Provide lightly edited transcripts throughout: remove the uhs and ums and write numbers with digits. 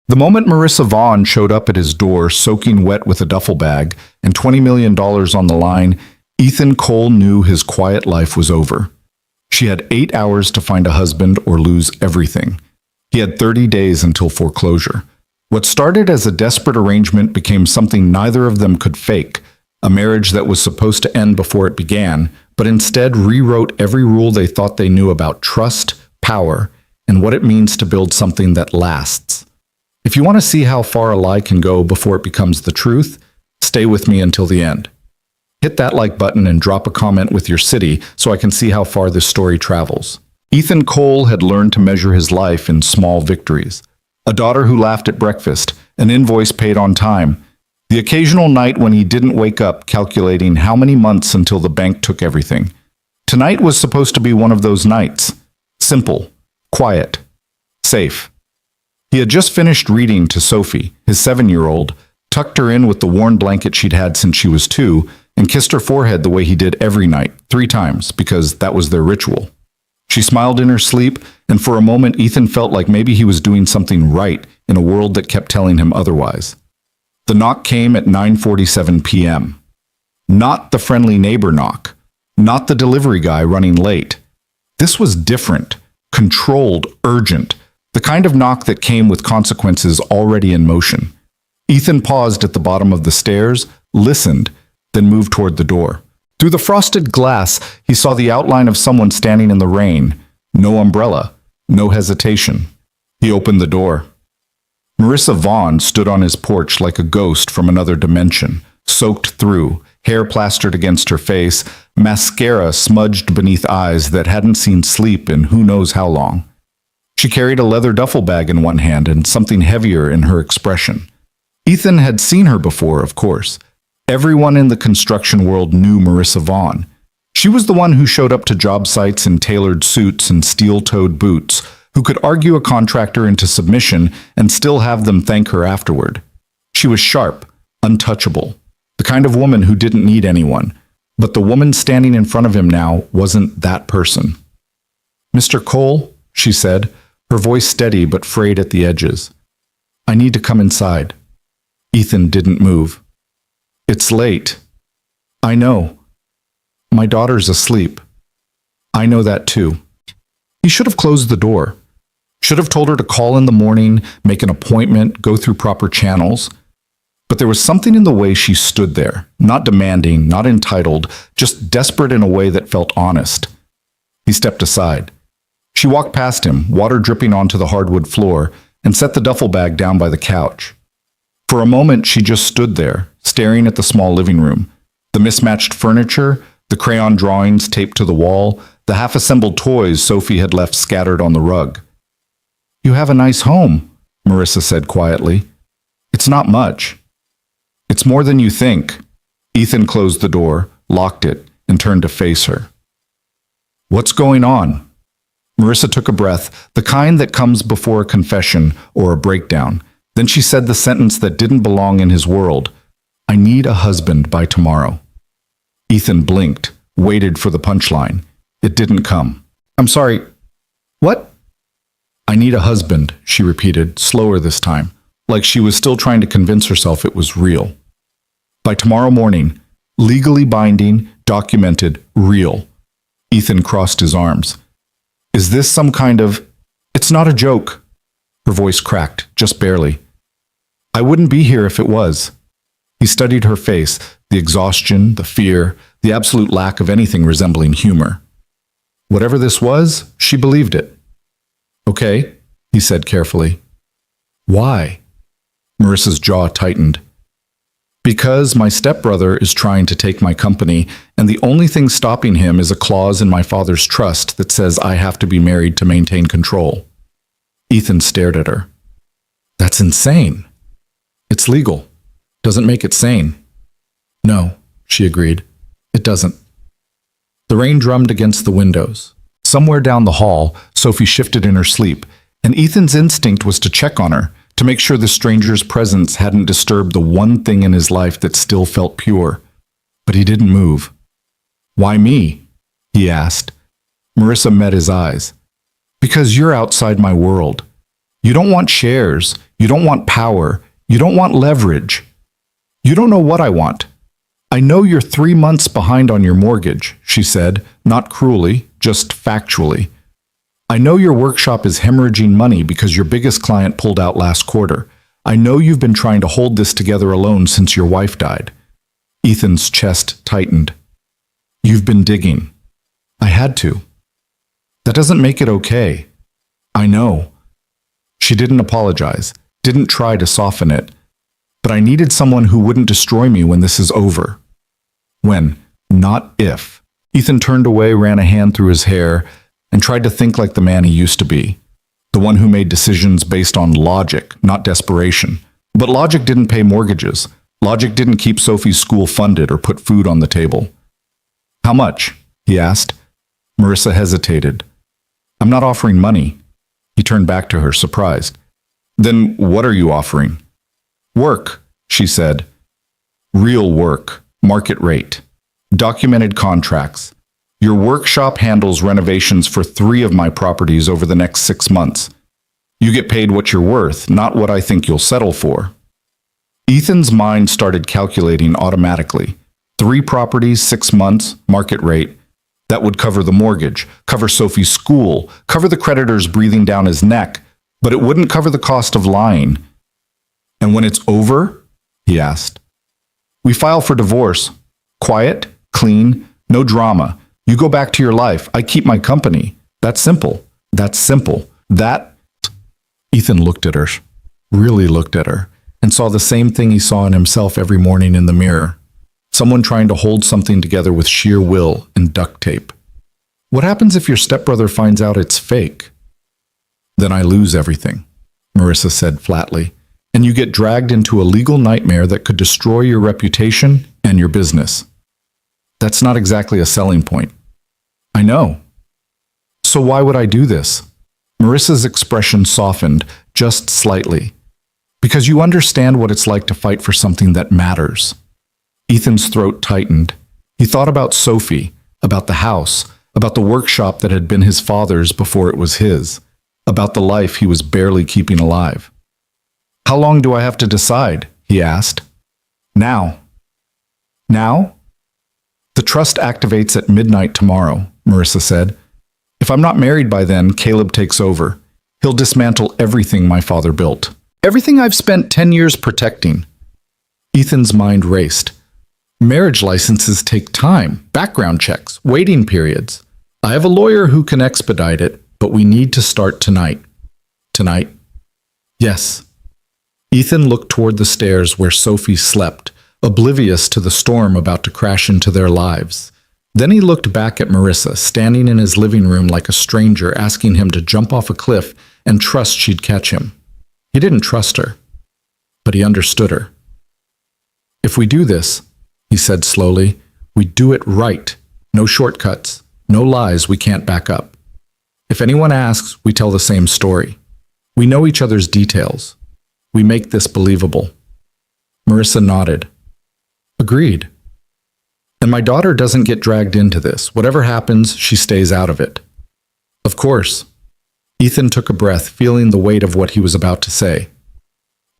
The moment Marissa Vaughn showed up at his door, soaking wet with a duffel bag and $20 million on the line, Ethan Cole knew his quiet life was over. She had 8 hours to find a husband or lose everything. He had 30 days until foreclosure. What started as a desperate arrangement became something neither of them could fake, a marriage that was supposed to end before it began, but instead rewrote every rule they thought they knew about trust, power, and what it means to build something that lasts. If you want to see how far a lie can go before it becomes the truth, stay with me until the end. Hit that like button and drop a comment with your city so I can see how far this story travels. Ethan Cole had learned to measure his life in small victories. A daughter who laughed at breakfast, an invoice paid on time, the occasional night when he didn't wake up calculating how many months until the bank took everything. Tonight was supposed to be one of those nights. Simple, quiet, safe. He had just finished reading to Sophie, his 7-year-old, tucked her in with the worn blanket she'd had since she was 2, and kissed her forehead the way he did every night, 3 times, because that was their ritual. She smiled in her sleep, and for a moment Ethan felt like maybe he was doing something right in a world that kept telling him otherwise. The knock came at 9:47 p.m. Not the friendly neighbor knock, not the delivery guy running late. This was different, controlled, urgent, the kind of knock that came with consequences already in motion. Ethan paused at the bottom of the stairs, listened, then moved toward the door. Through the frosted glass, he saw the outline of someone standing in the rain. No umbrella, no hesitation. He opened the door. Marissa Vaughn stood on his porch like a ghost from another dimension, soaked through, hair plastered against her face, mascara smudged beneath eyes that hadn't seen sleep in who knows how long. She carried a leather duffel bag in one hand and something heavier in her expression. Ethan had seen her before, of course. Everyone in the construction world knew Marissa Vaughn. She was the one who showed up to job sites in tailored suits and steel-toed boots, who could argue a contractor into submission and still have them thank her afterward. She was sharp, untouchable, the kind of woman who didn't need anyone. But the woman standing in front of him now wasn't that person. "Mr. Cole," she said, her voice steady but frayed at the edges. "I need to come inside." Ethan didn't move. "It's late." "I know. My daughter's asleep." "I know that too." He should have closed the door. Should have told her to call in the morning, make an appointment, go through proper channels. But there was something in the way she stood there, not demanding, not entitled, just desperate in a way that felt honest. He stepped aside. She walked past him, water dripping onto the hardwood floor, and set the duffel bag down by the couch. For a moment, she just stood there, staring at the small living room. The mismatched furniture, the crayon drawings taped to the wall, the half-assembled toys Sophie had left scattered on the rug. "You have a nice home," Marissa said quietly. "It's not much." "It's more than you think." Ethan closed the door, locked it, and turned to face her. "What's going on?" Marissa took a breath, the kind that comes before a confession or a breakdown. Then she said the sentence that didn't belong in his world. "I need a husband by tomorrow." Ethan blinked, waited for the punchline. It didn't come. "I'm sorry. What?" "I need a husband," she repeated, slower this time, like she was still trying to convince herself it was real. "By tomorrow morning, legally binding, documented, real." Ethan crossed his arms. "Is this some kind of—" "It's not a joke." Her voice cracked, just barely. "I wouldn't be here if it was." He studied her face, the exhaustion, the fear, the absolute lack of anything resembling humor. Whatever this was, she believed it. "Okay," he said carefully. "Why?" Marissa's jaw tightened. "Because my stepbrother is trying to take my company, and the only thing stopping him is a clause in my father's trust that says I have to be married to maintain control." Ethan stared at her. "That's insane." "It's legal. Doesn't make it sane." "No," she agreed. "It doesn't." The rain drummed against the windows. Somewhere down the hall, Sophie shifted in her sleep, and Ethan's instinct was to check on her, to make sure the stranger's presence hadn't disturbed the one thing in his life that still felt pure. But he didn't move. "Why me?" he asked. Marissa met his eyes. "Because you're outside my world. You don't want shares. You don't want power. You don't want leverage. You don't know what I want. I know you're 3 months behind on your mortgage, she said, not cruelly, just factually. I know your workshop is hemorrhaging money because your biggest client pulled out last quarter. I know you've been trying to hold this together alone since your wife died. Ethan's chest tightened. You've been digging. I had to. That doesn't make it okay. I know. She didn't apologize, didn't try to soften it. But I needed someone who wouldn't destroy me when this is over. When, not if. Ethan turned away, ran a hand through his hair, and tried to think like the man he used to be. The one who made decisions based on logic, not desperation. But logic didn't pay mortgages. Logic didn't keep Sophie's school funded or put food on the table. How much? He asked. Marissa hesitated. I'm not offering money. He turned back to her, surprised. Then what are you offering? Work, she said. Real work, market rate, documented contracts. Your workshop handles renovations for 3 of my properties over the next 6 months. You get paid what you're worth, not what I think you'll settle for. Ethan's mind started calculating automatically. 3 properties, 6 months, market rate. That would cover the mortgage, cover Sophie's school, cover the creditors breathing down his neck, but it wouldn't cover the cost of lying. And when it's over? He asked. We file for divorce. Quiet, clean, no drama. You go back to your life. I keep my company. That's simple. That's simple. That... Ethan looked at her, really looked at her, and saw the same thing he saw in himself every morning in the mirror. Someone trying to hold something together with sheer will and duct tape. What happens if your stepbrother finds out it's fake? Then I lose everything, Marissa said flatly. And you get dragged into a legal nightmare that could destroy your reputation and your business. That's not exactly a selling point. I know. So why would I do this? Marissa's expression softened just slightly. Because you understand what it's like to fight for something that matters. Ethan's throat tightened. He thought about Sophie, about the house, about the workshop that had been his father's before it was his, about the life he was barely keeping alive. How long do I have to decide? He asked. Now. Now? The trust activates at midnight tomorrow, Marissa said. If I'm not married by then, Caleb takes over. He'll dismantle everything my father built. Everything I've spent 10 years protecting. Ethan's mind raced. Marriage licenses take time, background checks, waiting periods. I have a lawyer who can expedite it, but we need to start tonight. Tonight? Yes. Ethan looked toward the stairs where Sophie slept, oblivious to the storm about to crash into their lives. Then he looked back at Marissa, standing in his living room like a stranger, asking him to jump off a cliff and trust she'd catch him. He didn't trust her, but he understood her. If we do this, he said slowly, we do it right. No shortcuts, no lies we can't back up. If anyone asks, we tell the same story. We know each other's details. We make this believable. Marissa nodded. Agreed. And my daughter doesn't get dragged into this. Whatever happens, she stays out of it. Of course. Ethan took a breath, feeling the weight of what he was about to say.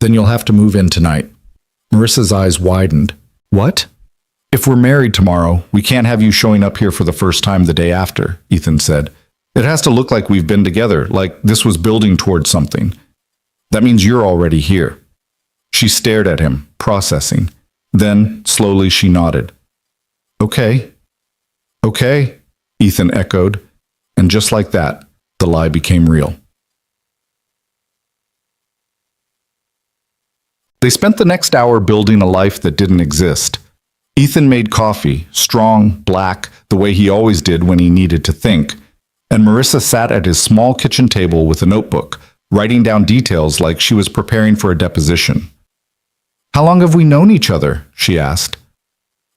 Then you'll have to move in tonight. Marissa's eyes widened. What? If we're married tomorrow, we can't have you showing up here for the first time the day after, Ethan said. It has to look like we've been together, like this was building towards something. That means you're already here. She stared at him, processing. Then, slowly, she nodded. Okay. Okay, Ethan echoed, and just like that, the lie became real. They spent the next hour building a life that didn't exist. Ethan made coffee, strong, black, the way he always did when he needed to think, and Marissa sat at his small kitchen table with a notebook, writing down details like she was preparing for a deposition. How long have we known each other? She asked.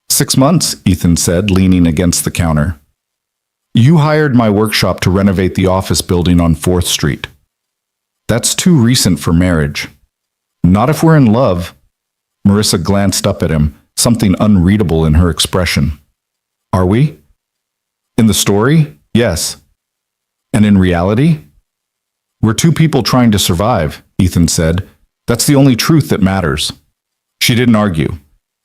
6 months, Ethan said, leaning against the counter. You hired my workshop to renovate the office building on 4th Street. That's too recent for marriage. Not if we're in love. Marissa glanced up at him, something unreadable in her expression. Are we? In the story, yes. And in reality? We're 2 people trying to survive, Ethan said. That's the only truth that matters. She didn't argue.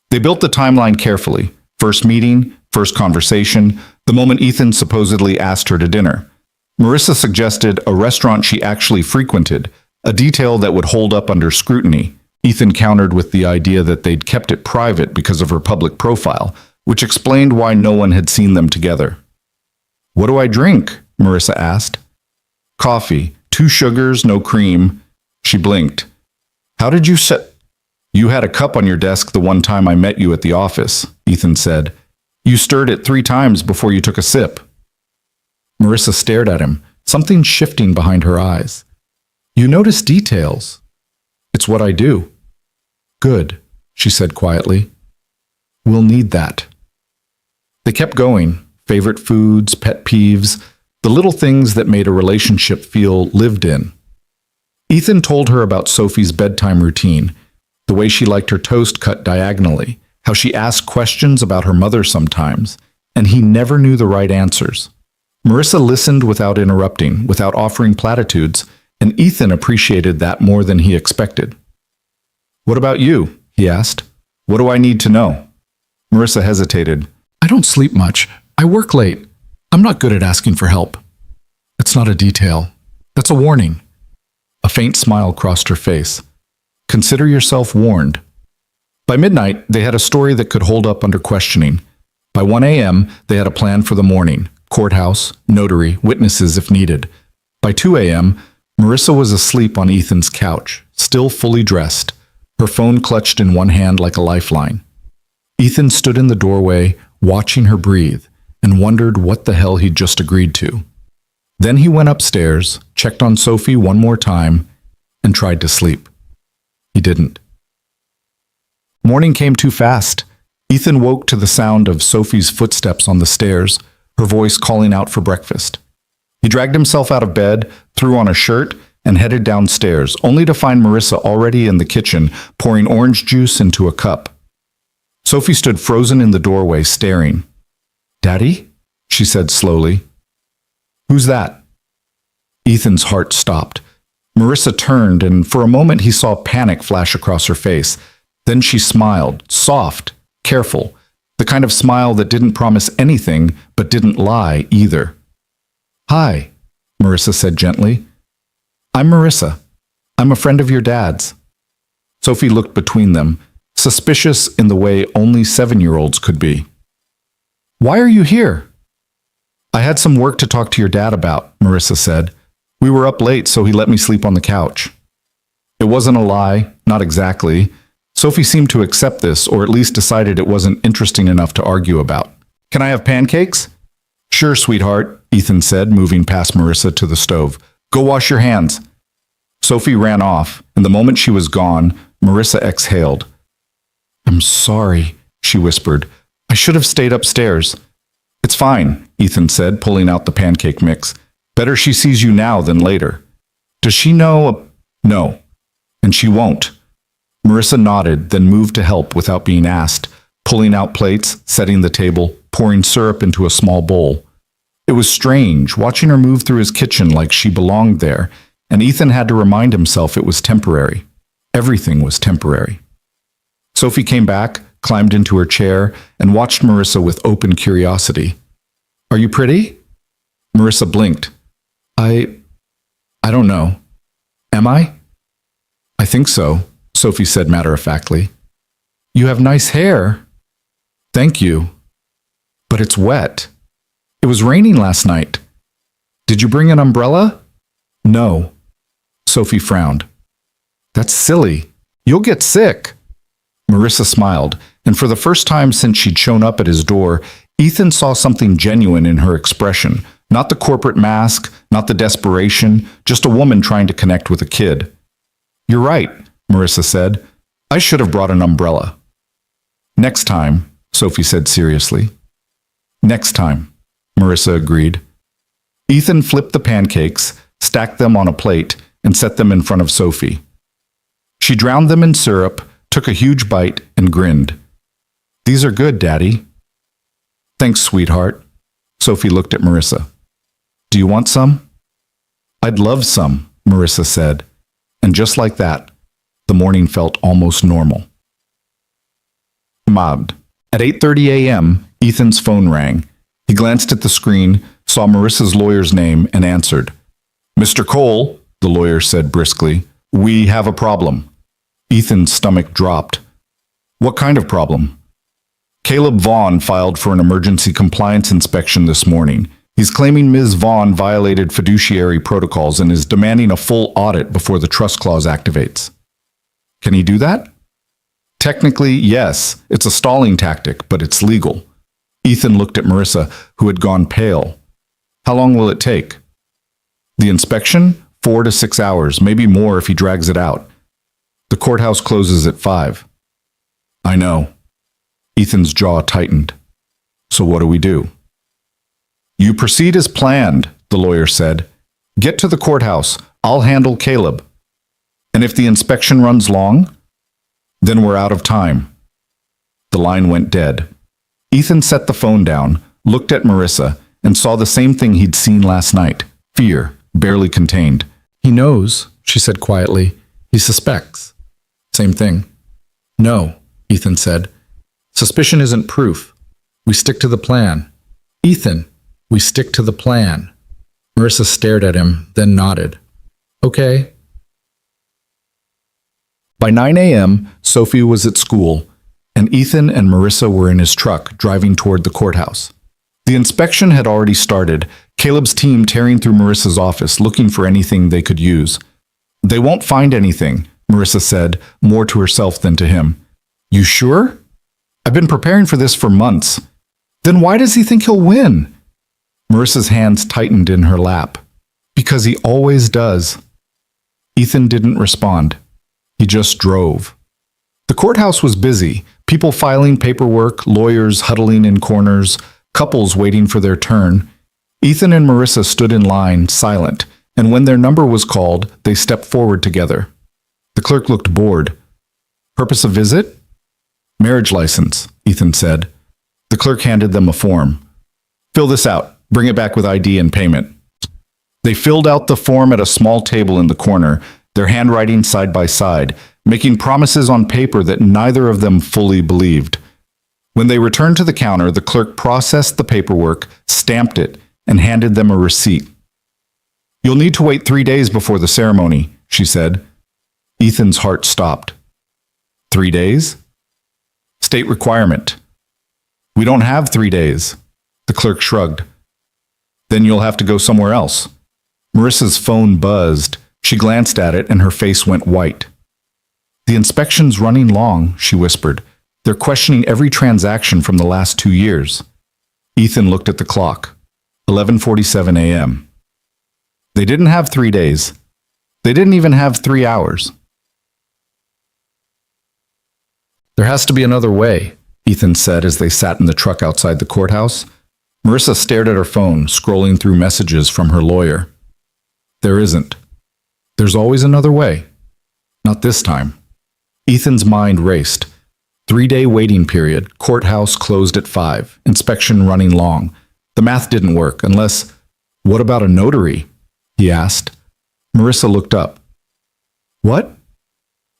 They built the timeline carefully. First meeting, first conversation, the moment Ethan supposedly asked her to dinner. Marissa suggested a restaurant she actually frequented, a detail that would hold up under scrutiny. Ethan countered with the idea that they'd kept it private because of her public profile, which explained why no one had seen them together. "What do I drink?" Marissa asked. "Coffee, 2 sugars, no cream." She blinked. "How did you set—" "You had a cup on your desk the one time I met you at the office," Ethan said. "You stirred it 3 times before you took a sip." Marissa stared at him, something shifting behind her eyes. "You notice details." "It's what I do." "Good," she said quietly. "We'll need that." They kept going. Favorite foods, pet peeves, the little things that made a relationship feel lived in. Ethan told her about Sophie's bedtime routine, the way she liked her toast cut diagonally, how she asked questions about her mother sometimes, and he never knew the right answers. Marissa listened without interrupting, without offering platitudes, and Ethan appreciated that more than he expected. "What about you?" he asked. "What do I need to know?" Marissa hesitated. "I don't sleep much. I work late. I'm not good at asking for help." "That's not a detail. That's a warning." A faint smile crossed her face. "Consider yourself warned." By midnight, they had a story that could hold up under questioning. By 1 a.m., they had a plan for the morning: courthouse, notary, witnesses if needed. By 2 a.m., Marissa was asleep on Ethan's couch, still fully dressed, her phone clutched in one hand like a lifeline. Ethan stood in the doorway, watching her breathe, and wondered what the hell he'd just agreed to. Then he went upstairs, checked on Sophie one more time, and tried to sleep. He didn't. Morning came too fast. Ethan woke to the sound of Sophie's footsteps on the stairs, her voice calling out for breakfast. He dragged himself out of bed, threw on a shirt, and headed downstairs, only to find Marissa already in the kitchen, pouring orange juice into a cup. Sophie stood frozen in the doorway, staring. "Daddy?" she said slowly. "Who's that?" Ethan's heart stopped. Marissa turned, and for a moment he saw panic flash across her face. Then she smiled, soft, careful, the kind of smile that didn't promise anything, but didn't lie either. "Hi," Marissa said gently. "I'm Marissa. I'm a friend of your dad's." Sophie looked between them, suspicious in the way only 7-year-olds could be. "Why are you here?" "I had some work to talk to your dad about," Marissa said. "We were up late, so he let me sleep on the couch." It wasn't a lie, not exactly. Sophie seemed to accept this, or at least decided it wasn't interesting enough to argue about. "Can I have pancakes?" "Sure, sweetheart," Ethan said, moving past Marissa to the stove. "Go wash your hands." Sophie ran off, and the moment she was gone, Marissa exhaled. "I'm sorry," she whispered. "I should have stayed upstairs." "It's fine," Ethan said, pulling out the pancake mix. "Better she sees you now than later." "Does she know?" "No. And she won't." Marissa nodded, then moved to help without being asked, pulling out plates, setting the table, pouring syrup into a small bowl. It was strange, watching her move through his kitchen like she belonged there, and Ethan had to remind himself it was temporary. Everything was temporary. Sophie came back, climbed into her chair, and watched Marissa with open curiosity. "Are you pretty?" Marissa blinked. I don't know. Am I?" "I think so," Sophie said matter-of-factly. "You have nice hair." "Thank you. But it's wet. It was raining last night." "Did you bring an umbrella?" "No." Sophie frowned. "That's silly. You'll get sick." Marissa smiled, and for the first time since she'd shown up at his door, Ethan saw something genuine in her expression. Not the corporate mask, not the desperation, just a woman trying to connect with a kid. "You're right," Marissa said. "I should have brought an umbrella." "Next time," Sophie said seriously. "Next time," Marissa agreed. Ethan flipped the pancakes, stacked them on a plate, and set them in front of Sophie. She drowned them in syrup, took a huge bite, and grinned. "These are good, Daddy." "Thanks, sweetheart." Sophie looked at Marissa. "Do you want some?" "I'd love some," Marissa said. And just like that, The morning felt almost normal. Mobbed. At 8:30 a.m., Ethan's phone rang. He glanced at the screen, saw Marissa's lawyer's name, and answered. "Mr. Cole," the lawyer said briskly, "we have a problem." Ethan's stomach dropped. "What kind of problem?" "Caleb Vaughn filed for an emergency compliance inspection this morning. He's claiming Ms. Vaughn violated fiduciary protocols and is demanding a full audit before the trust clause activates." "Can he do that?" "Technically, yes. It's a stalling tactic, but it's legal." Ethan looked at Marissa, who had gone pale. "How long will it take?" "The inspection? 4 to 6 hours, maybe more if he drags it out. The courthouse closes at 5. "I know." Ethan's jaw tightened. "So what do we do?" "You proceed as planned," the lawyer said. "Get to the courthouse. I'll handle Caleb. And if the inspection runs long, then we're out of time." The line went dead. Ethan set the phone down, looked at Marissa, and saw the same thing he'd seen last night. Fear, barely contained. "He knows," she said quietly. "He suspects." "Same thing." "No," Ethan said. "Suspicion isn't proof. We stick to the plan." "Ethan, we stick to the plan." Marissa stared at him, then nodded. "Okay." By 9 a.m., Sophie was at school, and Ethan and Marissa were in his truck, driving toward the courthouse. The inspection had already started, Caleb's team tearing through Marissa's office, looking for anything they could use. "They won't find anything," Marissa said, more to herself than to him. "You sure? I've been preparing for this for months." "Then why does he think he'll win?" Marissa's hands tightened in her lap. "Because he always does." Ethan didn't respond. He just drove. The courthouse was busy, people filing paperwork, lawyers huddling in corners, couples waiting for their turn. Ethan and Marissa stood in line, silent, and when their number was called, they stepped forward together. The clerk looked bored. "Purpose of visit?" "Marriage license," Ethan said. The clerk handed them a form. "Fill this out. Bring it back with ID and payment." They filled out the form at a small table in the corner, their handwriting side by side, making promises on paper that neither of them fully believed. When they returned to the counter, the clerk processed the paperwork, stamped it, and handed them a receipt. "You'll need to wait 3 days before the ceremony," she said. Ethan's heart stopped. 3 days? State requirement. "We don't have 3 days." The clerk shrugged. "Then you'll have to go somewhere else." Marissa's phone buzzed. She glanced at it and her face went white. "The inspection's running long," she whispered. "They're questioning every transaction from the last 2 years." Ethan looked at the clock. 11:47 a.m. They didn't have 3 days. They didn't even have 3 hours. "There has to be another way," Ethan said as they sat in the truck outside the courthouse. Marissa stared at her phone, scrolling through messages from her lawyer. "There isn't. There's always another way. Not this time." Ethan's mind raced. 3-day waiting period, courthouse closed at 5, inspection running long. The math didn't work, unless... "What about a notary?" he asked. Marissa looked up. "What?"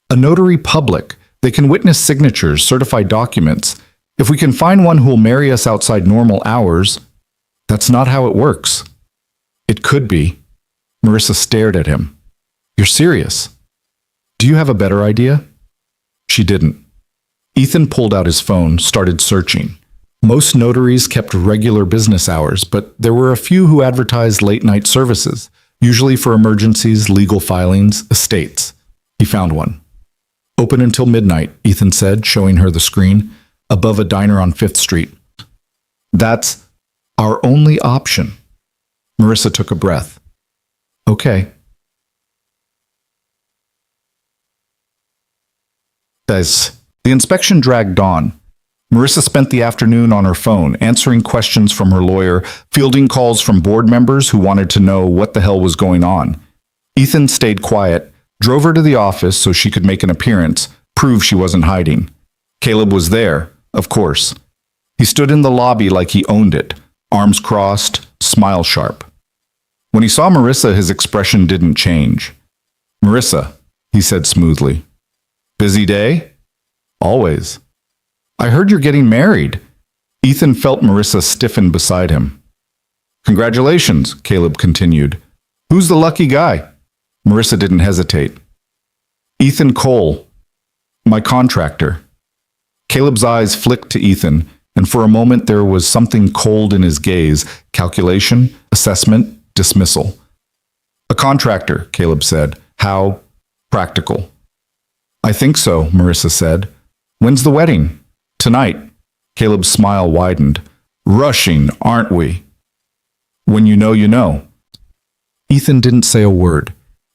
"A notary public. They can witness signatures, certify documents. If we can find one who'll marry us outside normal hours..." "That's not how it works." "It could be." Marissa stared at him. "You're serious? Do you have a better idea?" She didn't. Ethan pulled out his phone, started searching. Most notaries kept regular business hours, but there were a few who advertised late-night services, usually for emergencies, legal filings, estates. He found one. "Open until midnight," Ethan said, showing her the screen, above a diner on 5th Street. "That's our only option." Marissa took a breath. "Okay." The inspection dragged on. Marissa spent the afternoon on her phone, answering questions from her lawyer, fielding calls from board members who wanted to know what the hell was going on. Ethan stayed quiet, drove her to the office so she could make an appearance, prove she wasn't hiding. Caleb was there, of course. He stood in the lobby like he owned it, arms crossed, smile sharp. When he saw Marissa, his expression didn't change. "Marissa," he said smoothly, Busy day? Always. I heard you're getting married. Ethan felt Marissa stiffen beside him. Congratulations, Caleb continued. Who's the lucky guy? Marissa didn't hesitate. Ethan Cole, my contractor. Caleb's eyes flicked to Ethan, and for a moment there was something cold in his gaze, calculation, assessment, dismissal. A contractor, Caleb said. How practical. I think so, Marissa said. When's the wedding? Tonight. Caleb's smile widened. Rushing, aren't we? When you know, you know. Ethan didn't say a word.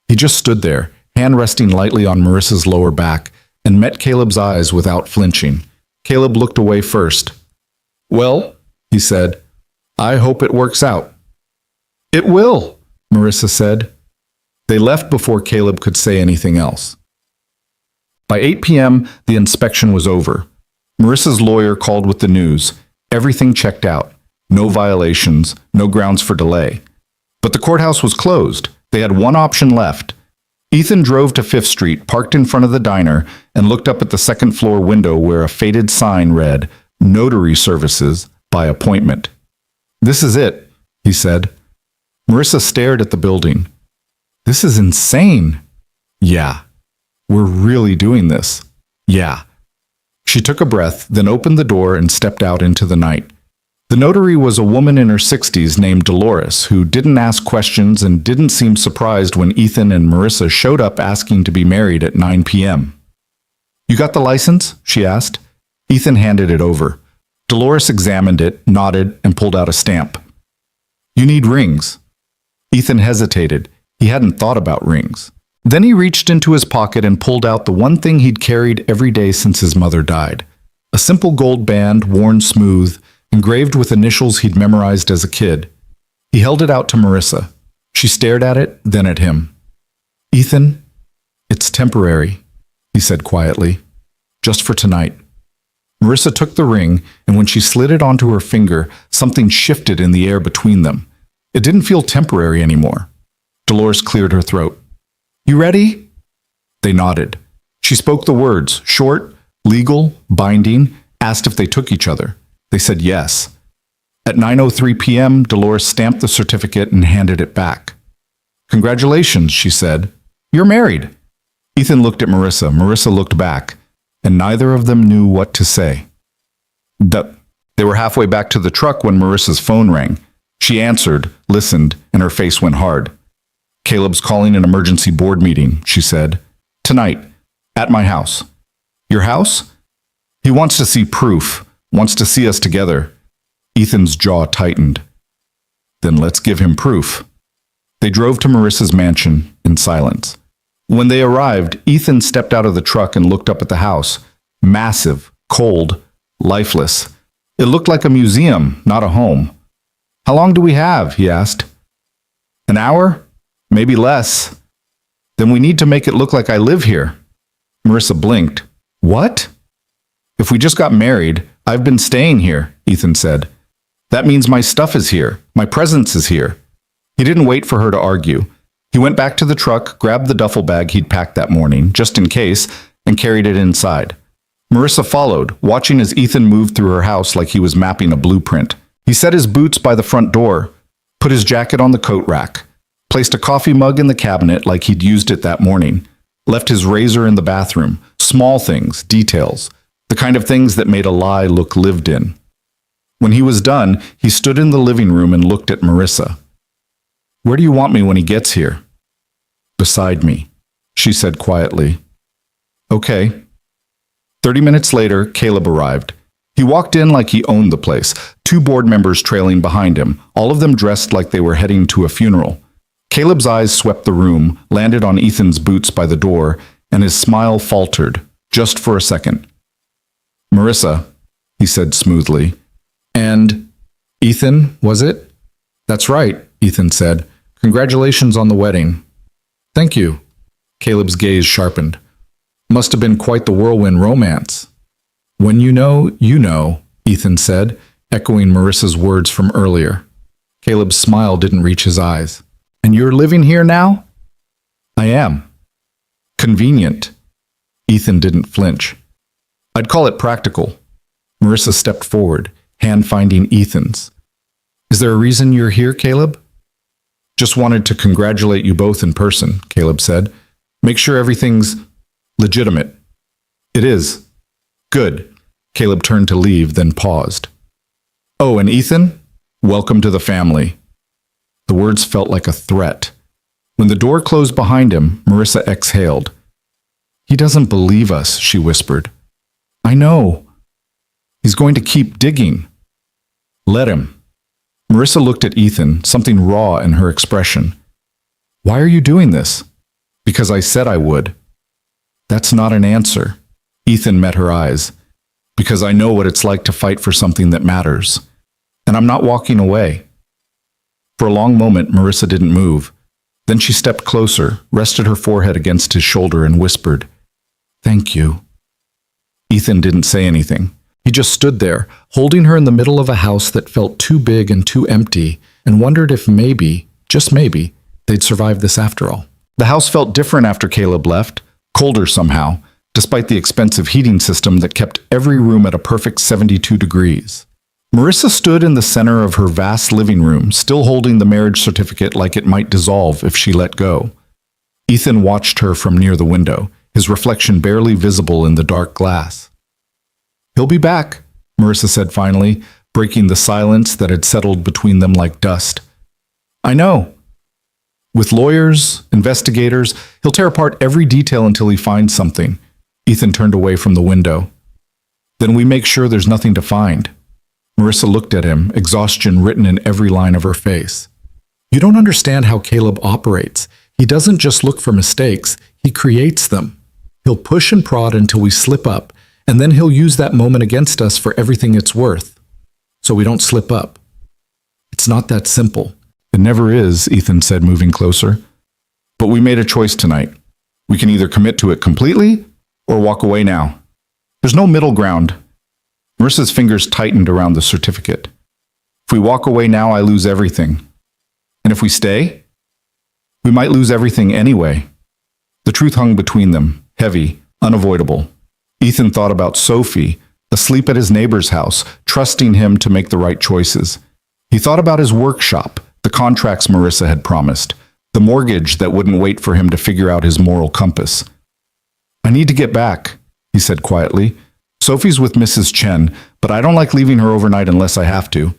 He just stood there, hand resting lightly on Marissa's lower back, and met Caleb's eyes without flinching. Caleb looked away first. Well, he said, I hope it works out. It will, Marissa said. They left before Caleb could say anything else. By 8 p.m., the inspection was over. Marissa's lawyer called with the news. Everything checked out. No violations, no grounds for delay. But the courthouse was closed. They had one option left. Ethan drove to 5th Street, parked in front of the diner, and looked up at the second-floor window where a faded sign read, Notary Services by appointment. This is it, he said. Marissa stared at the building. This is insane. Yeah. We're really doing this. Yeah. She took a breath, then opened the door and stepped out into the night. The notary was a woman in her 60s named Dolores, who didn't ask questions and didn't seem surprised when Ethan and Marissa showed up asking to be married at 9 p.m. You got the license? She asked. Ethan handed it over. Dolores examined it, nodded, and pulled out a stamp. You need rings. Ethan hesitated. He hadn't thought about rings. Then he reached into his pocket and pulled out the one thing he'd carried every day since his mother died. A simple gold band, worn smooth, engraved with initials he'd memorized as a kid. He held it out to Marissa. She stared at it, then at him. Ethan, it's temporary, he said quietly. Just for tonight. Marissa took the ring, and when she slid it onto her finger, something shifted in the air between them. It didn't feel temporary anymore. Dolores cleared her throat. You ready? They nodded. She spoke the words, short, legal, binding, asked if they took each other. They said yes. At 9:03 p.m., Dolores stamped the certificate and handed it back. Congratulations, she said. You're married. Ethan looked at Marissa. Marissa looked back, and neither of them knew what to say. They were halfway back to the truck when Marissa's phone rang. She answered, listened, and her face went hard. Caleb's calling an emergency board meeting, she said. Tonight, at my house. Your house? He wants to see proof, wants to see us together. Ethan's jaw tightened. Then let's give him proof. They drove to Marissa's mansion in silence. When they arrived, Ethan stepped out of the truck and looked up at the house. Massive, cold, lifeless. It looked like a museum, not a home. How long do we have? He asked. An hour? Maybe less. Then we need to make it look like I live here. Marissa blinked. What? If we just got married, I've been staying here, Ethan said. That means my stuff is here. My presence is here. He didn't wait for her to argue. He went back to the truck, grabbed the duffel bag he'd packed that morning, just in case, and carried it inside. Marissa followed, watching as Ethan moved through her house like he was mapping a blueprint. He set his boots by the front door, put his jacket on the coat rack, placed a coffee mug in the cabinet like he'd used it that morning, left his razor in the bathroom, small things, details, the kind of things that made a lie look lived in. When he was done, he stood in the living room and looked at Marissa. Where do you want me when he gets here? Beside me, she said quietly. Okay. 30 minutes later, Caleb arrived. He walked in like he owned the place, 2 board members trailing behind him, all of them dressed like they were heading to a funeral. Caleb's eyes swept the room, landed on Ethan's boots by the door, and his smile faltered, just for a second. Marissa, he said smoothly. And Ethan, was it? That's right, Ethan said. Congratulations on the wedding. Thank you. Caleb's gaze sharpened. Must have been quite the whirlwind romance. When you know, Ethan said, echoing Marissa's words from earlier. Caleb's smile didn't reach his eyes. And you're living here now? I am. Convenient. Ethan didn't flinch. I'd call it practical. Marissa stepped forward, hand finding Ethan's. Is there a reason you're here, Caleb? Just wanted to congratulate you both in person, Caleb said. Make sure everything's legitimate. It is. Good. Caleb turned to leave, then paused. Oh, and Ethan? Welcome to the family. The words felt like a threat. When the door closed behind him, Marissa exhaled. He doesn't believe us, she whispered. I know. He's going to keep digging. Let him. Marissa looked at Ethan, something raw in her expression. Why are you doing this? Because I said I would. That's not an answer. Ethan met her eyes. Because I know what it's like to fight for something that matters. And I'm not walking away. For a long moment, Marissa didn't move. Then she stepped closer, rested her forehead against his shoulder, and whispered, Thank you. Ethan didn't say anything. He just stood there, holding her in the middle of a house that felt too big and too empty, and wondered if maybe, just maybe, they'd survive this after all. The house felt different after Caleb left, colder somehow, despite the expensive heating system that kept every room at a perfect 72 degrees. Marissa stood in the center of her vast living room, still holding the marriage certificate like it might dissolve if she let go. Ethan watched her from near the window, his reflection barely visible in the dark glass. He'll be back, Marissa said finally, breaking the silence that had settled between them like dust. I know. With lawyers, investigators, he'll tear apart every detail until he finds something. Ethan turned away from the window. Then we make sure there's nothing to find. Marissa looked at him, exhaustion written in every line of her face. You don't understand how Caleb operates. He doesn't just look for mistakes, he creates them. He'll push and prod until we slip up, and then he'll use that moment against us for everything it's worth. So we don't slip up. It's not that simple. It never is, Ethan said, moving closer. But we made a choice tonight. We can either commit to it completely or walk away now. There's no middle ground. Marissa's fingers tightened around the certificate. If we walk away now, I lose everything. And if we stay, we might lose everything anyway. The truth hung between them, heavy, unavoidable. Ethan thought about Sophie, asleep at his neighbor's house, trusting him to make the right choices. He thought about his workshop, the contracts Marissa had promised, the mortgage that wouldn't wait for him to figure out his moral compass. I need to get back, he said quietly. Sophie's with Mrs. Chen, but I don't like leaving her overnight unless I have to.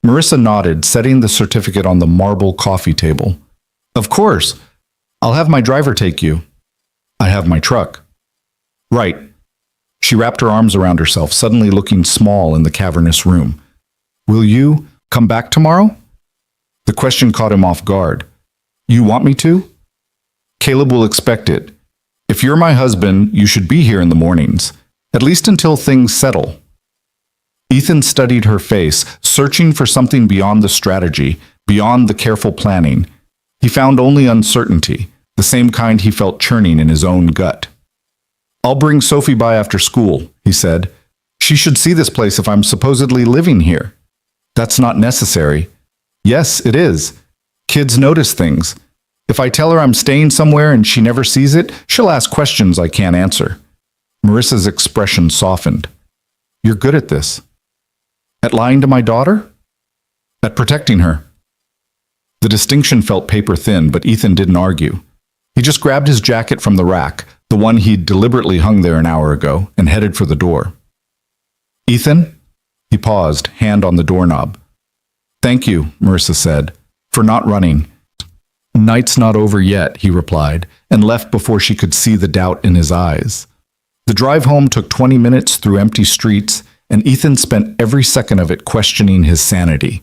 Marissa nodded, setting the certificate on the marble coffee table. Of course. I'll have my driver take you. I have my truck. Right. She wrapped her arms around herself, suddenly looking small in the cavernous room. Will you come back tomorrow? The question caught him off guard. You want me to? Caleb will expect it. If you're my husband, you should be here in the mornings, at least until things settle. Ethan studied her face, searching for something beyond the strategy, beyond the careful planning. He found only uncertainty, the same kind he felt churning in his own gut. I'll bring Sophie by after school, he said. She should see this place if I'm supposedly living here. That's not necessary. Yes, it is. Kids notice things. If I tell her I'm staying somewhere and she never sees it, she'll ask questions I can't answer. Marissa's expression softened. You're good at this. At lying to my daughter? At protecting her. The distinction felt paper thin, but Ethan didn't argue. He just grabbed his jacket from the rack, the one he'd deliberately hung there an hour ago, and headed for the door. Ethan? He paused, hand on the doorknob. Thank you, Marissa said, for not running. Night's not over yet, he replied, and left before she could see the doubt in his eyes. The drive home took 20 minutes through empty streets, and Ethan spent every second of it questioning his sanity.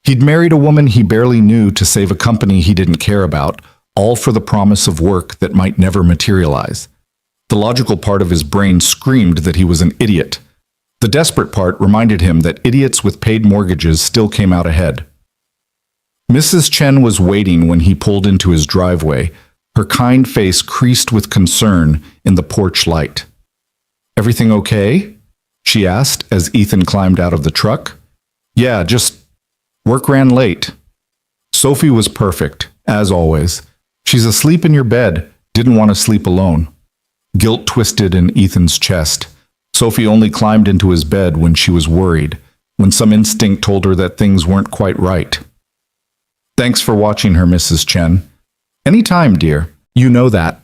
He'd married a woman he barely knew to save a company he didn't care about, all for the promise of work that might never materialize. The logical part of his brain screamed that he was an idiot. The desperate part reminded him that idiots with paid mortgages still came out ahead. Mrs. Chen was waiting when he pulled into his driveway, her kind face creased with concern in the porch light. Everything okay? She asked as Ethan climbed out of the truck. Yeah, just work ran late. Sophie was perfect, as always. She's asleep in your bed, didn't want to sleep alone. Guilt twisted in Ethan's chest. Sophie only climbed into his bed when she was worried, when some instinct told her that things weren't quite right. Thanks for watching her, Mrs. Chen. Any time, dear. You know that.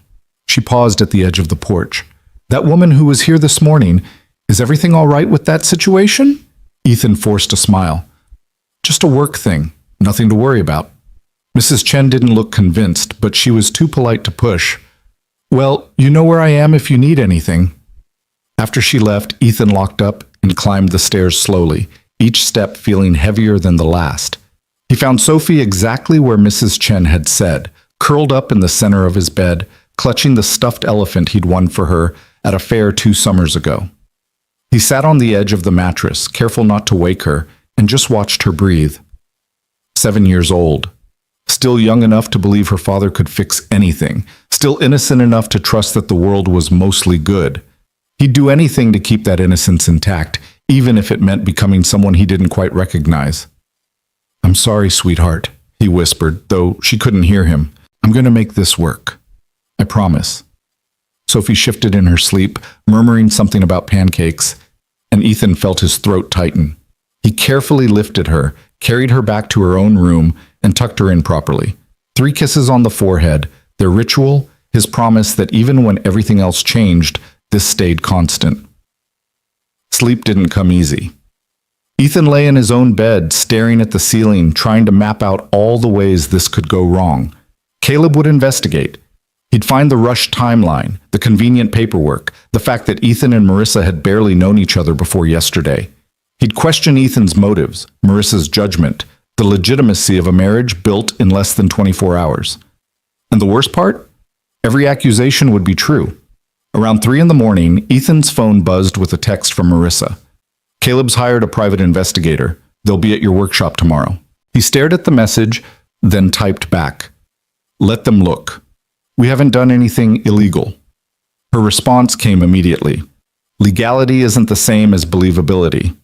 She paused at the edge of the porch. That woman who was here this morning, is everything all right with that situation? Ethan forced a smile. Just a work thing. Nothing to worry about. Mrs. Chen didn't look convinced, but she was too polite to push. Well, you know where I am if you need anything. After she left, Ethan locked up and climbed the stairs slowly, each step feeling heavier than the last. He found Sophie exactly where Mrs. Chen had said, curled up in the center of his bed, clutching the stuffed elephant he'd won for her at a fair 2 summers ago. He sat on the edge of the mattress, careful not to wake her, and just watched her breathe. 7 years old. Still young enough to believe her father could fix anything. Still innocent enough to trust that the world was mostly good. He'd do anything to keep that innocence intact, even if it meant becoming someone he didn't quite recognize. I'm sorry, sweetheart, he whispered, though she couldn't hear him. I'm going to make this work. I promise. Sophie shifted in her sleep, murmuring something about pancakes, and Ethan felt his throat tighten. He carefully lifted her, carried her back to her own room, and tucked her in properly. 3 kisses on the forehead, their ritual, his promise that even when everything else changed, this stayed constant. Sleep didn't come easy. Ethan lay in his own bed, staring at the ceiling, trying to map out all the ways this could go wrong. Caleb would investigate. He'd find the rushed timeline, the convenient paperwork, the fact that Ethan and Marissa had barely known each other before yesterday. He'd question Ethan's motives, Marissa's judgment, the legitimacy of a marriage built in less than 24 hours. And the worst part? Every accusation would be true. Around 3 in the morning, Ethan's phone buzzed with a text from Marissa. Caleb's hired a private investigator. They'll be at your workshop tomorrow. He stared at the message, then typed back. Let them look. We haven't done anything illegal. Her response came immediately. Legality isn't the same as believability.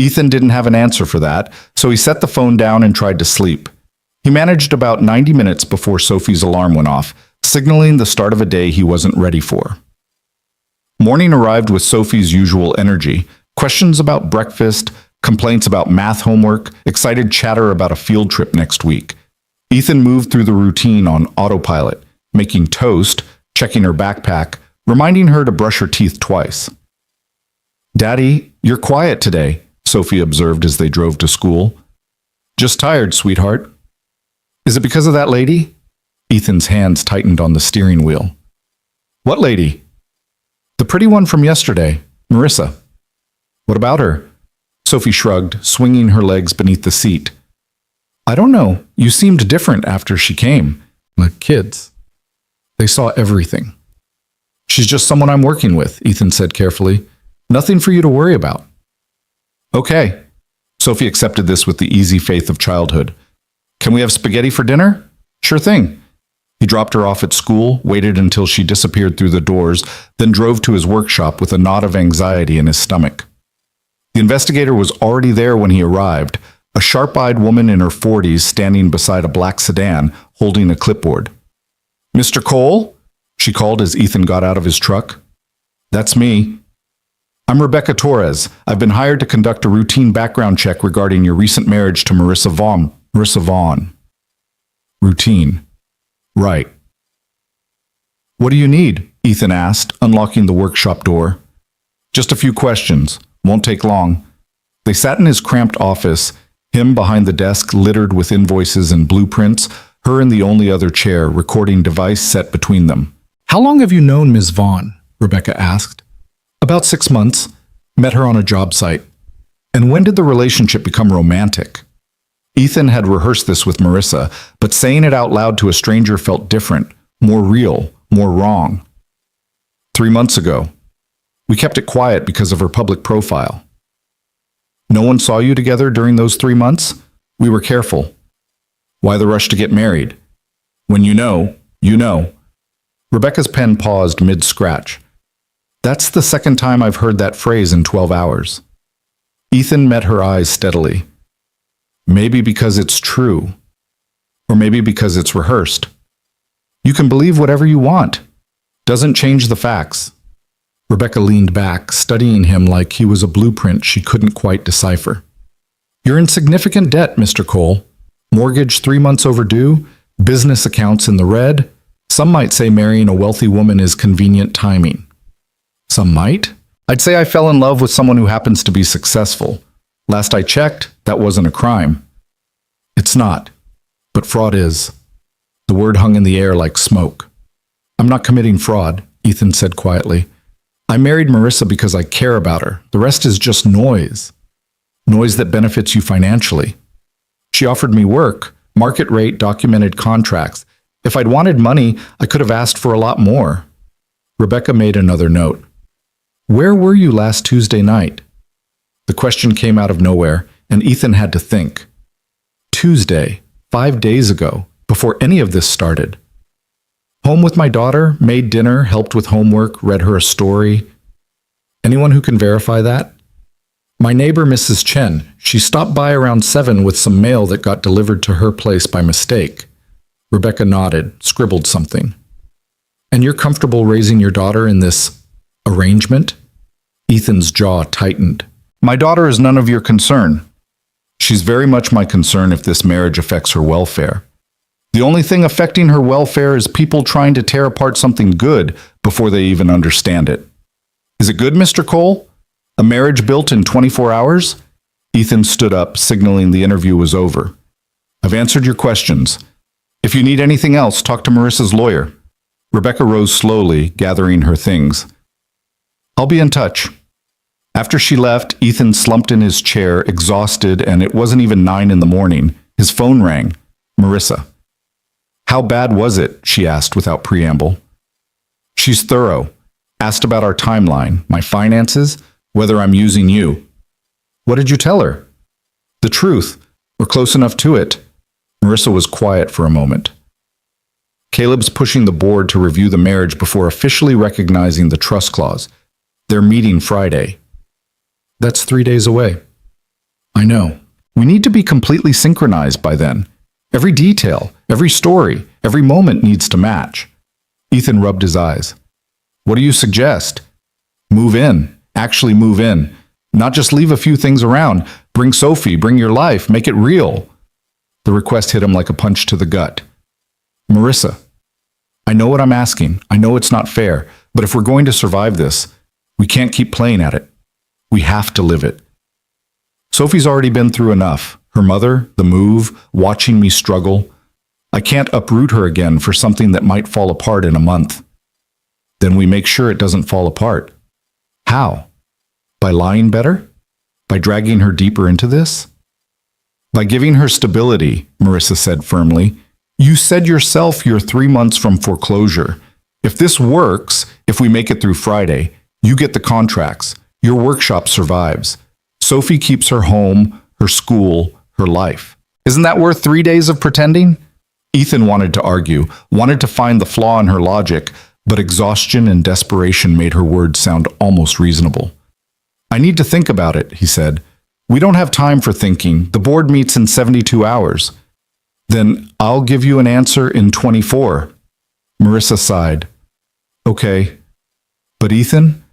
Ethan didn't have an answer for that, so he set the phone down and tried to sleep. He managed about 90 minutes before Sophie's alarm went off, signaling the start of a day he wasn't ready for. Morning arrived with Sophie's usual energy. Questions about breakfast, complaints about math homework, excited chatter about a field trip next week. Ethan moved through the routine on autopilot, making toast, checking her backpack, reminding her to brush her teeth twice. Daddy, you're quiet today, Sophie observed as they drove to school. Just tired, sweetheart. Is it because of that lady? Ethan's hands tightened on the steering wheel. What lady? The pretty one from yesterday, Marissa. What about her? Sophie shrugged, swinging her legs beneath the seat. I don't know. You seemed different after she came. The kids. They saw everything. She's just someone I'm working with, Ethan said carefully. Nothing for you to worry about. Okay. Sophie accepted this with the easy faith of childhood. Can we have spaghetti for dinner? Sure thing. He dropped her off at school, waited until she disappeared through the doors, then drove to his workshop with a knot of anxiety in his stomach. The investigator was already there when he arrived, a sharp-eyed woman in her 40s standing beside a black sedan, holding a clipboard. Mr. Cole? She called as Ethan got out of his truck. That's me. I'm Rebecca Torres. I've been hired to conduct a routine background check regarding your recent marriage to Marissa Vaughn. Marissa Vaughn. Routine. Right. What do you need? Ethan asked, unlocking the workshop door. Just a few questions. Won't take long. They sat in his cramped office, him behind the desk littered with invoices and blueprints, her in the only other chair, recording device set between them. How long have you known Ms. Vaughn? Rebecca asked. About 6 months. Met her on a job site. And when did the relationship become romantic? Ethan had rehearsed this with Marissa, but saying it out loud to a stranger felt different, more real, more wrong. 3 months ago. We kept it quiet because of her public profile. No one saw you together during those 3 months? We were careful. Why the rush to get married? When you know, you know. Rebecca's pen paused mid-scratch. That's the second time I've heard that phrase in 12 hours. Ethan met her eyes steadily. Maybe because it's true. Or maybe because it's rehearsed. You can believe whatever you want. Doesn't change the facts. Rebecca leaned back, studying him like he was a blueprint she couldn't quite decipher. You're in significant debt, Mr. Cole. Mortgage 3 months overdue, business accounts in the red. Some might say marrying a wealthy woman is convenient timing. Some might? I'd say I fell in love with someone who happens to be successful. Last I checked, that wasn't a crime. It's not, but fraud is. The word hung in the air like smoke. I'm not committing fraud, Ethan said quietly. I married Marissa because I care about her. The rest is just noise. Noise that benefits you financially. She offered me work, market rate, documented contracts. If I'd wanted money, I could have asked for a lot more. Rebecca made another note. Where were you last Tuesday night? The question came out of nowhere, and Ethan had to think. Tuesday, 5 days ago, before any of this started. Home with my daughter, made dinner, helped with homework, read her a story. Anyone who can verify that? My neighbor, Mrs. Chen, she stopped by around 7 with some mail that got delivered to her place by mistake. Rebecca nodded, scribbled something. And you're comfortable raising your daughter in this arrangement? Ethan's jaw tightened. My daughter is none of your concern. She's very much my concern if this marriage affects her welfare. The only thing affecting her welfare is people trying to tear apart something good before they even understand it. Is it good, Mr. Cole? A marriage built in 24 hours? Ethan stood up, signaling the interview was over. I've answered your questions. If you need anything else, talk to Marissa's lawyer. Rebecca rose slowly, gathering her things. I'll be in touch. After she left, Ethan slumped in his chair, exhausted, and it wasn't even 9 in the morning. His phone rang. Marissa. How bad was it? She asked without preamble. She's thorough. Asked about our timeline, my finances, whether I'm using you. What did you tell her? The truth, or close enough to it. Marissa was quiet for a moment. Caleb's pushing the board to review the marriage before officially recognizing the trust clause. They're meeting Friday. That's 3 days away. I know. We need to be completely synchronized by then. Every detail, every story, every moment needs to match. Ethan rubbed his eyes. What do you suggest? Move in. Actually move in. Not just leave a few things around. Bring Sophie, bring your life, make it real. The request hit him like a punch to the gut. Marissa, I know what I'm asking. I know it's not fair, but if we're going to survive this, we can't keep playing at it. We have to live it. Sophie's already been through enough. Her mother, the move, watching me struggle. I can't uproot her again for something that might fall apart in a month. Then we make sure it doesn't fall apart. How? By lying better? By dragging her deeper into this? By giving her stability, Marissa said firmly. You said yourself you're 3 months from foreclosure. If this works, if we make it through Friday, you get the contracts. Your workshop survives. Sophie keeps her home, her school, her life. Isn't that worth 3 days of pretending? Ethan wanted to argue, wanted to find the flaw in her logic, but exhaustion and desperation made her words sound almost reasonable. I need to think about it, he said. We don't have time for thinking. The board meets in 72 hours. Then I'll give you an answer in 24. Marissa sighed. Okay. But Ethan,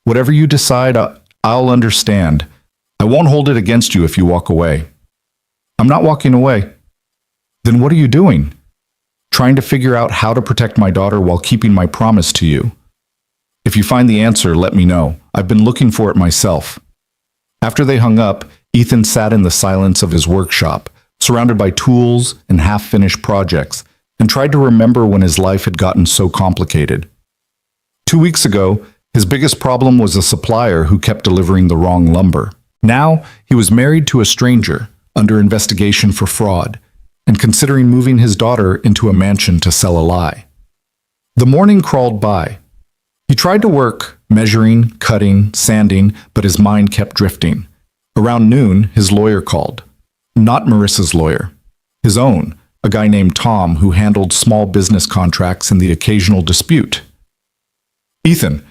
whatever you decide, I'll understand. I won't hold it against you if you walk away. I'm not walking away. Then what are you doing? Trying to figure out how to protect my daughter while keeping my promise to you. If you find the answer, let me know. I've been looking for it myself. After they hung up, Ethan sat in the silence of his workshop, surrounded by tools and half-finished projects, and tried to remember when his life had gotten so complicated. 2 weeks ago, his biggest problem was a supplier who kept delivering the wrong lumber. Now, he was married to a stranger, under investigation for fraud, and considering moving his daughter into a mansion to sell a lie. The morning crawled by. He tried to work, measuring, cutting, sanding, but his mind kept drifting. Around noon, his lawyer called. Not Marissa's lawyer. His own, a guy named Tom who handled small business contracts and the occasional dispute. Ethan,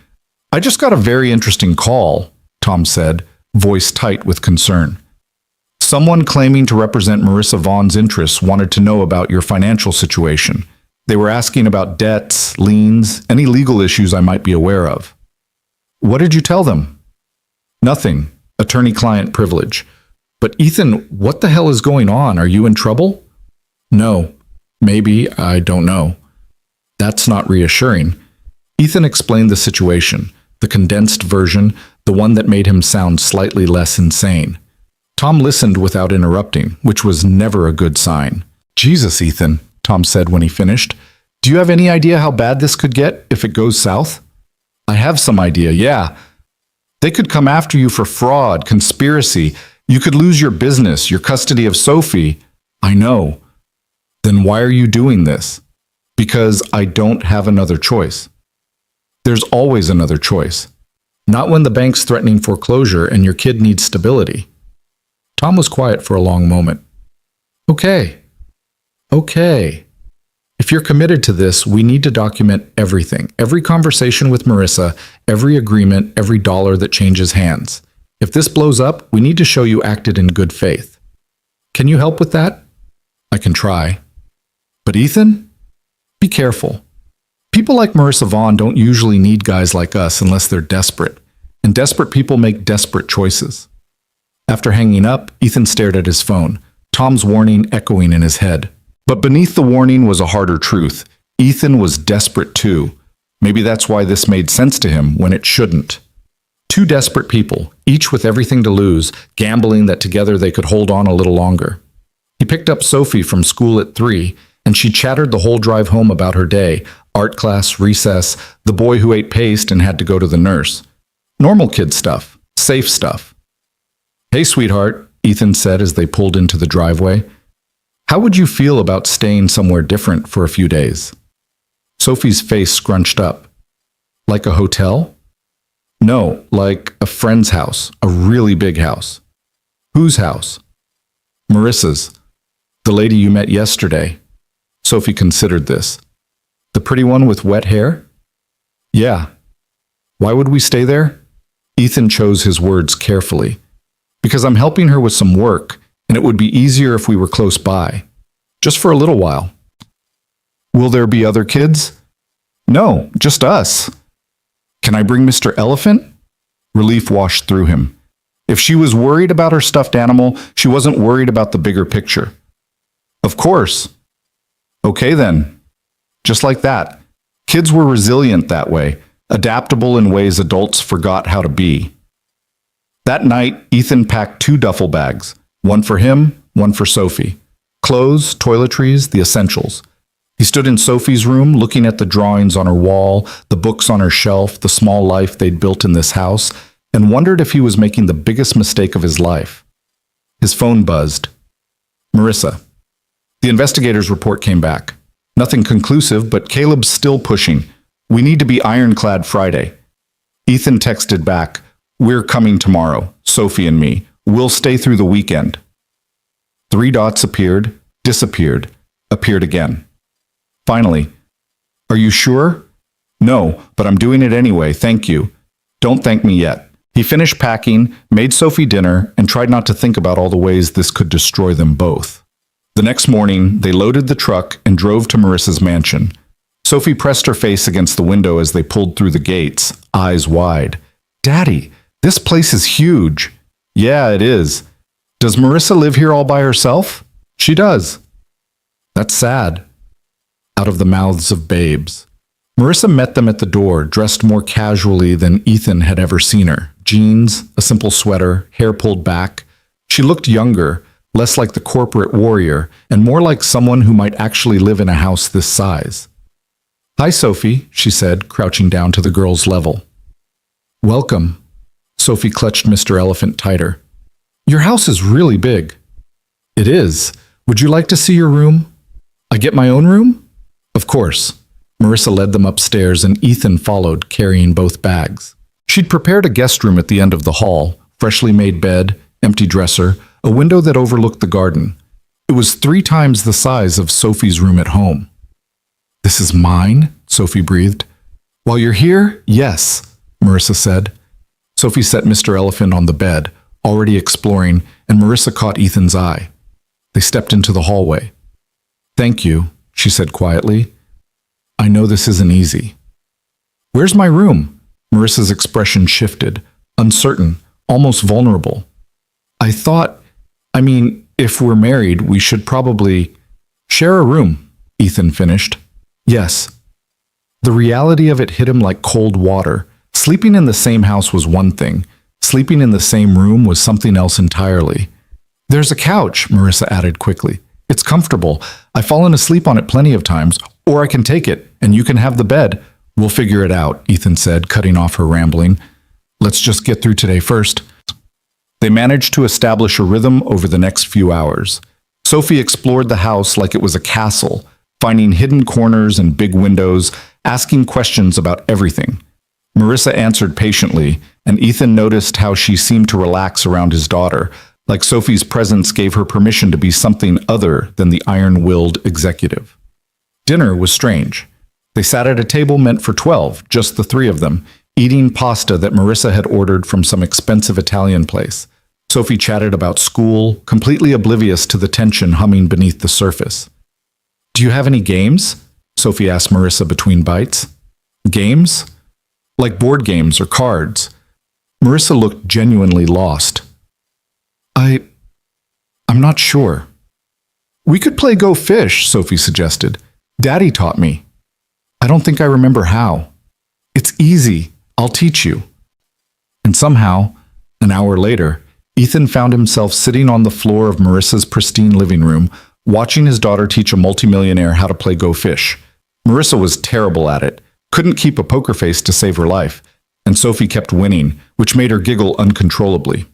I just got a very interesting call, Tom said, voice tight with concern. Someone claiming to represent Marissa Vaughn's interests wanted to know about your financial situation. They were asking about debts, liens, any legal issues I might be aware of. What did you tell them? Nothing. Attorney-client privilege. But Ethan, what the hell is going on? Are you in trouble? No. Maybe. I don't know. That's not reassuring. Ethan explained the situation, the condensed version, the one that made him sound slightly less insane. Tom listened without interrupting, which was never a good sign. Jesus, Ethan, Tom said when he finished. Do you have any idea how bad this could get if it goes south? I have some idea, yeah. They could come after you for fraud, conspiracy. You could lose your business, your custody of Sophie. I know. Then why are you doing this? Because I don't have another choice. There's always another choice. Not when the bank's threatening foreclosure and your kid needs stability. Tom was quiet for a long moment. Okay. If you're committed to this, we need to document everything. Every conversation with Marissa, every agreement, every dollar that changes hands. If this blows up, we need to show you acted in good faith. Can you help with that? I can try. But Ethan? Be careful. People like Marissa Vaughn don't usually need guys like us unless they're desperate. And desperate people make desperate choices. After hanging up, Ethan stared at his phone, Tom's warning echoing in his head. But beneath the warning was a harder truth. Ethan was desperate too. Maybe that's why this made sense to him when it shouldn't. Two desperate people, each with everything to lose, gambling that together they could hold on a little longer. He picked up Sophie from school at 3, and she chattered the whole drive home about her day, art class, recess, the boy who ate paste and had to go to the nurse. Normal kid stuff, safe stuff. Hey, sweetheart, Ethan said as they pulled into the driveway. How would you feel about staying somewhere different for a few days? Sophie's face scrunched up. Like a hotel? No, like a friend's house, a really big house. Whose house? Marissa's. The lady you met yesterday. Sophie considered this. The pretty one with wet hair? Yeah. Why would we stay there? Ethan chose his words carefully. Because I'm helping her with some work, and it would be easier if we were close by. Just for a little while. Will there be other kids? No, just us. Can I bring Mr. Elephant? Relief washed through him. If she was worried about her stuffed animal, she wasn't worried about the bigger picture. Of course. Okay then. Just like that. Kids were resilient that way, adaptable in ways adults forgot how to be. That night, Ethan packed 2 duffel bags, one for him, one for Sophie. Clothes, toiletries, the essentials. He stood in Sophie's room, looking at the drawings on her wall, the books on her shelf, the small life they'd built in this house, and wondered if he was making the biggest mistake of his life. His phone buzzed. Marissa. The investigator's report came back. Nothing conclusive, but Caleb's still pushing. We need to be ironclad Friday. Ethan texted back, We're coming tomorrow, Sophie and me. We'll stay through the weekend. 3 dots appeared, disappeared, appeared again. Finally, Are you sure? No, but I'm doing it anyway, thank you. Don't thank me yet. He finished packing, made Sophie dinner, and tried not to think about all the ways this could destroy them both. The next morning, they loaded the truck and drove to Marissa's mansion. Sophie pressed her face against the window as they pulled through the gates, eyes wide. Daddy, this place is huge. Yeah, it is. Does Marissa live here all by herself? She does. That's sad. Out of the mouths of babes. Marissa met them at the door, dressed more casually than Ethan had ever seen her. Jeans, a simple sweater, hair pulled back. She looked younger, less like the corporate warrior, and more like someone who might actually live in a house this size. Hi, Sophie, she said, crouching down to the girl's level. Welcome. Sophie clutched Mr. Elephant tighter. Your house is really big. It is. Would you like to see your room? I get my own room? Of course. Marissa led them upstairs and Ethan followed, carrying both bags. She'd prepared a guest room at the end of the hall, freshly made bed, empty dresser, a window that overlooked the garden. It was 3 times the size of Sophie's room at home. This is mine? Sophie breathed. While you're here, yes, Marissa said. Sophie set Mr. Elephant on the bed, already exploring, and Marissa caught Ethan's eye. They stepped into the hallway. Thank you, she said quietly. I know this isn't easy. Where's my room? Marissa's expression shifted, uncertain, almost vulnerable. If we're married, we should probably share a room, Ethan finished. Yes. The reality of it hit him like cold water. Sleeping in the same house was one thing. Sleeping in the same room was something else entirely. There's a couch, Marissa added quickly. It's comfortable. I've fallen asleep on it plenty of times, or I can take it, and you can have the bed. We'll figure it out, Ethan said, cutting off her rambling. Let's just get through today first. They managed to establish a rhythm over the next few hours. Sophie explored the house like it was a castle, finding hidden corners and big windows, asking questions about everything. Marissa answered patiently, and Ethan noticed how she seemed to relax around his daughter, like Sophie's presence gave her permission to be something other than the iron-willed executive. Dinner was strange. They sat at a table meant for 12, just the three of them, eating pasta that Marissa had ordered from some expensive Italian place. Sophie chatted about school, completely oblivious to the tension humming beneath the surface. Do you have any games? Sophie asked Marissa between bites. Games? Like board games or cards? Marissa looked genuinely lost. I'm not sure. We could play Go Fish, Sophie suggested. Daddy taught me. I don't think I remember how. It's easy. I'll teach you. And somehow, an hour later, Ethan found himself sitting on the floor of Marissa's pristine living room, watching his daughter teach a multimillionaire how to play Go Fish. Marissa was terrible at it, couldn't keep a poker face to save her life, and Sophie kept winning, which made her giggle uncontrollably.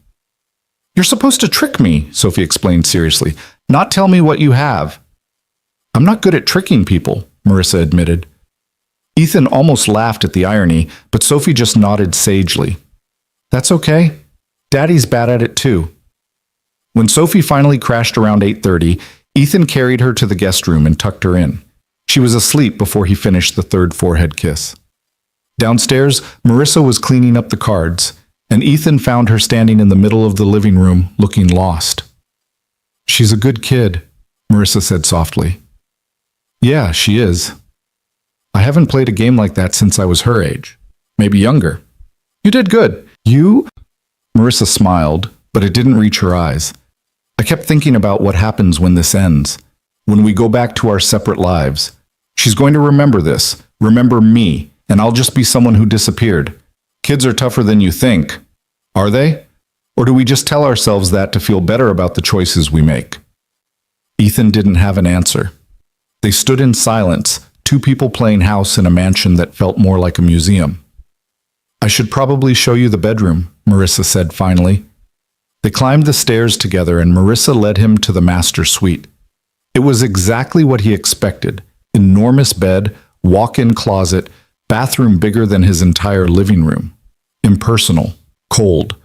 You're supposed to trick me, Sophie explained seriously, not tell me what you have. I'm not good at tricking people, Marissa admitted. Ethan almost laughed at the irony, but Sophie just nodded sagely. That's okay. Daddy's bad at it too. When Sophie finally crashed around 8:30, Ethan carried her to the guest room and tucked her in. She was asleep before he finished the third forehead kiss. Downstairs, Marissa was cleaning up the cards, and Ethan found her standing in the middle of the living room, looking lost. She's a good kid, Marissa said softly. Yeah, she is. I haven't played a game like that since I was her age. Maybe younger. You did good. You? Marissa smiled, but it didn't reach her eyes. I kept thinking about what happens when this ends, when we go back to our separate lives. She's going to remember this, remember me, and I'll just be someone who disappeared. Kids are tougher than you think. Are they? Or do we just tell ourselves that to feel better about the choices we make? Ethan didn't have an answer. They stood in silence, two people playing house in a mansion that felt more like a museum. I should probably show you the bedroom, Marissa said finally. They climbed the stairs together and Marissa led him to the master suite. It was exactly what he expected. Enormous bed, walk-in closet, bathroom bigger than his entire living room. Impersonal, cold.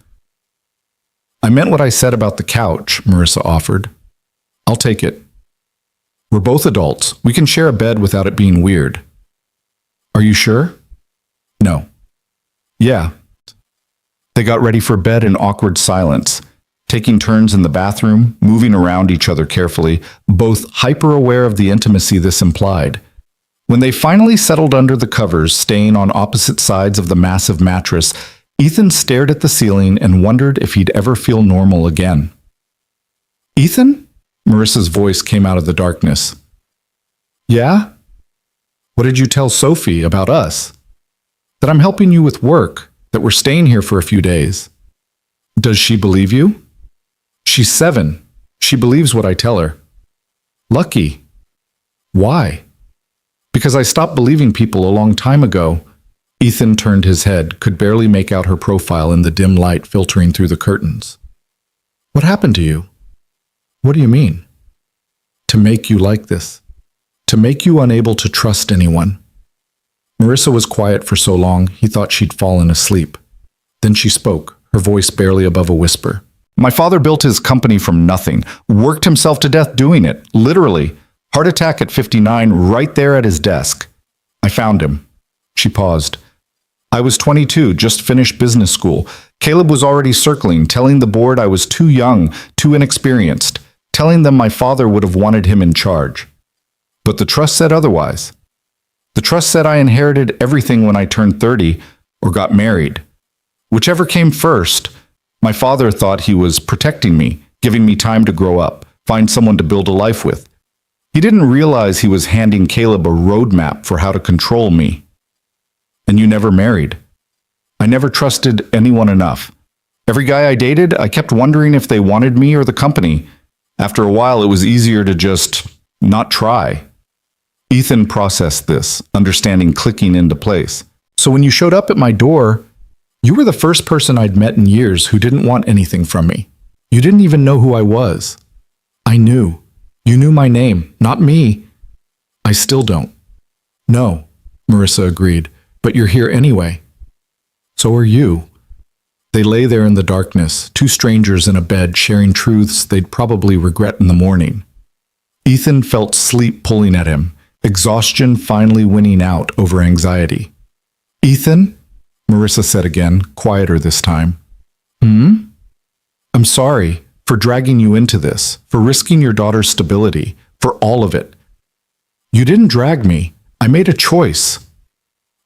I meant what I said about the couch, Marissa offered. I'll take it. We're both adults. We can share a bed without it being weird. Are you sure? No. Yeah. They got ready for bed in awkward silence, taking turns in the bathroom, moving around each other carefully, both hyper-aware of the intimacy this implied. When they finally settled under the covers, staying on opposite sides of the massive mattress, Ethan stared at the ceiling and wondered if he'd ever feel normal again. Ethan? Marissa's voice came out of the darkness. Yeah? What did you tell Sophie about us? That I'm helping you with work, that we're staying here for a few days. Does she believe you? She's 7. She believes what I tell her. Lucky. Why? Because I stopped believing people a long time ago. Ethan turned his head, could barely make out her profile in the dim light filtering through the curtains. What happened to you? What do you mean? To make you like this. To make you unable to trust anyone. Marissa was quiet for so long, he thought she'd fallen asleep. Then she spoke, her voice barely above a whisper. My father built his company from nothing, worked himself to death doing it, literally. Heart attack at 59, right there at his desk. I found him. She paused. I was 22, just finished business school. Caleb was already circling, telling the board I was too young, too inexperienced, telling them my father would have wanted him in charge. But the trust said otherwise. The trust said I inherited everything when I turned 30 or got married. Whichever came first, my father thought he was protecting me, giving me time to grow up, find someone to build a life with. He didn't realize he was handing Caleb a roadmap for how to control me. And you never married. I never trusted anyone enough. Every guy I dated, I kept wondering if they wanted me or the company. After a while, it was easier to just not try. Ethan processed this, understanding clicking into place. So when you showed up at my door, you were the first person I'd met in years who didn't want anything from me. You didn't even know who I was. I knew. You knew my name, not me. I still don't. No, Marissa agreed, but you're here anyway. So are you. They lay there in the darkness, two strangers in a bed sharing truths they'd probably regret in the morning. Ethan felt sleep pulling at him, exhaustion finally winning out over anxiety. Ethan? Marissa said again, quieter this time. I'm sorry for dragging you into this, for risking your daughter's stability, for all of it. You didn't drag me. I made a choice.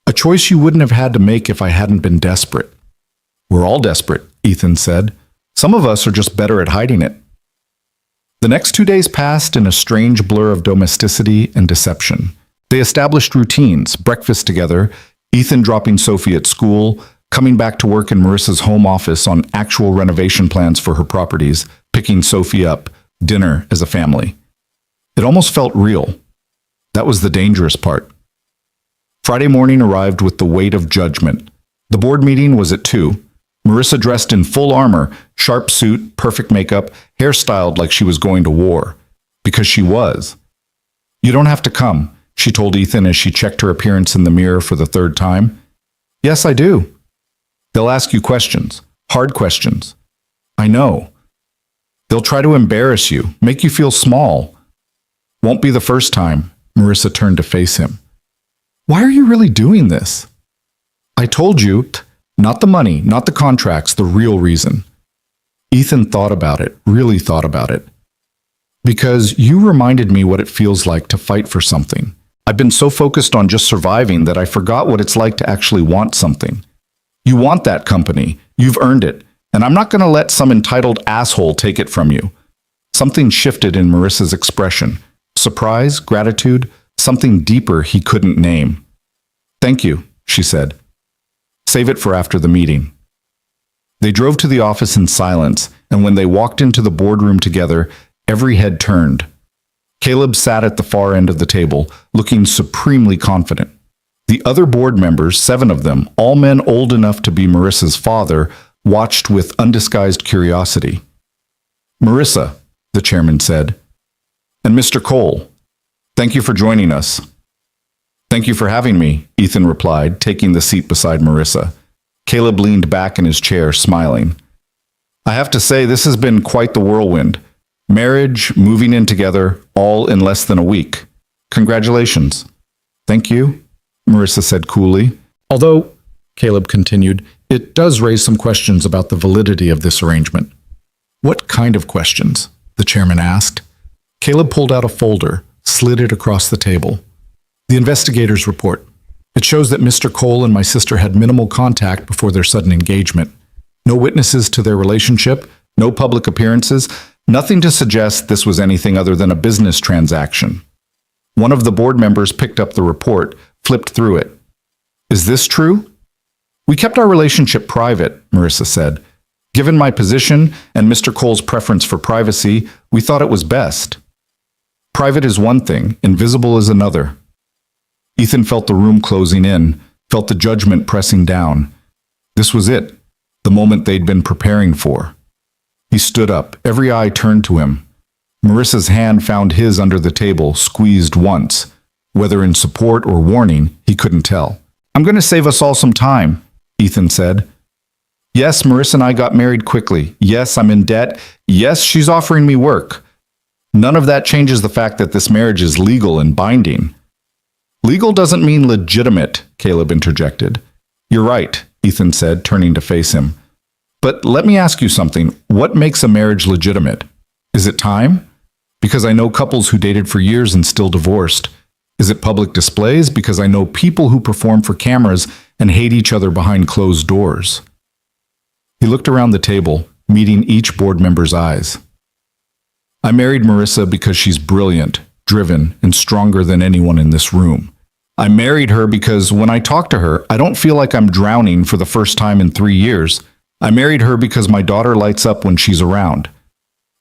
A choice you wouldn't have had to make if I hadn't been desperate. We're all desperate, Ethan said. Some of us are just better at hiding it. The next 2 days passed in a strange blur of domesticity and deception. They established routines, breakfast together, Ethan dropping Sophie at school, coming back to work in Marissa's home office on actual renovation plans for her properties, picking Sophie up, dinner as a family. It almost felt real. That was the dangerous part. Friday morning arrived with the weight of judgment. The board meeting was at 2. Marissa dressed in full armor, sharp suit, perfect makeup, hairstyled like she was going to war. Because she was. You don't have to come, she told Ethan as she checked her appearance in the mirror for the 3rd time. Yes, I do. They'll ask you questions, hard questions. I know. They'll try to embarrass you, make you feel small. Won't be the first time, Marissa turned to face him. Why are you really doing this? I told you, not the money, not the contracts, the real reason. Ethan thought about it, really thought about it. Because you reminded me what it feels like to fight for something. I've been so focused on just surviving that I forgot what it's like to actually want something. You want that company. You've earned it. And I'm not going to let some entitled asshole take it from you. Something shifted in Marissa's expression. Surprise, gratitude, something deeper he couldn't name. Thank you, she said. Save it for after the meeting. They drove to the office in silence, and when they walked into the boardroom together, every head turned. Caleb sat at the far end of the table, looking supremely confident. The other board members, 7 of them, all men old enough to be Marissa's father, watched with undisguised curiosity. Marissa, the chairman said, and Mr. Cole, thank you for joining us. Thank you for having me, Ethan replied, taking the seat beside Marissa. Caleb leaned back in his chair, smiling. I have to say, this has been quite the whirlwind. Marriage, moving in together, all in less than a week. Congratulations. Thank you, Marissa said coolly. Although, Caleb continued, it does raise some questions about the validity of this arrangement. What kind of questions? The chairman asked. Caleb pulled out a folder, slid it across the table. The investigator's report. It shows that Mr. Cole and my sister had minimal contact before their sudden engagement. No witnesses to their relationship, no public appearances, nothing to suggest this was anything other than a business transaction. One of the board members picked up the report, flipped through it. Is this true? We kept our relationship private, Marissa said. Given my position and Mr. Cole's preference for privacy, we thought it was best. Private is one thing, invisible is another. Ethan felt the room closing in, felt the judgment pressing down. This was it, the moment they'd been preparing for. He stood up, every eye turned to him. Marissa's hand found his under the table, squeezed once. Whether in support or warning, he couldn't tell. I'm going to save us all some time, Ethan said. Yes, Marissa and I got married quickly. Yes, I'm in debt. Yes, she's offering me work. None of that changes the fact that this marriage is legal and binding. Legal doesn't mean legitimate, Caleb interjected. You're right, Ethan said, turning to face him. But let me ask you something. What makes a marriage legitimate? Is it time? Because I know couples who dated for years and still divorced. Is it public displays? Because I know people who perform for cameras and hate each other behind closed doors. He looked around the table, meeting each board member's eyes. I married Marissa because she's brilliant, driven, and stronger than anyone in this room. I married her because when I talk to her, I don't feel like I'm drowning for the first time in 3 years. I married her because my daughter lights up when she's around.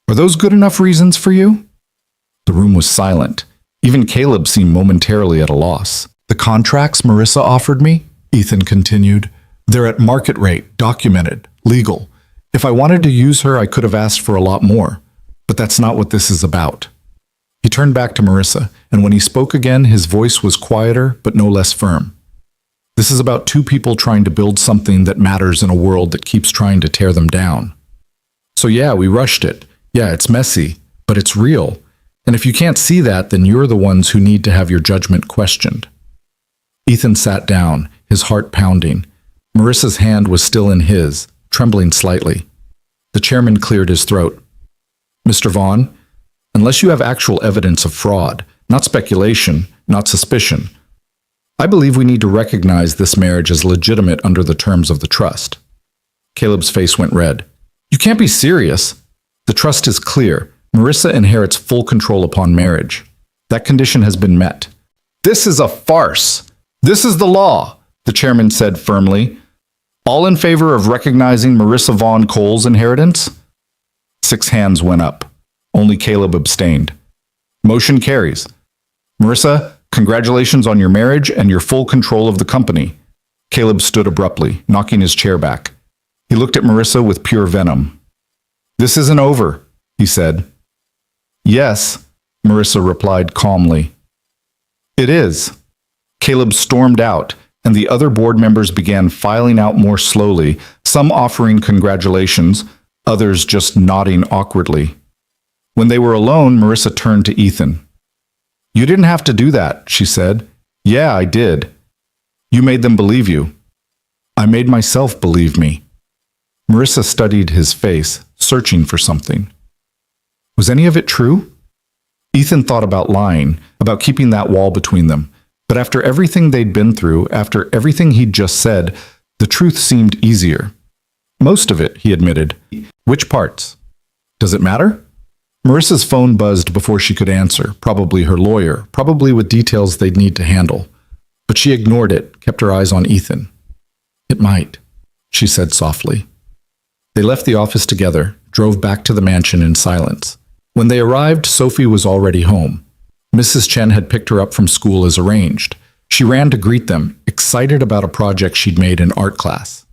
Are those good enough reasons for you? The room was silent. Even Caleb seemed momentarily at a loss. The contracts Marissa offered me, Ethan continued, they're at market rate, documented, legal. If I wanted to use her, I could have asked for a lot more. But that's not what this is about. He turned back to Marissa, and when he spoke again, his voice was quieter, but no less firm. This is about two people trying to build something that matters in a world that keeps trying to tear them down. So yeah, we rushed it. Yeah, it's messy, but it's real. And if you can't see that, then you're the ones who need to have your judgment questioned. Ethan sat down, his heart pounding. Marissa's hand was still in his, trembling slightly. The chairman cleared his throat. Mr. Vaughn, unless you have actual evidence of fraud, not speculation, not suspicion, I believe we need to recognize this marriage as legitimate under the terms of the trust. Caleb's face went red. You can't be serious. The trust is clear. Marissa inherits full control upon marriage. That condition has been met. This is a farce. This is the law, the chairman said firmly. All in favor of recognizing Marissa Vaughn Cole's inheritance? 6 hands went up. Only Caleb abstained. Motion carries. Marissa, congratulations on your marriage and your full control of the company. Caleb stood abruptly, knocking his chair back. He looked at Marissa with pure venom. This isn't over, he said. Yes, Marissa replied calmly. It is. Caleb stormed out, and the other board members began filing out more slowly, some offering congratulations, others just nodding awkwardly. When they were alone, Marissa turned to Ethan. You didn't have to do that, she said. Yeah, I did. You made them believe you. I made myself believe me. Marissa studied his face, searching for something. Was any of it true? Ethan thought about lying, about keeping that wall between them. But after everything they'd been through, after everything he'd just said, the truth seemed easier. Most of it, he admitted. Which parts? Does it matter? Marissa's phone buzzed before she could answer, probably her lawyer, probably with details they'd need to handle. But she ignored it, kept her eyes on Ethan. It might, she said softly. They left the office together, drove back to the mansion in silence. When they arrived, Sophie was already home. Mrs. Chen had picked her up from school as arranged. She ran to greet them, excited about a project she'd made in art class.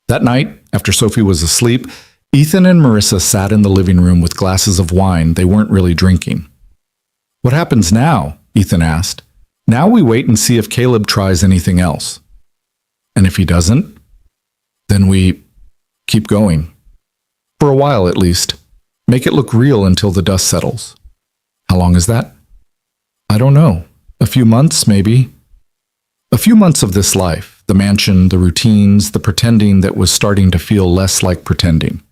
That night, after Sophie was asleep, Ethan and Marissa sat in the living room with glasses of wine they weren't really drinking. What happens now? Ethan asked. Now we wait and see if Caleb tries anything else. And if he doesn't, then we keep going. For a while, at least. Make it look real until the dust settles. How long is that? I don't know. A few months, maybe. A few months of this life, the mansion, the routines, the pretending that was starting to feel less like pretending.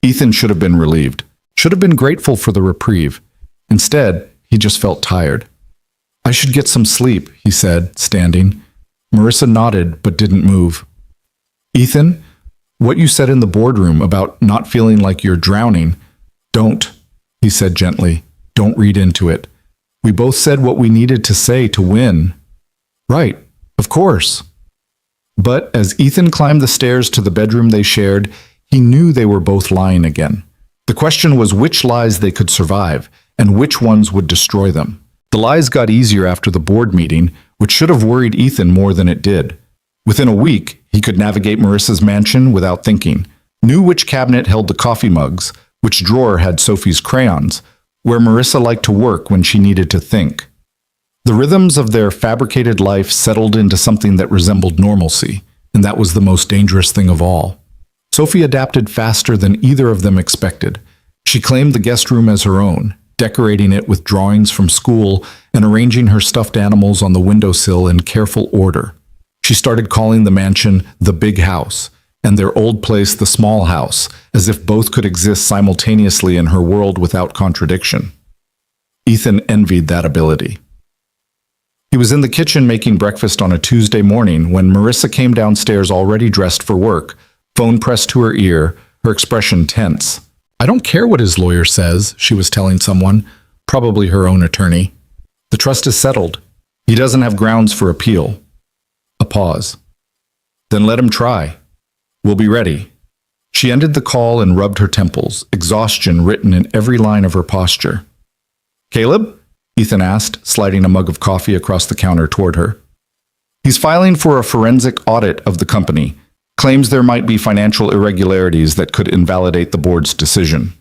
Ethan should have been relieved, should have been grateful for the reprieve. Instead, he just felt tired. I should get some sleep, he said, standing. Marissa nodded but didn't move. Ethan, what you said in the boardroom about not feeling like you're drowning, don't, he said gently. Don't read into it. We both said what we needed to say to win. Right, of course. But as Ethan climbed the stairs to the bedroom they shared, he knew they were both lying again. The question was which lies they could survive, and which ones would destroy them. The lies got easier after the board meeting, which should have worried Ethan more than it did. Within a week, he could navigate Marissa's mansion without thinking, knew which cabinet held the coffee mugs, which drawer had Sophie's crayons, where Marissa liked to work when she needed to think. The rhythms of their fabricated life settled into something that resembled normalcy, and that was the most dangerous thing of all. Sophie adapted faster than either of them expected. She claimed the guest room as her own, decorating it with drawings from school and arranging her stuffed animals on the windowsill in careful order. She started calling the mansion the big house, and their old place the small house, as if both could exist simultaneously in her world without contradiction. Ethan envied that ability. He was in the kitchen making breakfast on a Tuesday morning when Marissa came downstairs already dressed for work, phone pressed to her ear, her expression tense. "I don't care what his lawyer says," she was telling someone, probably her own attorney. "The trust is settled. He doesn't have grounds for appeal." A pause. "Then let him try. We'll be ready." She ended the call and rubbed her temples, exhaustion written in every line of her posture. "Caleb?" Ethan asked, sliding a mug of coffee across the counter toward her. "He's filing for a forensic audit of the company. Claims there might be financial irregularities that could invalidate the board's decision."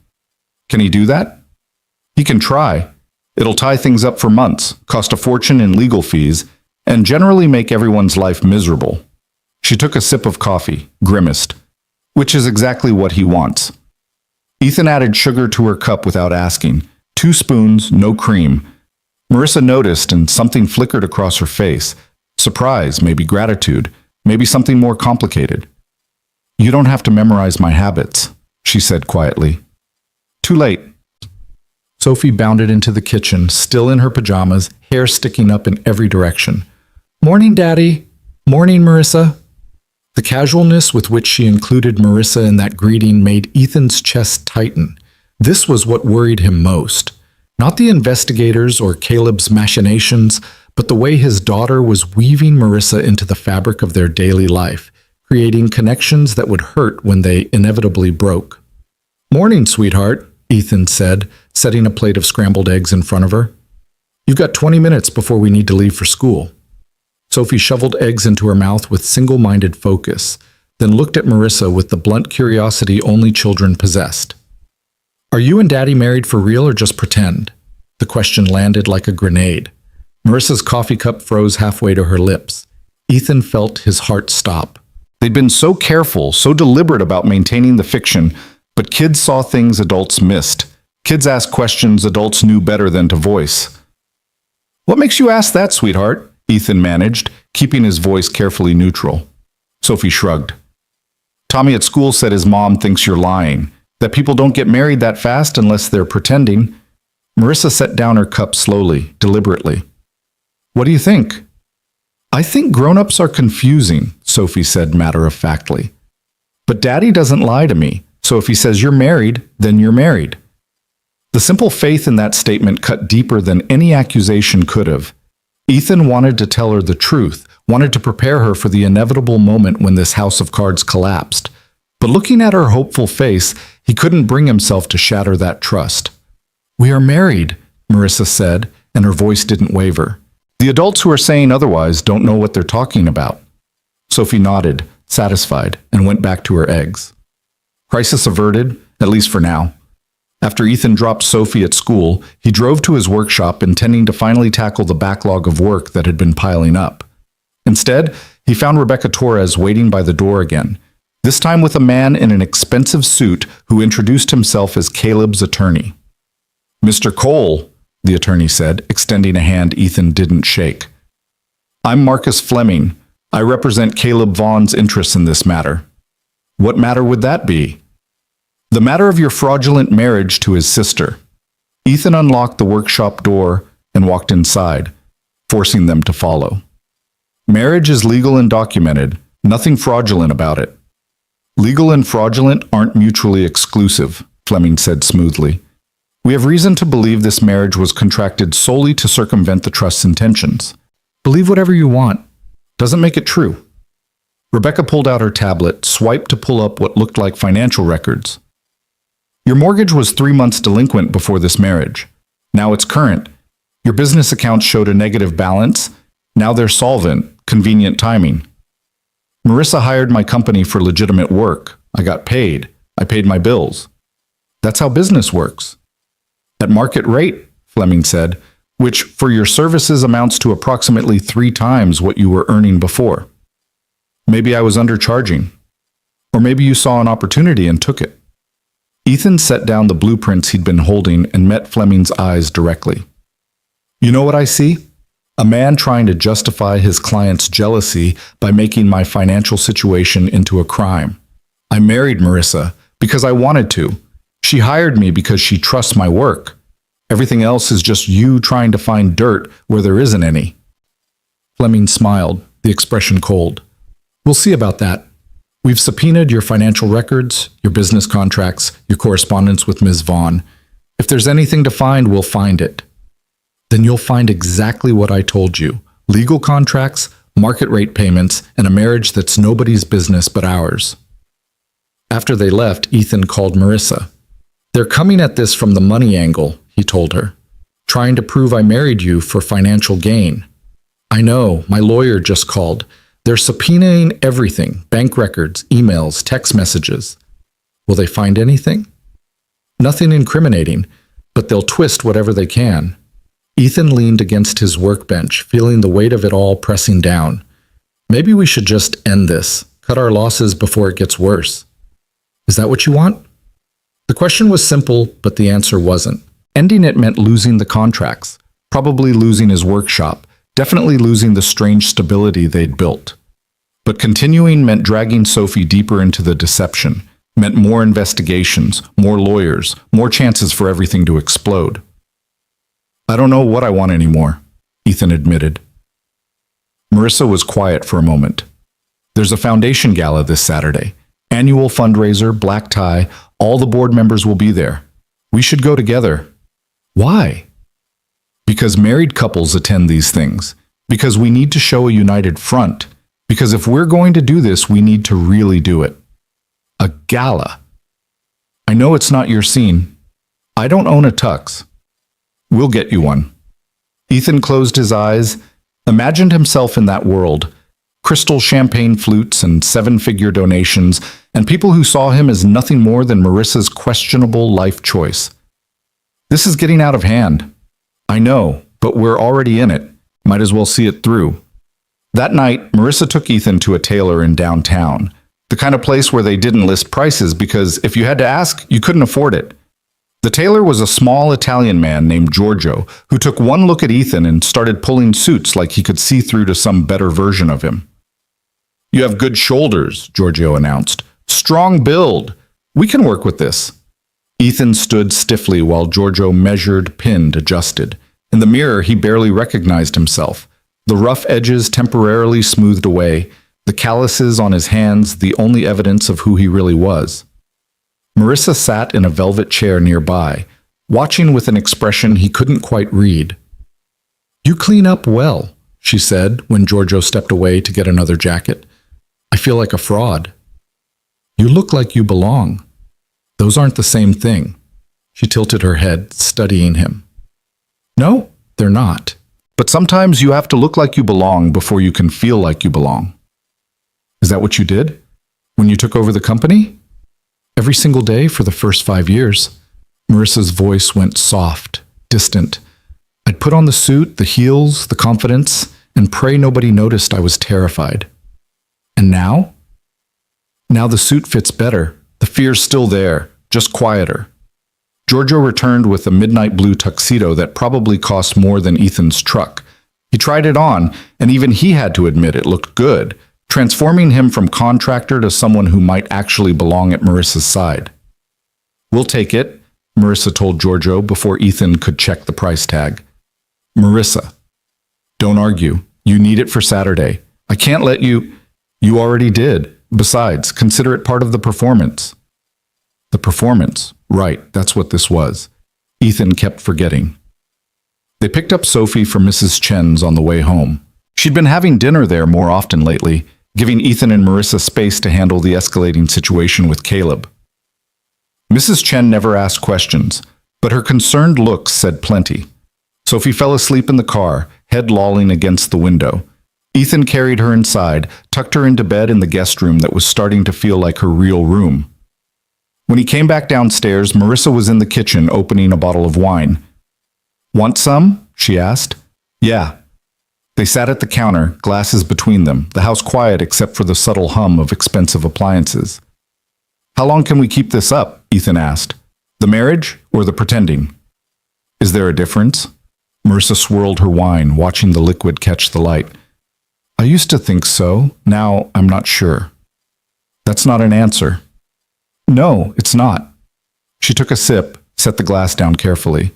"Can he do that?" "He can try. It'll tie things up for months, cost a fortune in legal fees, and generally make everyone's life miserable." She took a sip of coffee, grimaced. "Which is exactly what he wants." Ethan added sugar to her cup without asking. 2 spoons, no cream. Marissa noticed, and something flickered across her face. Surprise, maybe gratitude, maybe something more complicated. "You don't have to memorize my habits," she said quietly. "Too late." Sophie bounded into the kitchen, still in her pajamas, hair sticking up in every direction. "Morning, Daddy." "Morning, Marissa." The casualness with which she included Marissa in that greeting made Ethan's chest tighten. This was what worried him most. Not the investigators or Caleb's machinations, but the way his daughter was weaving Marissa into the fabric of their daily life, creating connections that would hurt when they inevitably broke. "Morning, sweetheart," Ethan said, setting a plate of scrambled eggs in front of her. "You've got 20 minutes before we need to leave for school." Sophie shoveled eggs into her mouth with single-minded focus, then looked at Marissa with the blunt curiosity only children possessed. "Are you and Daddy married for real or just pretend?" The question landed like a grenade. Marissa's coffee cup froze halfway to her lips. Ethan felt his heart stop. They'd been so careful, so deliberate about maintaining the fiction, but kids saw things adults missed. Kids asked questions adults knew better than to voice. "What makes you ask that, sweetheart?" Ethan managed, keeping his voice carefully neutral. Sophie shrugged. "Tommy at school said his mom thinks you're lying, that people don't get married that fast unless they're pretending." Marissa set down her cup slowly, deliberately. "What do you think?" "I think grown-ups are confusing," Sophie said matter-of-factly. "But Daddy doesn't lie to me, so if he says you're married, then you're married." The simple faith in that statement cut deeper than any accusation could have. Ethan wanted to tell her the truth, wanted to prepare her for the inevitable moment when this house of cards collapsed. But looking at her hopeful face, he couldn't bring himself to shatter that trust. "We are married," Marissa said, and her voice didn't waver. "The adults who are saying otherwise don't know what they're talking about." Sophie nodded, satisfied, and went back to her eggs. Crisis averted, at least for now. After Ethan dropped Sophie at school, he drove to his workshop intending to finally tackle the backlog of work that had been piling up. Instead, he found Rebecca Torres waiting by the door again, this time with a man in an expensive suit who introduced himself as Caleb's attorney. "Mr. Cole," the attorney said, extending a hand Ethan didn't shake. "I'm Marcus Fleming. I represent Caleb Vaughn's interests in this matter." "What matter would that be?" "The matter of your fraudulent marriage to his sister." Ethan unlocked the workshop door and walked inside, forcing them to follow. "Marriage is legal and documented, nothing fraudulent about it." "Legal and fraudulent aren't mutually exclusive," Fleming said smoothly. "We have reason to believe this marriage was contracted solely to circumvent the trust's intentions." "Believe whatever you want. Doesn't make it true." Rebecca pulled out her tablet, swiped to pull up what looked like financial records. "Your mortgage was 3 months delinquent before this marriage. Now it's current. Your business accounts showed a negative balance. Now they're solvent. Convenient timing. Marissa hired my company for legitimate work. I got paid. I paid my bills. That's how business works." "At market rate," Fleming said, "which for your services amounts to approximately 3 times what you were earning before." "Maybe I was undercharging. Or maybe you saw an opportunity and took it." Ethan set down the blueprints he'd been holding and met Fleming's eyes directly. "You know what I see? A man trying to justify his client's jealousy by making my financial situation into a crime. I married Marissa because I wanted to. She hired me because she trusts my work. Everything else is just you trying to find dirt where there isn't any." Fleming smiled, the expression cold. We'll see about that. We've subpoenaed your financial records, your business contracts, your correspondence with Ms. Vaughn. If there's anything to find, we'll find it. Then you'll find exactly what I told you. Legal contracts, market rate payments, and a marriage that's nobody's business but ours. After they left, Ethan called Marissa. They're coming at this from the money angle, he told her. Trying to prove I married you for financial gain. I know, my lawyer just called. They're subpoenaing everything, bank records, emails, text messages. Will they find anything? Nothing incriminating, but they'll twist whatever they can. Ethan leaned against his workbench, feeling the weight of it all pressing down. Maybe we should just end this, cut our losses before it gets worse. Is that what you want? The question was simple, but the answer wasn't. Ending it meant losing the contracts, probably losing his workshop, definitely losing the strange stability they'd built. But continuing meant dragging Sophie deeper into the deception, meant more investigations, more lawyers, more chances for everything to explode. I don't know what I want anymore, Ethan admitted. Marissa was quiet for a moment. There's a foundation gala this Saturday. Annual fundraiser, black tie, all the board members will be there. We should go together. Why? Because married couples attend these things. Because we need to show a united front. Because if we're going to do this, we need to really do it. A gala. I know it's not your scene. I don't own a tux. We'll get you one. Ethan closed his eyes, imagined himself in that world. Crystal champagne flutes and seven-figure donations, and people who saw him as nothing more than Marissa's questionable life choice. This is getting out of hand. I know, but we're already in it. Might as well see it through. That night, Marissa took Ethan to a tailor in downtown, the kind of place where they didn't list prices because if you had to ask, you couldn't afford it. The tailor was a small Italian man named Giorgio who took one look at Ethan and started pulling suits like he could see through to some better version of him. You have good shoulders, Giorgio announced. Strong build. We can work with this. Ethan stood stiffly while Giorgio measured, pinned, adjusted. In the mirror, he barely recognized himself. The rough edges temporarily smoothed away, the calluses on his hands the only evidence of who he really was. Marissa sat in a velvet chair nearby, watching with an expression he couldn't quite read. You clean up well, she said when Giorgio stepped away to get another jacket. I feel like a fraud. You look like you belong. Those aren't the same thing. She tilted her head, studying him. No, they're not. But sometimes you have to look like you belong before you can feel like you belong. Is that what you did? When you took over the company? Every single day for the first 5 years. Marissa's voice went soft, distant. I'd put on the suit, the heels, the confidence, and pray nobody noticed I was terrified. And now? Now the suit fits better. The fear's still there, just quieter. Giorgio returned with a midnight blue tuxedo that probably cost more than Ethan's truck. He tried it on, and even he had to admit it looked good, transforming him from contractor to someone who might actually belong at Marissa's side. We'll take it, Marissa told Giorgio before Ethan could check the price tag. Marissa, don't argue. You need it for Saturday. I can't let you... You already did. Besides, consider it part of the performance. The performance. Right, that's what this was. Ethan kept forgetting. They picked up Sophie from Mrs. Chen's on the way home. She'd been having dinner there more often lately, giving Ethan and Marissa space to handle the escalating situation with Caleb. Mrs. Chen never asked questions, but her concerned looks said plenty. Sophie fell asleep in the car, head lolling against the window. Ethan carried her inside, tucked her into bed in the guest room that was starting to feel like her real room. When he came back downstairs, Marissa was in the kitchen opening a bottle of wine. Want some? She asked. Yeah. They sat at the counter, glasses between them, the house quiet except for the subtle hum of expensive appliances. How long can we keep this up? Ethan asked. The marriage or the pretending? Is there a difference? Marissa swirled her wine, watching the liquid catch the light. I used to think so. Now I'm not sure. That's not an answer. No, it's not. She took a sip, set the glass down carefully.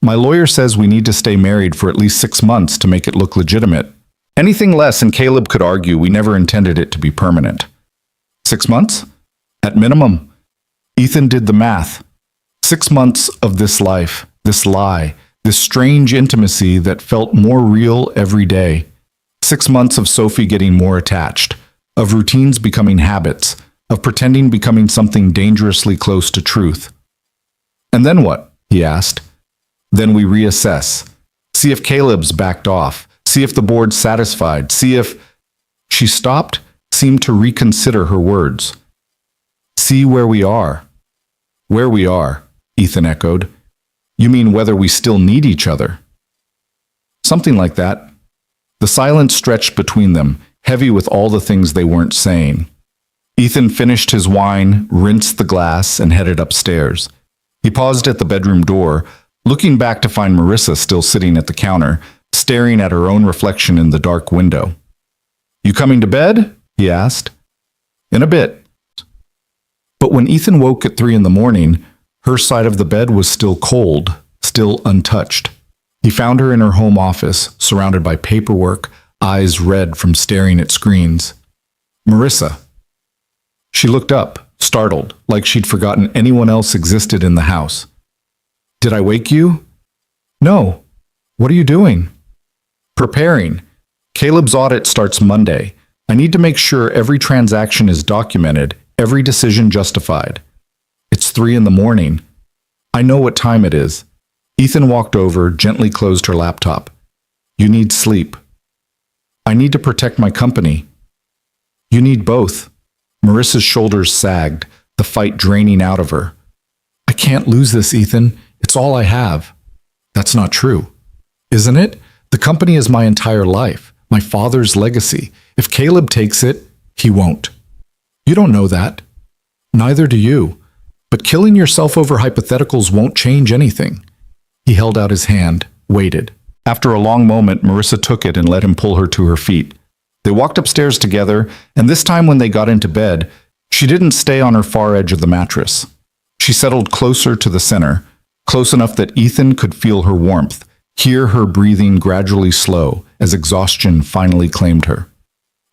My lawyer says we need to stay married for at least 6 months to make it look legitimate. Anything less, and Caleb could argue we never intended it to be permanent. 6 months? At minimum. Ethan did the math. 6 months of this life, this lie, this strange intimacy that felt more real every day. 6 months of Sophie getting more attached, of routines becoming habits, of pretending becoming something dangerously close to truth. And then what? He asked. Then we reassess. See if Caleb's backed off. See if the board's satisfied. See if... She stopped, seemed to reconsider her words. See where we are. Where we are, Ethan echoed. You mean whether we still need each other? Something like that. The silence stretched between them, heavy with all the things they weren't saying. Ethan finished his wine, rinsed the glass, and headed upstairs. He paused at the bedroom door, looking back to find Marissa still sitting at the counter, staring at her own reflection in the dark window. You coming to bed? He asked. In a bit. But when Ethan woke at 3 a.m, her side of the bed was still cold, still untouched. He found her in her home office, surrounded by paperwork, eyes red from staring at screens. Marissa. She looked up, startled, like she'd forgotten anyone else existed in the house. Did I wake you? No. What are you doing? Preparing. Caleb's audit starts Monday. I need to make sure every transaction is documented, every decision justified. It's 3 a.m. I know what time it is. Ethan walked over, gently closed her laptop. You need sleep. I need to protect my company. You need both. Marissa's shoulders sagged, the fight draining out of her. I can't lose this, Ethan. It's all I have. That's not true. Isn't it? The company is my entire life, my father's legacy. If Caleb takes it, he won't. You don't know that. Neither do you. But killing yourself over hypotheticals won't change anything. He held out his hand, waited. After a long moment, Marissa took it and let him pull her to her feet. They walked upstairs together, and this time when they got into bed, she didn't stay on her far edge of the mattress. She settled closer to the center, close enough that Ethan could feel her warmth, hear her breathing gradually slow as exhaustion finally claimed her.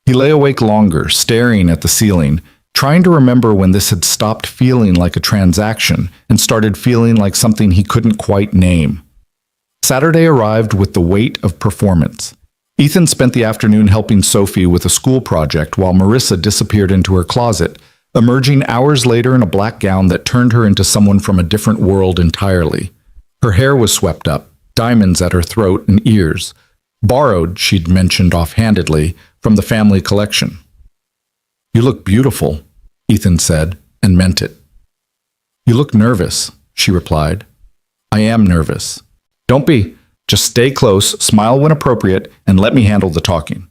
He lay awake longer, staring at the ceiling, trying to remember when this had stopped feeling like a transaction and started feeling like something he couldn't quite name. Saturday arrived with the weight of performance. Ethan spent the afternoon helping Sophie with a school project while Marissa disappeared into her closet, emerging hours later in a black gown that turned her into someone from a different world entirely. Her hair was swept up, diamonds at her throat and ears, borrowed, she'd mentioned offhandedly, from the family collection. You look beautiful, Ethan said, and meant it. You look nervous, she replied. I am nervous. Don't be. Just stay close, smile when appropriate, and let me handle the talking.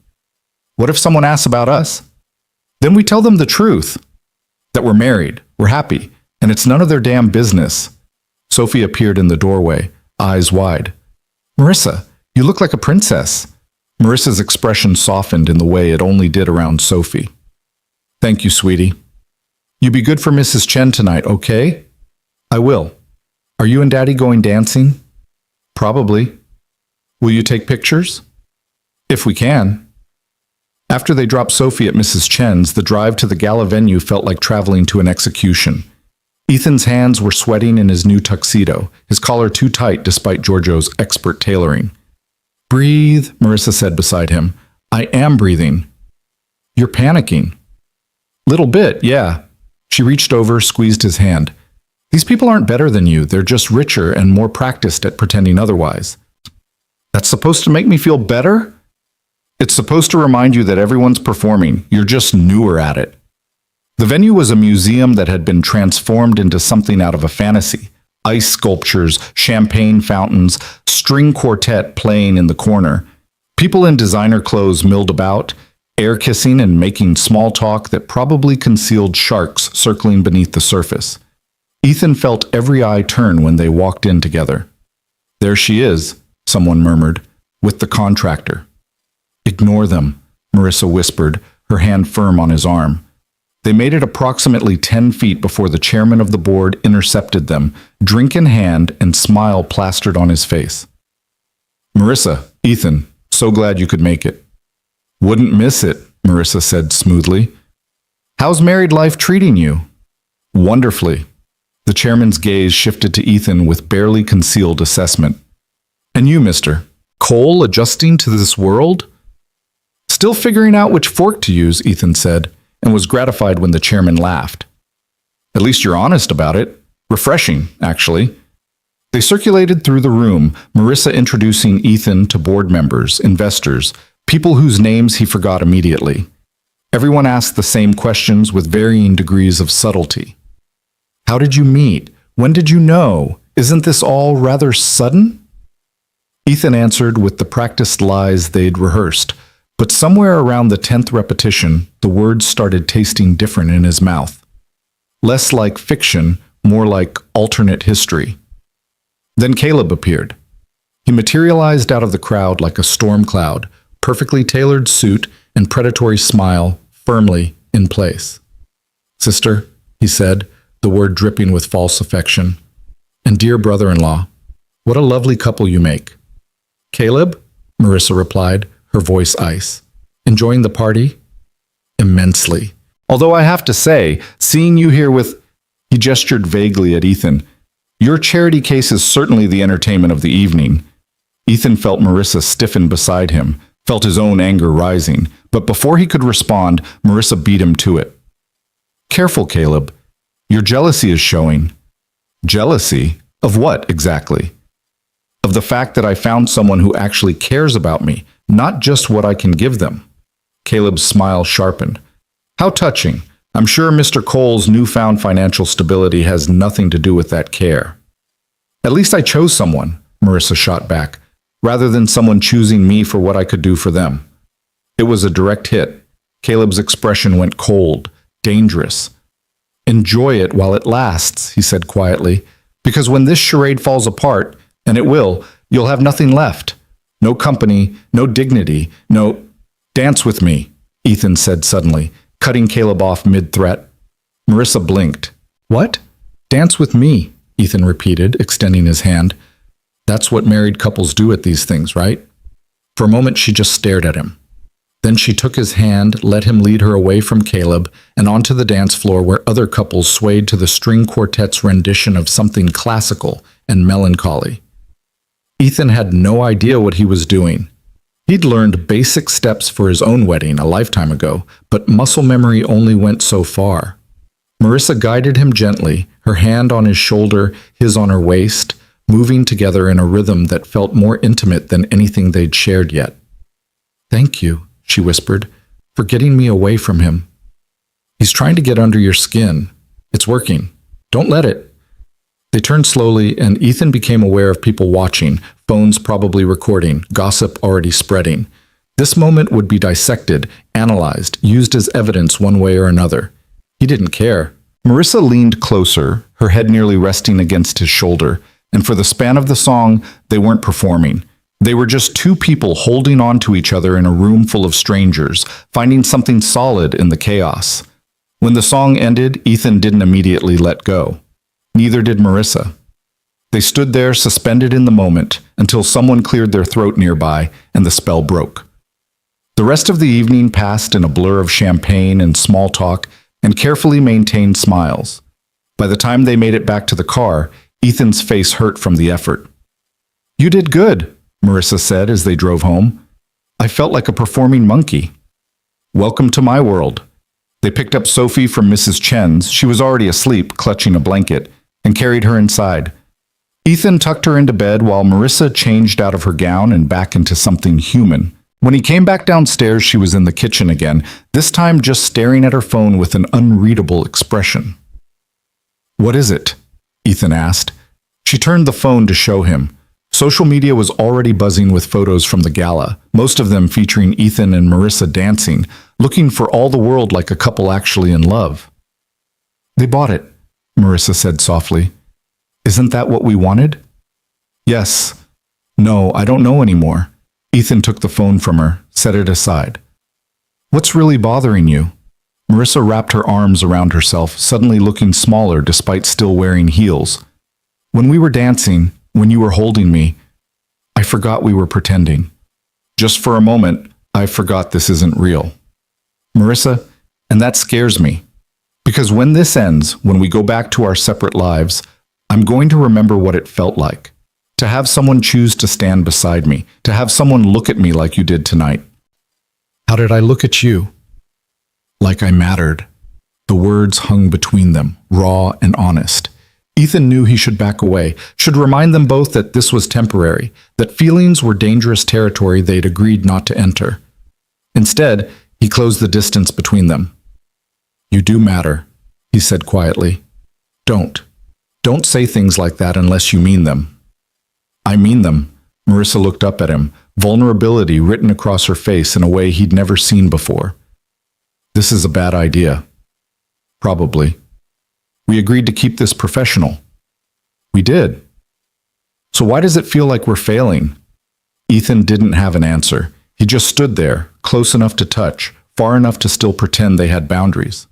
What if someone asks about us? Then we tell them the truth. That we're married, we're happy, and it's none of their damn business. Sophie appeared in the doorway, eyes wide. Marissa, you look like a princess. Marissa's expression softened in the way it only did around Sophie. Thank you, sweetie. You be good for Mrs. Chen tonight, okay? I will. Are you and Daddy going dancing? Probably. Will you take pictures? If we can. After they dropped Sophie at Mrs. Chen's, the drive to the gala venue felt like traveling to an execution. Ethan's hands were sweating in his new tuxedo, his collar too tight despite Giorgio's expert tailoring. Breathe, Marissa said beside him. I am breathing. You're panicking. Little bit, yeah. She reached over, squeezed his hand. These people aren't better than you, they're just richer and more practiced at pretending otherwise. That's supposed to make me feel better? It's supposed to remind you that everyone's performing, you're just newer at it. The venue was a museum that had been transformed into something out of a fantasy. Ice sculptures, champagne fountains, string quartet playing in the corner. People in designer clothes milled about, air kissing and making small talk that probably concealed sharks circling beneath the surface. Ethan felt every eye turn when they walked in together. There she is, someone murmured, with the contractor. Ignore them, Marissa whispered, her hand firm on his arm. They made it approximately 10 feet before the chairman of the board intercepted them, drink in hand and smile plastered on his face. Marissa, Ethan, so glad you could make it. Wouldn't miss it, Marissa said smoothly. How's married life treating you? Wonderfully. The chairman's gaze shifted to Ethan with barely concealed assessment. And you, mister? Cole adjusting to this world? Still figuring out which fork to use, Ethan said, and was gratified when the chairman laughed. At least you're honest about it. Refreshing, actually. They circulated through the room, Marissa introducing Ethan to board members, investors, people whose names he forgot immediately. Everyone asked the same questions with varying degrees of subtlety. How did you meet? When did you know? Isn't this all rather sudden? Ethan answered with the practiced lies they'd rehearsed, but somewhere around the 10th repetition, the words started tasting different in his mouth. Less like fiction, more like alternate history. Then Caleb appeared. He materialized out of the crowd like a storm cloud, perfectly tailored suit and predatory smile firmly in place. Sister, he said, the word dripping with false affection, and dear brother-in-law, what a lovely couple you make. Caleb, Marissa replied, her voice ice. Enjoying the party? Immensely. Although I have to say, seeing you here with... He gestured vaguely at Ethan. Your charity case is certainly the entertainment of the evening. Ethan felt Marissa stiffen beside him, felt his own anger rising, but before he could respond, Marissa beat him to it. Careful, Caleb. Your jealousy is showing. Jealousy? Of what, exactly? Of the fact that I found someone who actually cares about me, not just what I can give them. Caleb's smile sharpened. How touching. I'm sure Mr. Cole's newfound financial stability has nothing to do with that care. At least I chose someone, Marissa shot back, rather than someone choosing me for what I could do for them. It was a direct hit. Caleb's expression went cold, dangerous. Enjoy it while it lasts, he said quietly, because when this charade falls apart, and it will, you'll have nothing left. No company, no dignity, no... Dance with me, Ethan said suddenly, cutting Caleb off mid-threat. Marissa blinked. What? Dance with me, Ethan repeated, extending his hand. That's what married couples do at these things, right? For a moment, she just stared at him. Then she took his hand, let him lead her away from Caleb, and onto the dance floor where other couples swayed to the string quartet's rendition of something classical and melancholy. Ethan had no idea what he was doing. He'd learned basic steps for his own wedding a lifetime ago, but muscle memory only went so far. Marissa guided him gently, her hand on his shoulder, his on her waist, moving together in a rhythm that felt more intimate than anything they'd shared yet. Thank you, she whispered, for getting me away from him. He's trying to get under your skin. It's working. Don't let it. They turned slowly, and Ethan became aware of people watching, phones probably recording, gossip already spreading. This moment would be dissected, analyzed, used as evidence one way or another. He didn't care. Marissa leaned closer, her head nearly resting against his shoulder, and for the span of the song, they weren't performing. They were just two people holding on to each other in a room full of strangers, finding something solid in the chaos. When the song ended, Ethan didn't immediately let go. Neither did Marissa. They stood there suspended in the moment until someone cleared their throat nearby and the spell broke. The rest of the evening passed in a blur of champagne and small talk and carefully maintained smiles. By the time they made it back to the car, Ethan's face hurt from the effort. You did good, Marissa said as they drove home. I felt like a performing monkey. Welcome to my world. They picked up Sophie from Mrs. Chen's. She was already asleep, clutching a blanket, and carried her inside. Ethan tucked her into bed while Marissa changed out of her gown and back into something human. When he came back downstairs, she was in the kitchen again, this time just staring at her phone with an unreadable expression. What is it? Ethan asked. She turned the phone to show him. Social media was already buzzing with photos from the gala, most of them featuring Ethan and Marissa dancing, looking for all the world like a couple actually in love. They bought it, Marissa said softly. Isn't that what we wanted? Yes. No, I don't know anymore. Ethan took the phone from her, set it aside. What's really bothering you? Marissa wrapped her arms around herself, suddenly looking smaller despite still wearing heels. When we were dancing, when you were holding me, I forgot we were pretending. Just for a moment, I forgot this isn't real. Marissa, and that scares me. Because when this ends, when we go back to our separate lives, I'm going to remember what it felt like. To have someone choose to stand beside me, to have someone look at me like you did tonight. How did I look at you? Like I mattered. The words hung between them, raw and honest. Ethan knew he should back away, should remind them both that this was temporary, that feelings were dangerous territory they'd agreed not to enter. Instead, he closed the distance between them. You do matter, he said quietly. Don't say things like that unless you mean them. I mean them. Marissa looked up at him, vulnerability written across her face in a way he'd never seen before. This is a bad idea. Probably. We agreed to keep this professional. We did. So why does it feel like we're failing? Ethan didn't have an answer. He just stood there, close enough to touch, far enough to still pretend they had boundaries.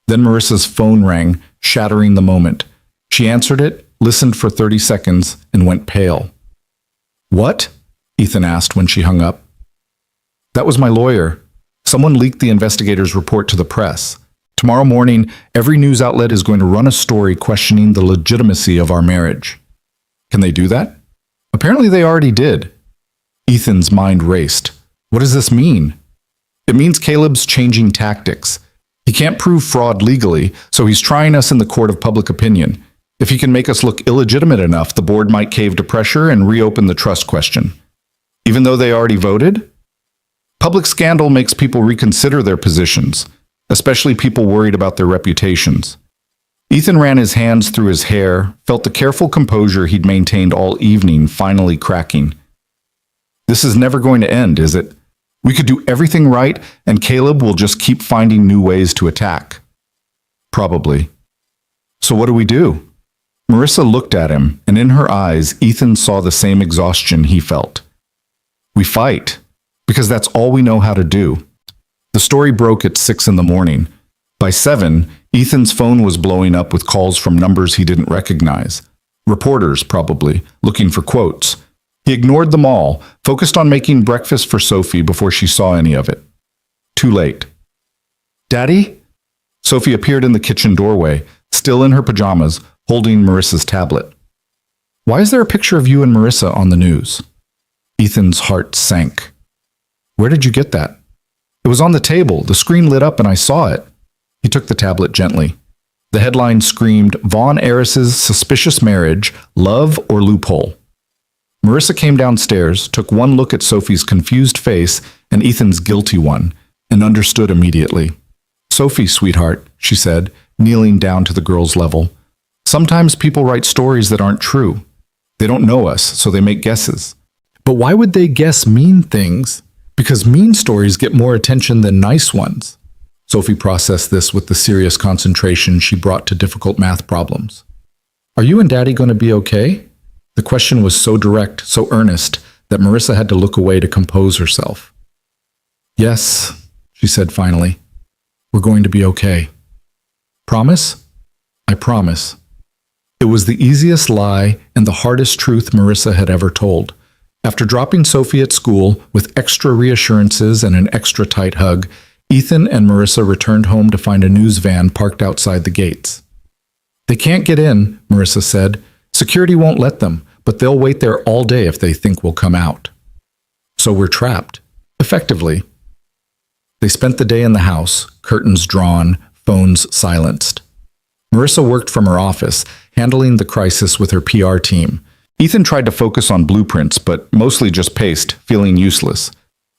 Then Marissa's phone rang, shattering the moment. She answered it, listened for 30 seconds, and went pale. What? Ethan asked when she hung up. That was my lawyer. Someone leaked the investigator's report to the press. Tomorrow morning, every news outlet is going to run a story questioning the legitimacy of our marriage. Can they do that? Apparently they already did. Ethan's mind raced. What does this mean? It means Caleb's changing tactics. He can't prove fraud legally, so he's trying us in the court of public opinion. If he can make us look illegitimate enough, the board might cave to pressure and reopen the trust question. Even though they already voted? Public scandal makes people reconsider their positions, especially people worried about their reputations. Ethan ran his hands through his hair, felt the careful composure he'd maintained all evening finally cracking. This is never going to end, is it? We could do everything right, and Caleb will just keep finding new ways to attack. Probably. So what do we do? Marissa looked at him, and in her eyes, Ethan saw the same exhaustion he felt. We fight, because that's all we know how to do. The story broke at 6 a.m. By 7, Ethan's phone was blowing up with calls from numbers he didn't recognize. Reporters, probably, looking for quotes. He ignored them all, focused on making breakfast for Sophie before she saw any of it. Too late. Daddy? Sophie appeared in the kitchen doorway, still in her pajamas, holding Marissa's tablet. Why is there a picture of you and Marissa on the news? Ethan's heart sank. Where did you get that? It was on the table. The screen lit up and I saw it. He took the tablet gently. The headline screamed, Von Eris's suspicious marriage, love or loophole. Marissa came downstairs, took one look at Sophie's confused face and Ethan's guilty one, and understood immediately. Sophie, sweetheart, she said, kneeling down to the girl's level. Sometimes people write stories that aren't true. They don't know us, so they make guesses. But why would they guess mean things? Because mean stories get more attention than nice ones. Sophie processed this with the serious concentration she brought to difficult math problems. Are you and Daddy going to be okay? The question was so direct, so earnest, that Marissa had to look away to compose herself. Yes, she said finally. We're going to be okay. Promise? I promise. It was the easiest lie and the hardest truth Marissa had ever told. After dropping Sophie at school with extra reassurances and an extra tight hug, Ethan and Marissa returned home to find a news van parked outside the gates. They can't get in, Marissa said. Security won't let them, but they'll wait there all day if they think we'll come out. So we're trapped, effectively. They spent the day in the house, curtains drawn, phones silenced. Marissa worked from her office, handling the crisis with her PR team. Ethan tried to focus on blueprints, but mostly just paced, feeling useless.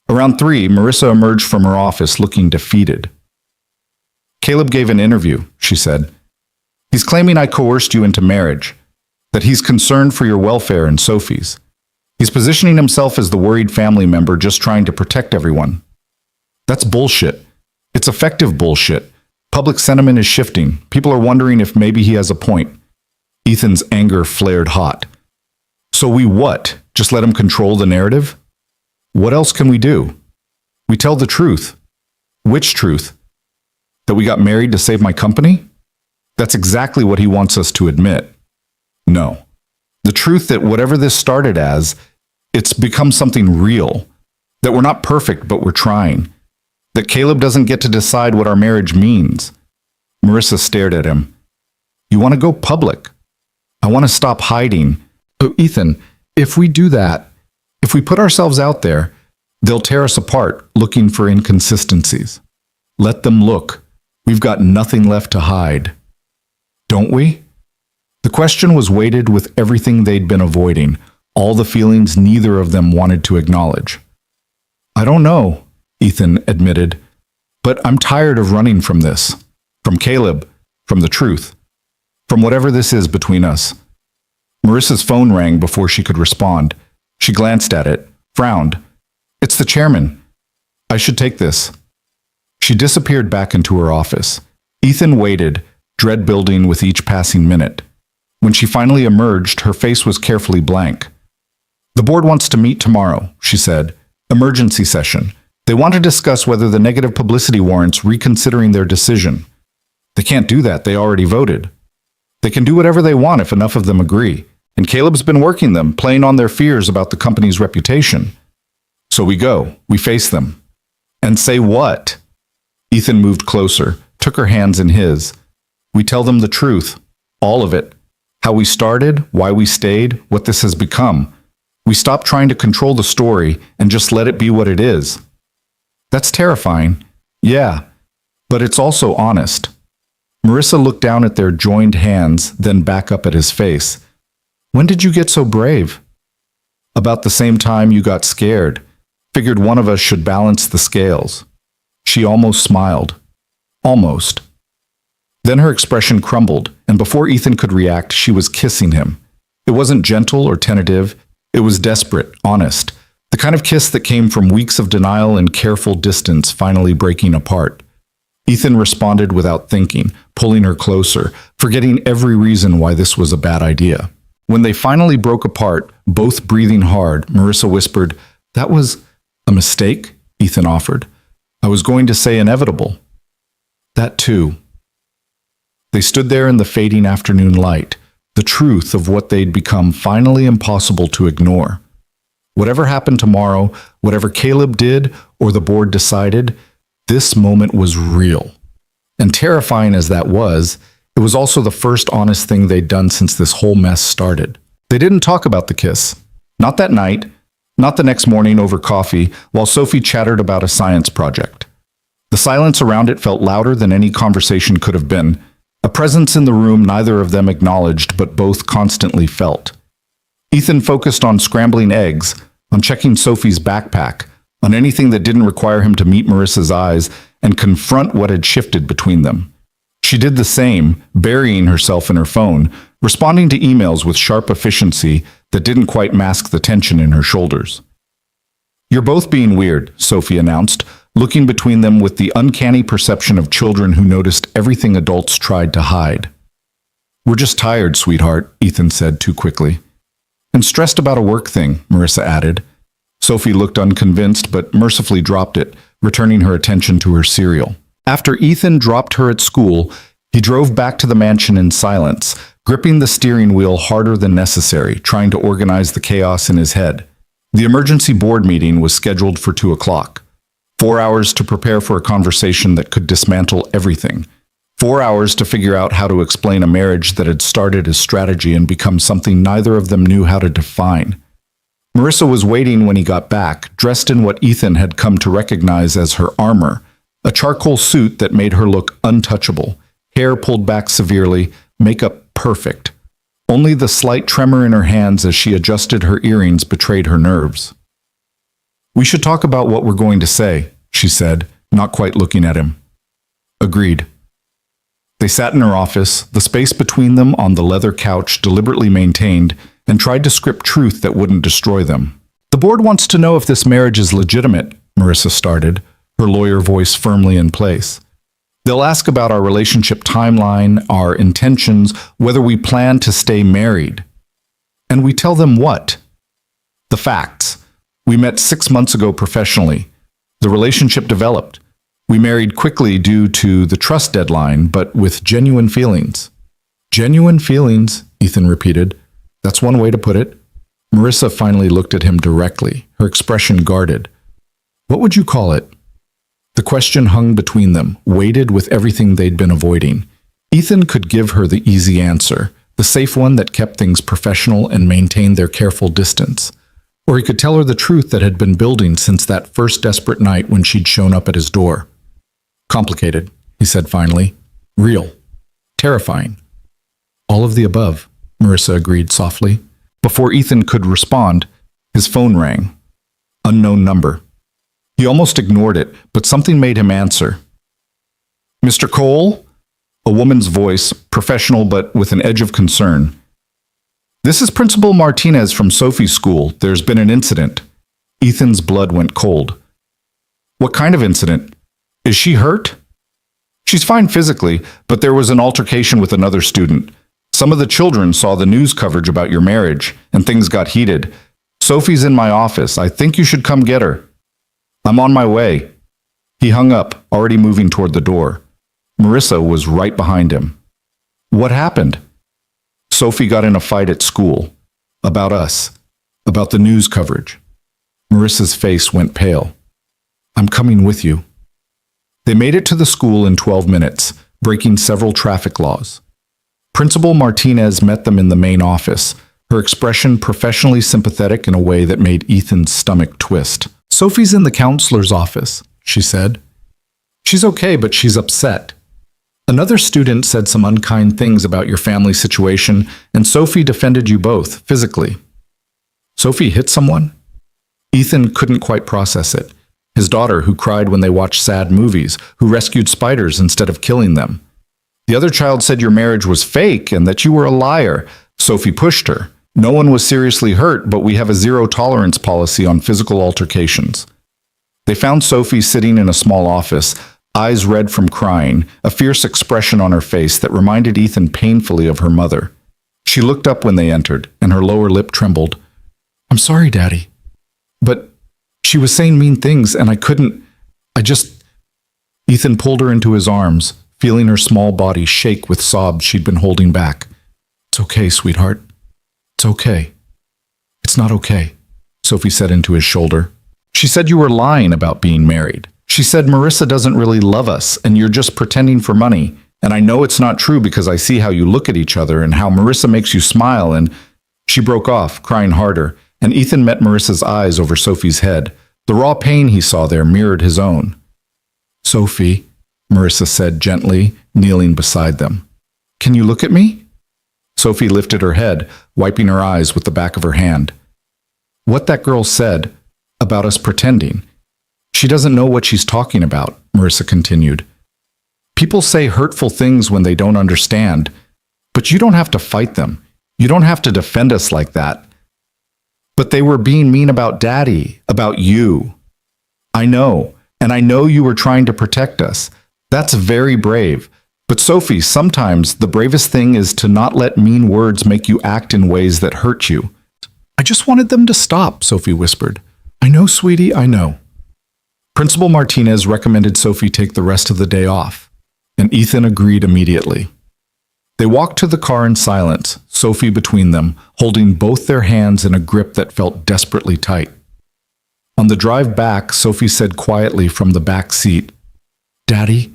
Around 3, Marissa emerged from her office looking defeated. Caleb gave an interview, she said. He's claiming I coerced you into marriage, that he's concerned for your welfare and Sophie's. He's positioning himself as the worried family member just trying to protect everyone. That's bullshit. It's effective bullshit. Public sentiment is shifting. People are wondering if maybe he has a point. Ethan's anger flared hot. So we what? Just let him control the narrative? What else can we do? We tell the truth. Which truth? That we got married to save my company? That's exactly what he wants us to admit. No. The truth that whatever this started as, it's become something real. That we're not perfect, but we're trying. That Caleb doesn't get to decide what our marriage means. Marissa stared at him. You want to go public? I want to stop hiding. Oh, Ethan, if we do that, if we put ourselves out there, they'll tear us apart looking for inconsistencies. Let them look. We've got nothing left to hide. Don't we? The question was weighted with everything they'd been avoiding, all the feelings neither of them wanted to acknowledge. I don't know, Ethan admitted, but I'm tired of running from this. From Caleb, from the truth, from whatever this is between us. Marissa's phone rang before she could respond. She glanced at it, frowned. It's the chairman. I should take this. She disappeared back into her office. Ethan waited, dread building with each passing minute. When she finally emerged, her face was carefully blank. The board wants to meet tomorrow, she said. Emergency session. They want to discuss whether the negative publicity warrants reconsidering their decision. They can't do that, they already voted. They can do whatever they want if enough of them agree, and Caleb's been working them, playing on their fears about the company's reputation. So we go, we face them. And say what? Ethan moved closer, took her hands in his. We tell them the truth, all of it. How we started, why we stayed, what this has become. We stop trying to control the story and just let it be what it is. That's terrifying. Yeah, but it's also honest. Marissa looked down at their joined hands, then back up at his face. When did you get so brave? About the same time you got scared. Figured one of us should balance the scales. She almost smiled. Almost. Then her expression crumbled, and before Ethan could react, she was kissing him. It wasn't gentle or tentative. It was desperate, honest. The kind of kiss that came from weeks of denial and careful distance finally breaking apart. Ethan responded without thinking, pulling her closer, forgetting every reason why this was a bad idea. When they finally broke apart, both breathing hard, Marissa whispered, That was a mistake, Ethan offered. I was going to say inevitable. That too. They stood there in the fading afternoon light, the truth of what they'd become finally impossible to ignore. Whatever happened tomorrow, whatever Caleb did or the board decided, this moment was real. And terrifying as that was, it was also the first honest thing they'd done since this whole mess started. They didn't talk about the kiss. Not that night, not the next morning over coffee, while Sophie chattered about a science project. The silence around it felt louder than any conversation could have been, a presence in the room neither of them acknowledged but both constantly felt. Ethan focused on scrambling eggs, on checking Sophie's backpack, on anything that didn't require him to meet Marissa's eyes and confront what had shifted between them. She did the same, burying herself in her phone, responding to emails with sharp efficiency that didn't quite mask the tension in her shoulders. You're both being weird, Sophie announced, looking between them with the uncanny perception of children who noticed everything adults tried to hide. We're just tired, sweetheart, Ethan said too quickly. And stressed about a work thing, Marissa added. Sophie looked unconvinced but mercifully dropped it, returning her attention to her cereal. After Ethan dropped her at school, he drove back to the mansion in silence, gripping the steering wheel harder than necessary, trying to organize the chaos in his head. The emergency board meeting was scheduled for 2 o'clock. 4 hours to prepare for a conversation that could dismantle everything. 4 hours to figure out how to explain a marriage that had started as strategy and become something neither of them knew how to define. Marissa was waiting when he got back, dressed in what Ethan had come to recognize as her armor, a charcoal suit that made her look untouchable, hair pulled back severely, makeup perfect. Only the slight tremor in her hands as she adjusted her earrings betrayed her nerves. We should talk about what we're going to say, she said, not quite looking at him. Agreed. They sat in her office, the space between them on the leather couch deliberately maintained, and tried to script truth that wouldn't destroy them. The board wants to know if this marriage is legitimate, Marissa started, her lawyer voice firmly in place. They'll ask about our relationship timeline, our intentions, whether we plan to stay married. And we tell them what? The facts. We met 6 months ago professionally. The relationship developed. We married quickly due to the trust deadline, but with genuine feelings. Genuine feelings, Ethan repeated. That's one way to put it. Marissa finally looked at him directly, her expression guarded. What would you call it? The question hung between them, weighted with everything they'd been avoiding. Ethan could give her the easy answer, the safe one that kept things professional and maintained their careful distance. Or he could tell her the truth that had been building since that first desperate night when she'd shown up at his door. Complicated, he said finally. Real. Terrifying. All of the above, Marissa agreed softly. Before Ethan could respond, his phone rang. Unknown number. He almost ignored it, but something made him answer. Mr. Cole? A woman's voice, professional but with an edge of concern. This is Principal Martinez from Sophie's school. There's been an incident. Ethan's blood went cold. What kind of incident? Is she hurt? She's fine physically, but there was an altercation with another student. Some of the children saw the news coverage about your marriage, and things got heated. Sophie's in my office. I think you should come get her. I'm on my way. He hung up, already moving toward the door. Marissa was right behind him. What happened? Sophie got in a fight at school. About us. About the news coverage. Marissa's face went pale. I'm coming with you. They made it to the school in 12 minutes, breaking several traffic laws. Principal Martinez met them in the main office, her expression professionally sympathetic in a way that made Ethan's stomach twist. Sophie's in the counselor's office, she said. She's okay, but she's upset. Another student said some unkind things about your family situation, and Sophie defended you both, physically. Sophie hit someone? Ethan couldn't quite process it. His daughter, who cried when they watched sad movies, who rescued spiders instead of killing them. The other child said your marriage was fake and that you were a liar. Sophie pushed her. No one was seriously hurt, but we have a zero-tolerance policy on physical altercations. They found Sophie sitting in a small office, eyes red from crying, a fierce expression on her face that reminded Ethan painfully of her mother. She looked up when they entered, and her lower lip trembled. I'm sorry, Daddy. But she was saying mean things, and Ethan pulled her into his arms, feeling her small body shake with sobs she'd been holding back. It's okay, sweetheart. It's okay. It's not okay, Sophie said into his shoulder. She said you were lying about being married. She said Marissa doesn't really love us, and you're just pretending for money. And I know it's not true because I see how you look at each other and how Marissa makes you smile, and... She broke off, crying harder, and Ethan met Marissa's eyes over Sophie's head. The raw pain he saw there mirrored his own. Sophie, Marissa said gently, kneeling beside them. Can you look at me? Sophie lifted her head, wiping her eyes with the back of her hand. What that girl said about us pretending. She doesn't know what she's talking about, Marissa continued. People say hurtful things when they don't understand, but you don't have to fight them. You don't have to defend us like that. But they were being mean about Daddy, about you. I know, and I know you were trying to protect us. That's very brave. But Sophie, sometimes the bravest thing is to not let mean words make you act in ways that hurt you. I just wanted them to stop, Sophie whispered. I know, sweetie, I know. Principal Martinez recommended Sophie take the rest of the day off, and Ethan agreed immediately. They walked to the car in silence, Sophie between them, holding both their hands in a grip that felt desperately tight. On the drive back, Sophie said quietly from the back seat, Daddy,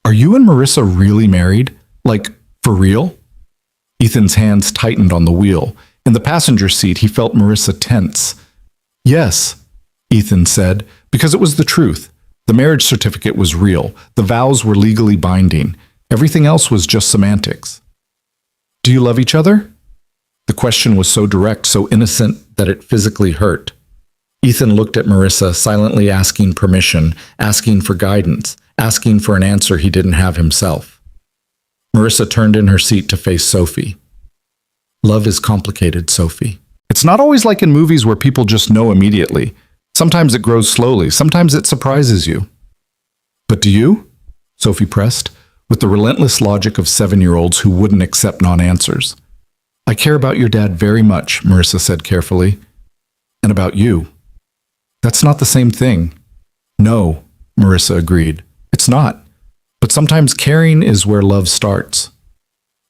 are you and Marissa really married? Like, for real? Ethan's hands tightened on the wheel. In the passenger seat, he felt Marissa tense. Yes, Ethan said, because it was the truth. The marriage certificate was real. The vows were legally binding. Everything else was just semantics. Do you love each other? The question was so direct, so innocent, that it physically hurt. Ethan looked at Marissa, silently asking permission, asking for guidance, asking for an answer he didn't have himself. Marissa turned in her seat to face Sophie. Love is complicated, Sophie. It's not always like in movies where people just know immediately. Sometimes it grows slowly, sometimes it surprises you. But do you? Sophie pressed, with the relentless logic of 7-year-olds who wouldn't accept non-answers. I care about your dad very much, Marissa said carefully. And about you. That's not the same thing. No, Marissa agreed. It's not. But sometimes caring is where love starts.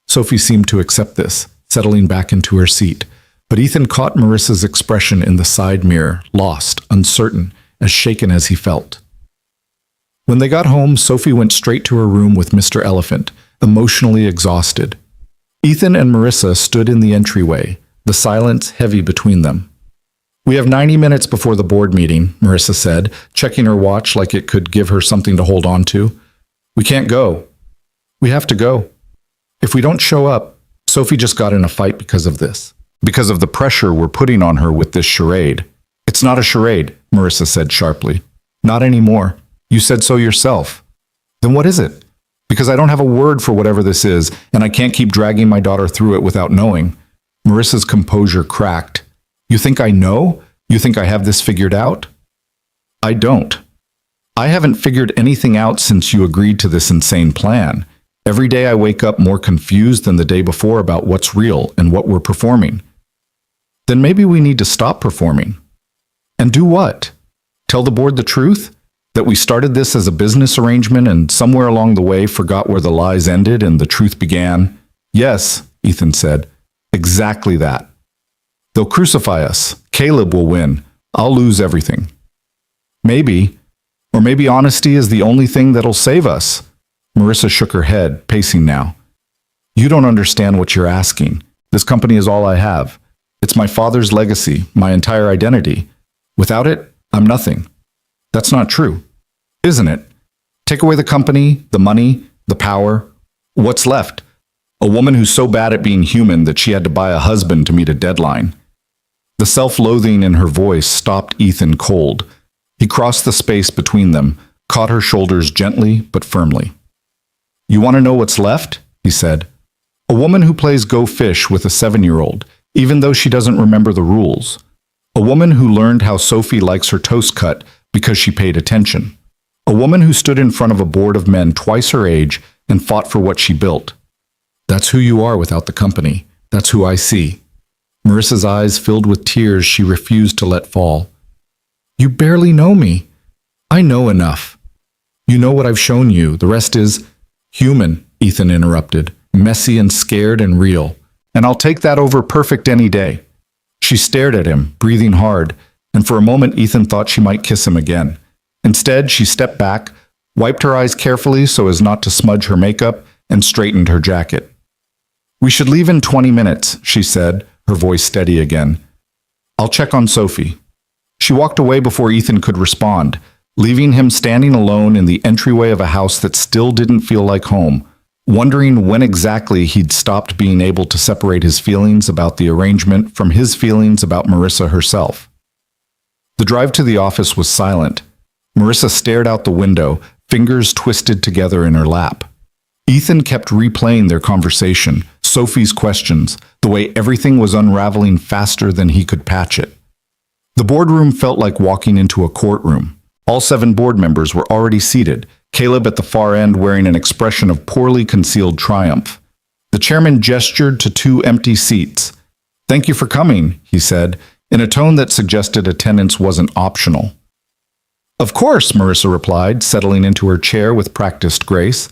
Sophie seemed to accept this, settling back into her seat. But Ethan caught Marissa's expression in the side mirror, lost, uncertain, as shaken as he felt. When they got home, Sophie went straight to her room with Mr. Elephant, emotionally exhausted. Ethan and Marissa stood in the entryway, the silence heavy between them. "We have 90 minutes before the board meeting," Marissa said, checking her watch like it could give her something to hold on to. "We can't go. We have to go. If we don't show up, Sophie just got in a fight because of this. Because of the pressure we're putting on her with this charade." "It's not a charade," Marissa said sharply. "Not anymore. You said so yourself." "Then what is it?" "Because I don't have a word for whatever this is, and I can't keep dragging my daughter through it without knowing." Marissa's composure cracked. "You think I know? You think I have this figured out?" "I don't. I haven't figured anything out since you agreed to this insane plan. Every day I wake up more confused than the day before about what's real and what we're performing." "Then maybe we need to stop performing." "And do what? Tell the board the truth? That we started this as a business arrangement and somewhere along the way forgot where the lies ended and the truth began?" "Yes," Ethan said. "Exactly that. They'll crucify us. Caleb will win. I'll lose everything." "Maybe. Or maybe honesty is the only thing that'll save us." Marissa shook her head, pacing now. "You don't understand what you're asking. This company is all I have. It's my father's legacy, my entire identity. Without it, I'm nothing." "That's not true." "Isn't it? Take away the company, the money, the power. What's left? A woman who's so bad at being human that she had to buy a husband to meet a deadline." The self-loathing in her voice stopped Ethan cold. He crossed the space between them, caught her shoulders gently but firmly. "You want to know what's left?" he said. "A woman who plays Go Fish with a 7-year-old, even though she doesn't remember the rules. A woman who learned how Sophie likes her toast cut because she paid attention. A woman who stood in front of a board of men twice her age and fought for what she built. That's who you are without the company. That's who I see." Marissa's eyes filled with tears she refused to let fall. "You barely know me." "I know enough. You know what I've shown you. The rest is human," Ethan interrupted, "messy and scared and real. And I'll take that over perfect any day." She stared at him, breathing hard, and for a moment Ethan thought she might kiss him again. Instead, she stepped back, wiped her eyes carefully so as not to smudge her makeup, and straightened her jacket. "We should leave in 20 minutes, she said, her voice steady again. "I'll check on Sophie." She walked away before Ethan could respond, leaving him standing alone in the entryway of a house that still didn't feel like home, wondering when exactly he'd stopped being able to separate his feelings about the arrangement from his feelings about Marissa herself. The drive to the office was silent. Marissa stared out the window, fingers twisted together in her lap. Ethan kept replaying their conversation, Sophie's questions, the way everything was unraveling faster than he could patch it. The boardroom felt like walking into a courtroom. All 7 board members were already seated, Caleb at the far end wearing an expression of poorly concealed triumph. The chairman gestured to 2 empty seats. "Thank you for coming," he said, in a tone that suggested attendance wasn't optional. "Of course," Marissa replied, settling into her chair with practiced grace.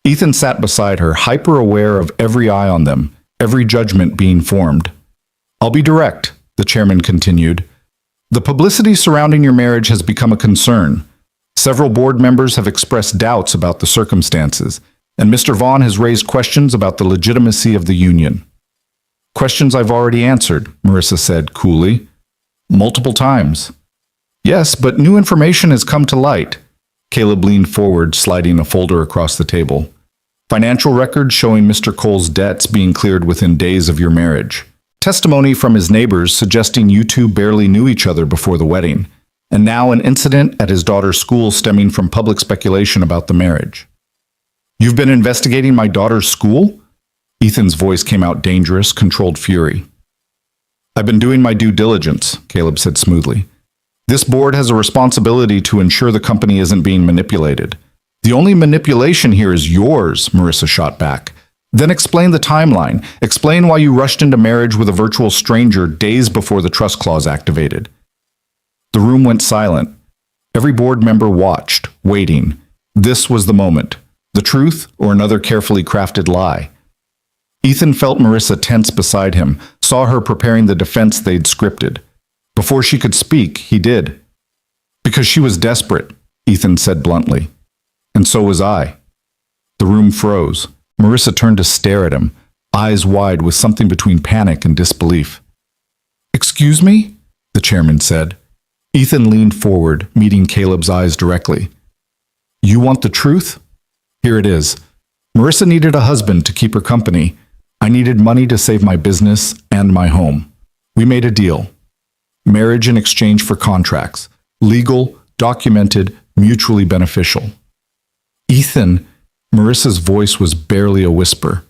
Ethan sat beside her, hyper-aware of every eye on them, every judgment being formed. "I'll be direct," the chairman continued. "The publicity surrounding your marriage has become a concern. Several board members have expressed doubts about the circumstances, and Mr. Vaughn has raised questions about the legitimacy of the union." "Questions I've already answered," Marissa said coolly. "Multiple times." "Yes, but new information has come to light." Caleb leaned forward, sliding a folder across the table. "Financial records showing Mr. Cole's debts being cleared within days of your marriage. Testimony from his neighbors suggesting you two barely knew each other before the wedding. And now an incident at his daughter's school stemming from public speculation about the marriage." "You've been investigating my daughter's school?" Ethan's voice came out dangerous, controlled fury. "I've been doing my due diligence," Caleb said smoothly. "This board has a responsibility to ensure the company isn't being manipulated." "The only manipulation here is yours," Marissa shot back. "Then explain the timeline. Explain why you rushed into marriage with a virtual stranger days before the trust clause activated." The room went silent. Every board member watched, waiting. This was the moment. The truth or another carefully crafted lie. Ethan felt Marissa tense beside him, saw her preparing the defense they'd scripted. Before she could speak, he did. Because she was desperate, Ethan said bluntly. And so was I. The room froze. Marissa turned to stare at him, eyes wide with something between panic and disbelief. Excuse me? The chairman said. Ethan leaned forward, meeting Caleb's eyes directly. You want the truth? Here it is. Marissa needed a husband to keep her company. I needed money to save my business and my home. We made a deal. Marriage in exchange for contracts. Legal, documented, mutually beneficial. Ethan, Marissa's voice was barely a whisper.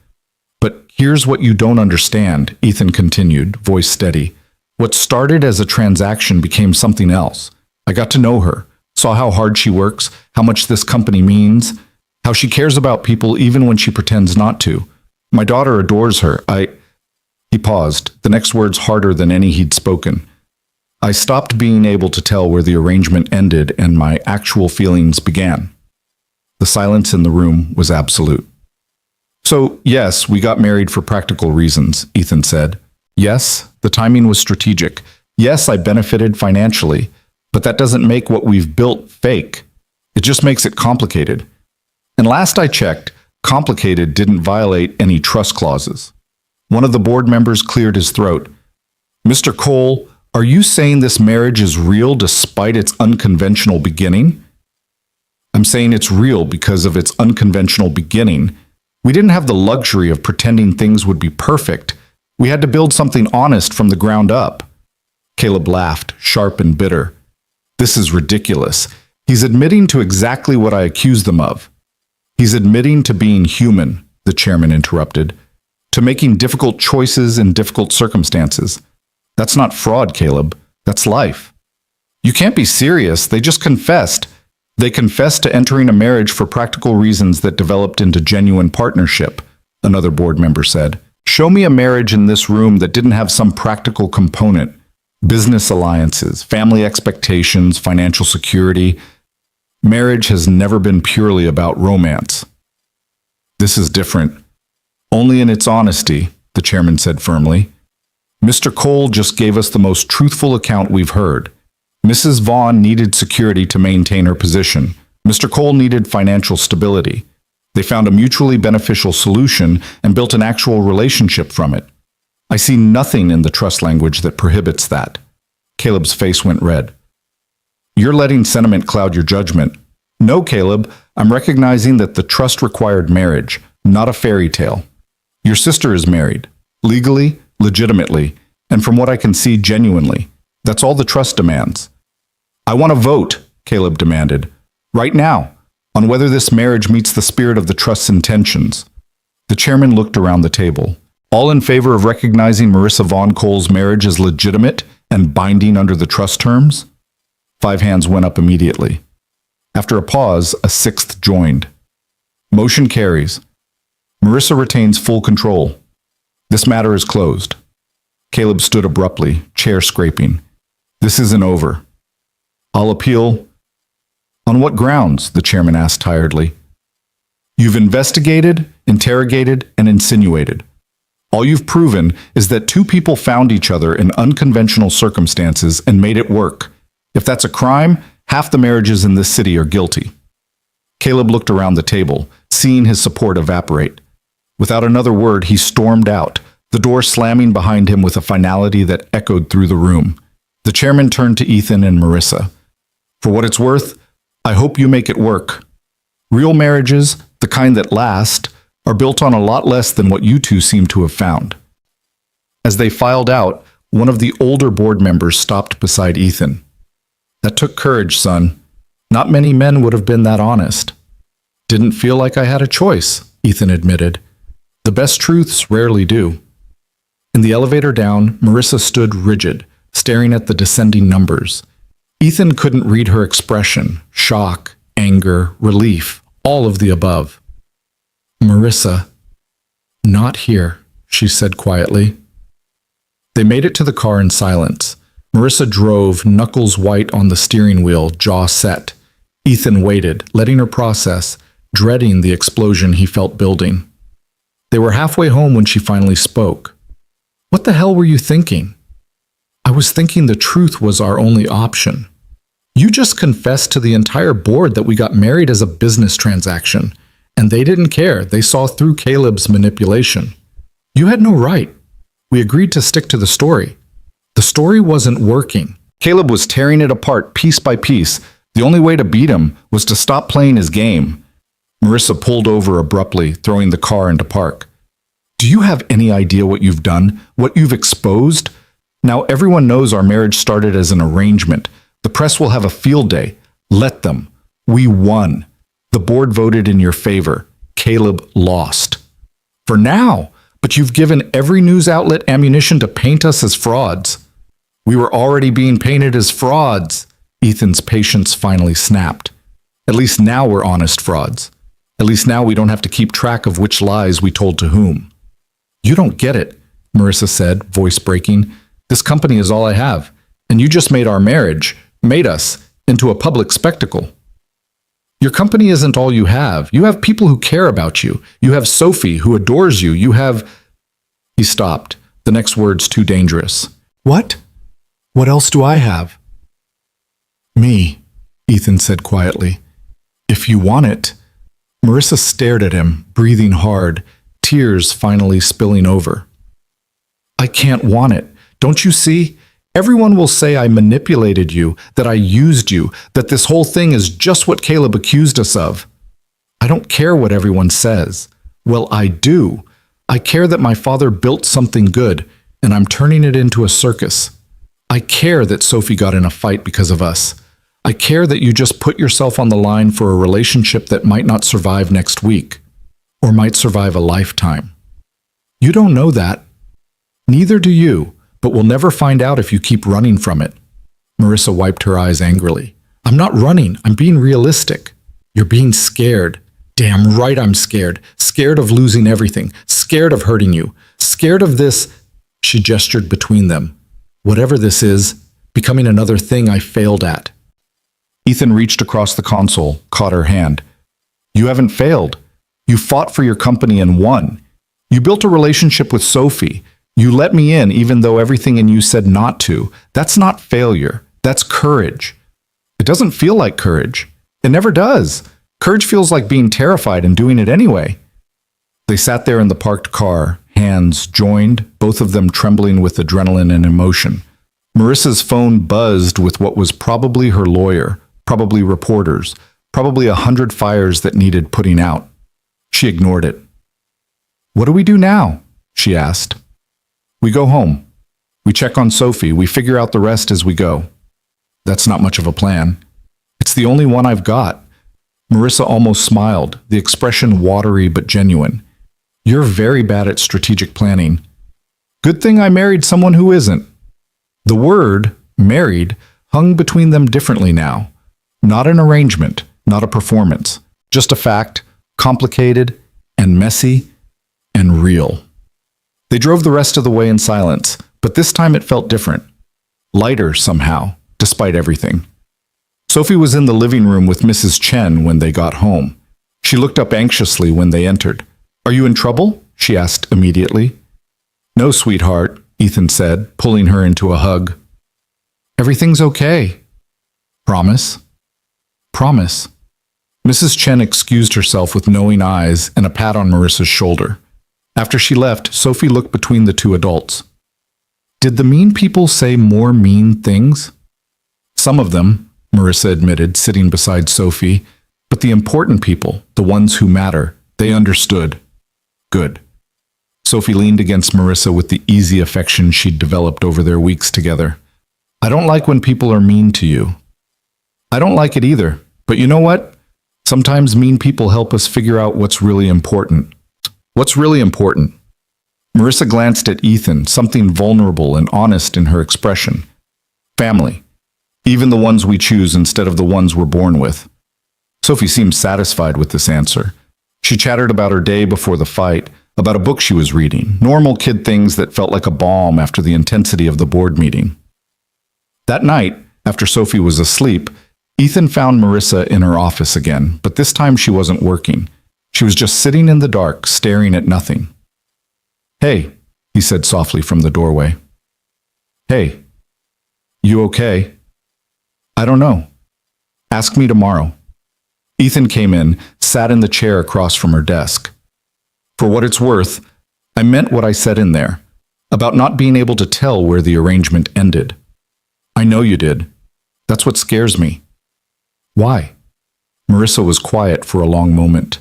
But here's what you don't understand, Ethan continued, voice steady. What started as a transaction became something else. I got to know her, saw how hard she works, how much this company means, how she cares about people even when she pretends not to. My daughter adores her. He paused, the next words harder than any he'd spoken. I stopped being able to tell where the arrangement ended and my actual feelings began. The silence in the room was absolute. So, yes, we got married for practical reasons, Ethan said. Yes, the timing was strategic. Yes, I benefited financially, but that doesn't make what we've built fake. It just makes it complicated. And last I checked, complicated didn't violate any trust clauses. One of the board members cleared his throat. Mr. Cole, are you saying this marriage is real despite its unconventional beginning? I'm saying it's real because of its unconventional beginning. We didn't have the luxury of pretending things would be perfect. We had to build something honest from the ground up. Caleb laughed, sharp and bitter. This is ridiculous. He's admitting to exactly what I accused them of. He's admitting to being human, the chairman interrupted, to making difficult choices in difficult circumstances. That's not fraud, Caleb. That's life. You can't be serious. They just confessed. They confessed to entering a marriage for practical reasons that developed into genuine partnership, another board member said. Show me a marriage in this room that didn't have some practical component. Business alliances, family expectations, financial security. Marriage has never been purely about romance. This is different. Only in its honesty, the chairman said firmly. Mr. Cole just gave us the most truthful account we've heard. Mrs. Vaughn needed security to maintain her position. Mr. Cole needed financial stability. They found a mutually beneficial solution and built an actual relationship from it. I see nothing in the trust language that prohibits that. Caleb's face went red. You're letting sentiment cloud your judgment. No, Caleb, I'm recognizing that the trust required marriage, not a fairy tale. Your sister is married, legally, legitimately, and from what I can see, genuinely. That's all the trust demands. I want to vote, Caleb demanded, right now, on whether this marriage meets the spirit of the trust's intentions. The chairman looked around the table. All in favor of recognizing Marissa Vaughn Cole's marriage as legitimate and binding under the trust terms? 5 hands went up immediately. After a pause, a 6th joined. Motion carries. Marissa retains full control. This matter is closed. Caleb stood abruptly, chair scraping. This isn't over. I'll appeal. On what grounds? The chairman asked tiredly. You've investigated, interrogated, and insinuated. All you've proven is that 2 people found each other in unconventional circumstances and made it work. If that's a crime, half the marriages in this city are guilty. Caleb looked around the table, seeing his support evaporate. Without another word, he stormed out, the door slamming behind him with a finality that echoed through the room. The chairman turned to Ethan and Marissa. For what it's worth, I hope you make it work. Real marriages, the kind that last, are built on a lot less than what you two seem to have found. As they filed out, one of the older board members stopped beside Ethan. That took courage, son. Not many men would have been that honest. Didn't feel like I had a choice, Ethan admitted. The best truths rarely do. In the elevator down, Marissa stood rigid, staring at the descending numbers. Ethan couldn't read her expression, shock, anger, relief, all of the above. Marissa, not here, she said quietly. They made it to the car in silence. Marissa drove, knuckles white on the steering wheel, jaw set. Ethan waited, letting her process, dreading the explosion he felt building. They were halfway home when she finally spoke. What the hell were you thinking? I was thinking the truth was our only option. You just confessed to the entire board that we got married as a business transaction, and they didn't care. They saw through Caleb's manipulation. You had no right. We agreed to stick to the story. The story wasn't working. Caleb was tearing it apart piece by piece. The only way to beat him was to stop playing his game. Marissa pulled over abruptly, throwing the car into park. Do you have any idea what you've done? What you've exposed? Now everyone knows our marriage started as an arrangement. The press will have a field day. Let them. We won. The board voted in your favor. Caleb lost. For now, but you've given every news outlet ammunition to paint us as frauds. We were already being painted as frauds. Ethan's patience finally snapped. At least now we're honest frauds. At least now we don't have to keep track of which lies we told to whom. You don't get it, Marissa said, voice breaking. This company is all I have, and you just made our marriage, made us, into a public spectacle. Your company isn't all you have. You have people who care about you. You have Sophie, who adores you. You have... He stopped. The next word's too dangerous. What? What else do I have? Me, Ethan said quietly. If you want it. Marissa stared at him, breathing hard, tears finally spilling over. I can't want it. Don't you see? Everyone will say I manipulated you, that I used you, that this whole thing is just what Caleb accused us of. I don't care what everyone says. Well, I do. I care that my father built something good, and I'm turning it into a circus. I care that Sophie got in a fight because of us. I care that you just put yourself on the line for a relationship that might not survive next week, or might survive a lifetime. You don't know that. Neither do you, but we'll never find out if you keep running from it. Marissa wiped her eyes angrily. I'm not running. I'm being realistic. You're being scared. Damn right I'm scared. Scared of losing everything. Scared of hurting you. Scared of this... She gestured between them. Whatever this is, becoming another thing I failed at. Ethan reached across the console, caught her hand. You haven't failed. You fought for your company and won. You built a relationship with Sophie. You let me in even though everything in you said not to. That's not failure. That's courage. It doesn't feel like courage. It never does. Courage feels like being terrified and doing it anyway. They sat there in the parked car, hands joined, both of them trembling with adrenaline and emotion. Marissa's phone buzzed with what was probably her lawyer, probably reporters, probably 100 fires that needed putting out. She ignored it. What do we do now? She asked. We go home. We check on Sophie. We figure out the rest as we go. That's not much of a plan. It's the only one I've got. Marissa almost smiled, the expression watery but genuine. You're very bad at strategic planning. Good thing I married someone who isn't. The word, married, hung between them differently now. Not an arrangement, not a performance. Just a fact, complicated and messy and real. They drove the rest of the way in silence, but this time it felt different. Lighter somehow, despite everything. Sophie was in the living room with Mrs. Chen when they got home. She looked up anxiously when they entered. Are you in trouble? She asked immediately. No, sweetheart, Ethan said, pulling her into a hug. Everything's okay. Promise? Promise. Mrs. Chen excused herself with knowing eyes and a pat on Marissa's shoulder. After she left, Sophie looked between the two adults. Did the mean people say more mean things? Some of them, Marissa admitted, sitting beside Sophie, but the important people, the ones who matter, they understood. Good. Sophie leaned against Marissa with the easy affection she'd developed over their weeks together. I don't like when people are mean to you. I don't like it either, but you know what? Sometimes mean people help us figure out what's really important. What's really important? Marissa glanced at Ethan, something vulnerable and honest in her expression. Family. Even the ones we choose instead of the ones we're born with. Sophie seemed satisfied with this answer. She chattered about her day before the fight, about a book she was reading, normal kid things that felt like a balm after the intensity of the board meeting. That night, after Sophie was asleep, Ethan found Marissa in her office again, but this time she wasn't working. She was just sitting in the dark, staring at nothing. Hey, he said softly from the doorway. Hey, you okay? I don't know, Ask me tomorrow. Ethan came in, sat in the chair across from her desk. For what it's worth, I meant what I said in there, about not being able to tell where the arrangement ended. I know you did. That's what scares me. Why? Marissa was quiet for a long moment.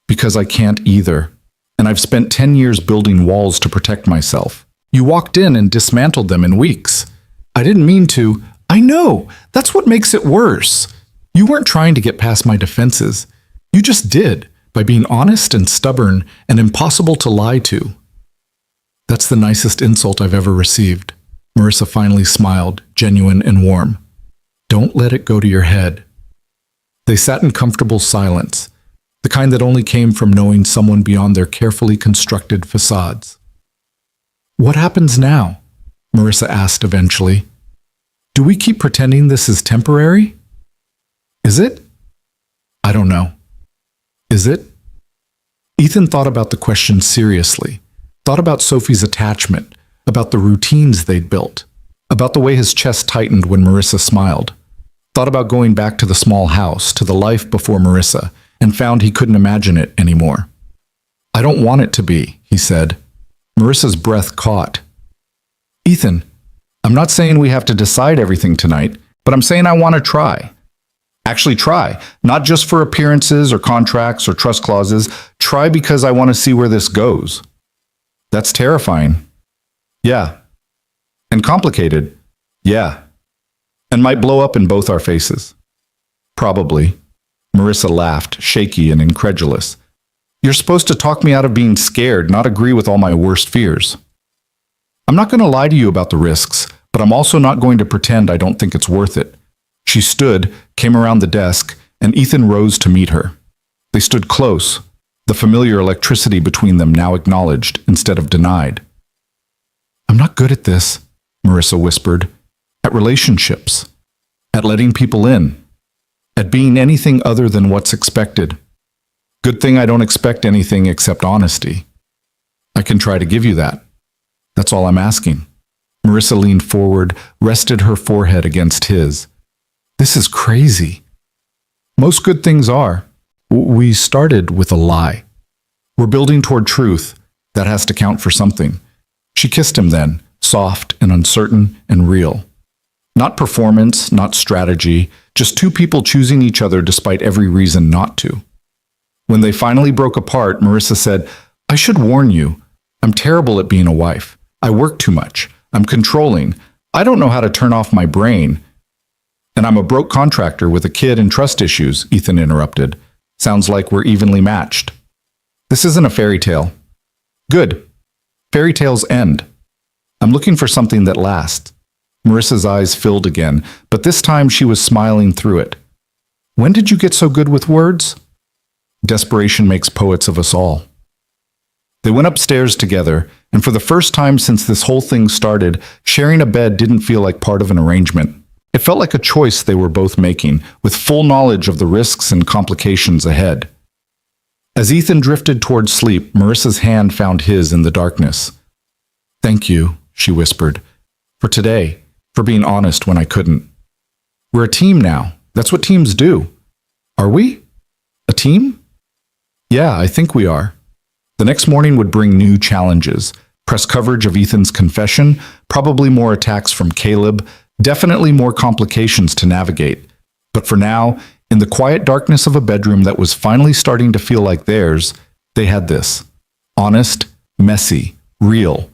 Because I can't either, and I've spent 10 years building walls to protect myself. You walked in and dismantled them in weeks. I didn't mean to. I know. That's what makes it worse. You weren't trying to get past my defenses. You just did, by being honest and stubborn and impossible to lie to. That's the nicest insult I've ever received. Marissa finally smiled, genuine and warm. Don't let it go to your head. They sat in comfortable silence, the kind that only came from knowing someone beyond their carefully constructed facades. What happens now? Marissa asked eventually. Do we keep pretending this is temporary? Is it? I don't know. Is it? Ethan thought about the question seriously, thought about Sophie's attachment, about the routines they'd built, about the way his chest tightened when Marissa smiled, thought about going back to the small house, to the life before Marissa, and found he couldn't imagine it anymore. I don't want it to be, he said. Marissa's breath caught. Ethan, I'm not saying we have to decide everything tonight, but I'm saying I want to try. Actually try, not just for appearances or contracts or trust clauses. Try because I want to see where this goes. That's terrifying. Yeah. And complicated. Yeah. And might blow up in both our faces. Probably. Marissa laughed, shaky and incredulous. You're supposed to talk me out of being scared, not agree with all my worst fears. I'm not going to lie to you about the risks, but I'm also not going to pretend I don't think it's worth it. She stood, came around the desk, and Ethan rose to meet her. They stood close, the familiar electricity between them now acknowledged instead of denied. I'm not good at this, Marissa whispered. At relationships. At letting people in. At being anything other than what's expected. Good thing I don't expect anything except honesty. I can try to give you that. That's all I'm asking. Marissa leaned forward, rested her forehead against his. This is crazy. Most good things are. We started with a lie. We're building toward truth. That has to count for something. She kissed him then, soft and uncertain and real. Not performance, not strategy, just two people choosing each other despite every reason not to. When they finally broke apart, Marissa said, I should warn you. I'm terrible at being a wife. I work too much. I'm controlling. I don't know how to turn off my brain. And I'm a broke contractor with a kid and trust issues, Ethan interrupted. Sounds like we're evenly matched. This isn't a fairy tale. Good. Fairy tales end. I'm looking for something that lasts. Marissa's eyes filled again, but this time she was smiling through it. When did you get so good with words? Desperation makes poets of us all. They went upstairs together, and for the first time since this whole thing started, sharing a bed didn't feel like part of an arrangement. It felt like a choice they were both making, with full knowledge of the risks and complications ahead. As Ethan drifted toward sleep, Marissa's hand found his in the darkness. Thank you, she whispered, for today, for being honest when I couldn't. We're a team now. That's what teams do. Are we? A team? Yeah, I think we are. The next morning would bring new challenges. Press coverage of Ethan's confession, probably more attacks from Caleb, definitely more complications to navigate. But for now, in the quiet darkness of a bedroom that was finally starting to feel like theirs, they had this. Honest, messy, real.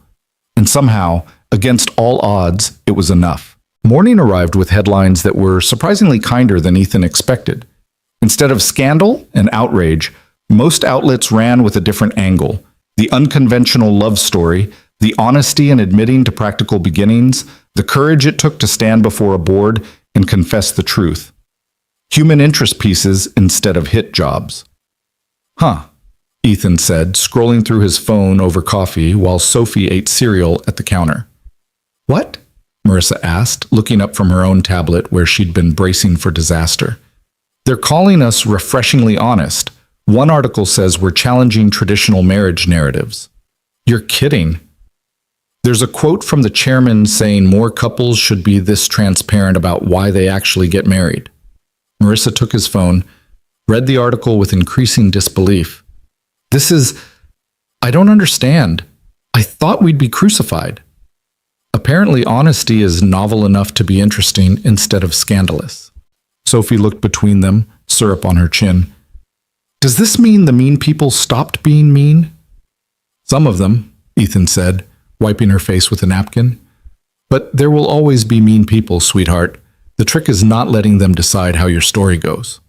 And somehow, against all odds, it was enough. Morning arrived with headlines that were surprisingly kinder than Ethan expected. Instead of scandal and outrage, most outlets ran with a different angle. The unconventional love story, the honesty in admitting to practical beginnings, the courage it took to stand before a board and confess the truth. Human interest pieces instead of hit jobs. Huh, Ethan said, scrolling through his phone over coffee while Sophie ate cereal at the counter. What? Marissa asked, looking up from her own tablet where she'd been bracing for disaster. They're calling us refreshingly honest. One article says we're challenging traditional marriage narratives. You're kidding. There's a quote from the chairman saying more couples should be this transparent about why they actually get married. Marissa took his phone, read the article with increasing disbelief. I don't understand. I thought we'd be crucified. Apparently, honesty is novel enough to be interesting instead of scandalous. Sophie looked between them, syrup on her chin. Does this mean the mean people stopped being mean? Some of them, Ethan said, wiping her face with a napkin. But there will always be mean people, sweetheart. The trick is not letting them decide how your story goes.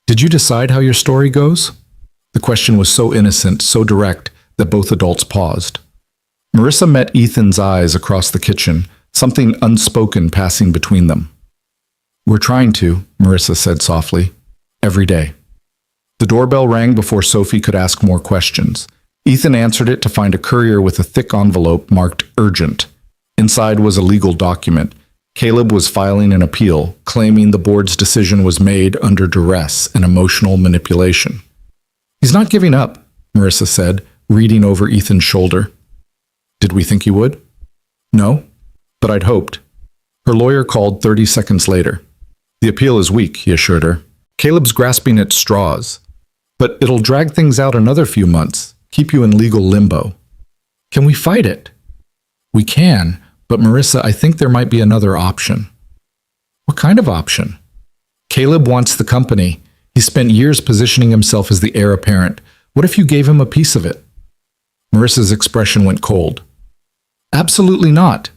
Did you decide how your story goes? The question was so innocent, so direct, that both adults paused. Marissa met Ethan's eyes across the kitchen, something unspoken passing between them. We're trying to, Marissa said softly. Every day. The doorbell rang before Sophie could ask more questions. Ethan answered it to find a courier with a thick envelope marked urgent. Inside was a legal document. Caleb was filing an appeal, claiming the board's decision was made under duress and emotional manipulation. He's not giving up, Marissa said, reading over Ethan's shoulder. Did we think he would? No, but I'd hoped. Her lawyer called 30 seconds later. The appeal is weak, he assured her. Caleb's grasping at straws. But it'll drag things out another few months, keep you in legal limbo. Can we fight it? We can, but Marissa, I think there might be another option. What kind of option? Caleb wants the company. He spent years positioning himself as the heir apparent. What if you gave him a piece of it? Marissa's expression went cold. Absolutely not.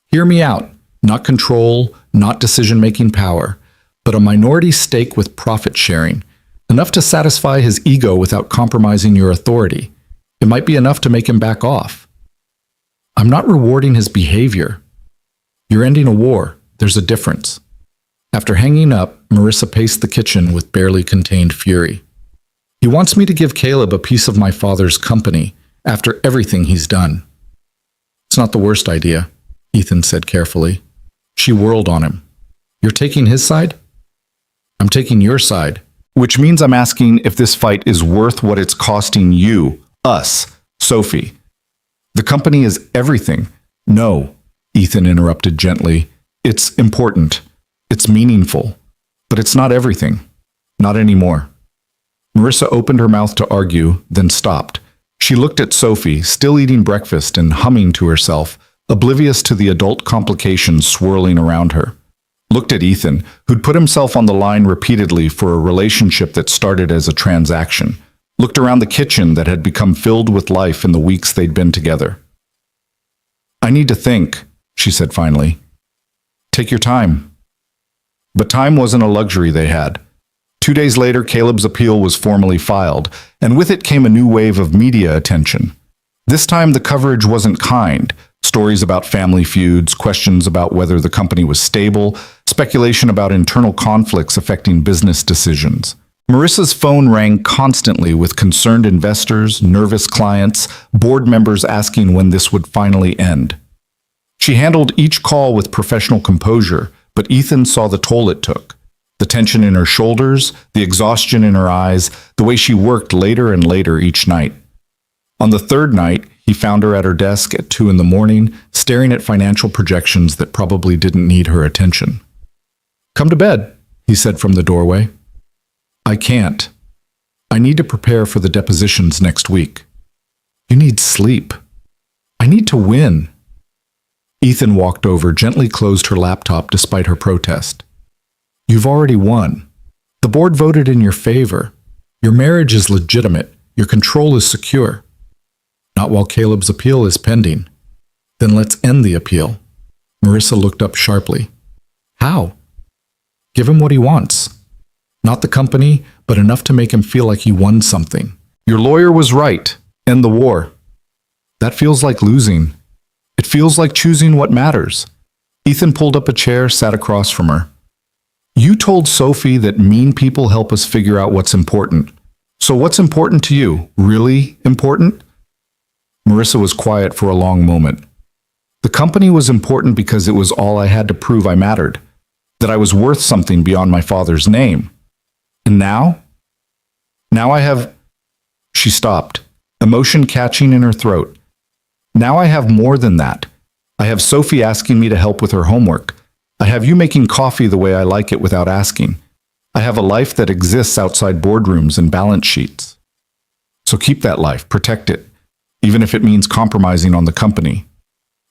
Hear me out. Not control, not decision-making power, but a minority stake with profit sharing, enough to satisfy his ego without compromising your authority. It might be enough to make him back off. I'm not rewarding his behavior. You're ending a war. There's a difference. After hanging up, Marissa paced the kitchen with barely contained fury. He wants me to give Caleb a piece of my father's company after everything he's done. It's not the worst idea, Ethan said carefully. She whirled on him. You're taking his side? I'm taking your side. Which means I'm asking if this fight is worth what it's costing you, us, Sophie. The company is everything. No, Ethan interrupted gently. It's important. It's meaningful. But it's not everything. Not anymore. Marissa opened her mouth to argue, then stopped. She looked at Sophie, still eating breakfast and humming to herself, oblivious to the adult complications swirling around her. Looked at Ethan, who'd put himself on the line repeatedly for a relationship that started as a transaction. Looked around the kitchen that had become filled with life in the weeks they'd been together. I need to think, she said finally. Take your time. But time wasn't a luxury they had. 2 days later, Caleb's appeal was formally filed, and with it came a new wave of media attention. This time the coverage wasn't kind. Stories about family feuds, questions about whether the company was stable, speculation about internal conflicts affecting business decisions. Marissa's phone rang constantly with concerned investors, nervous clients, board members asking when this would finally end. She handled each call with professional composure, but Ethan saw the toll it took. The tension in her shoulders, the exhaustion in her eyes, the way she worked later and later each night. On the third night, he found her at her desk at 2 a.m, staring at financial projections that probably didn't need her attention. Come to bed, he said from the doorway. I can't. I need to prepare for the depositions next week. You need sleep. I need to win. Ethan walked over, gently closed her laptop despite her protest. You've already won. The board voted in your favor. Your marriage is legitimate. Your control is secure. Not while Caleb's appeal is pending. Then let's end the appeal. Marissa looked up sharply. How? Give him what he wants. Not the company, but enough to make him feel like he won something. Your lawyer was right. End the war. That feels like losing. It feels like choosing what matters. Ethan pulled up a chair, sat across from her. You told Sophie that mean people help us figure out what's important. So what's important to you? Really important? Marissa was quiet for a long moment. The company was important because it was all I had to prove I mattered, that I was worth something beyond my father's name. And now? Now I have... She stopped, emotion catching in her throat. Now I have more than that. I have Sophie asking me to help with her homework. I have you making coffee the way I like it without asking. I have a life that exists outside boardrooms and balance sheets. So keep that life, protect it, even if it means compromising on the company.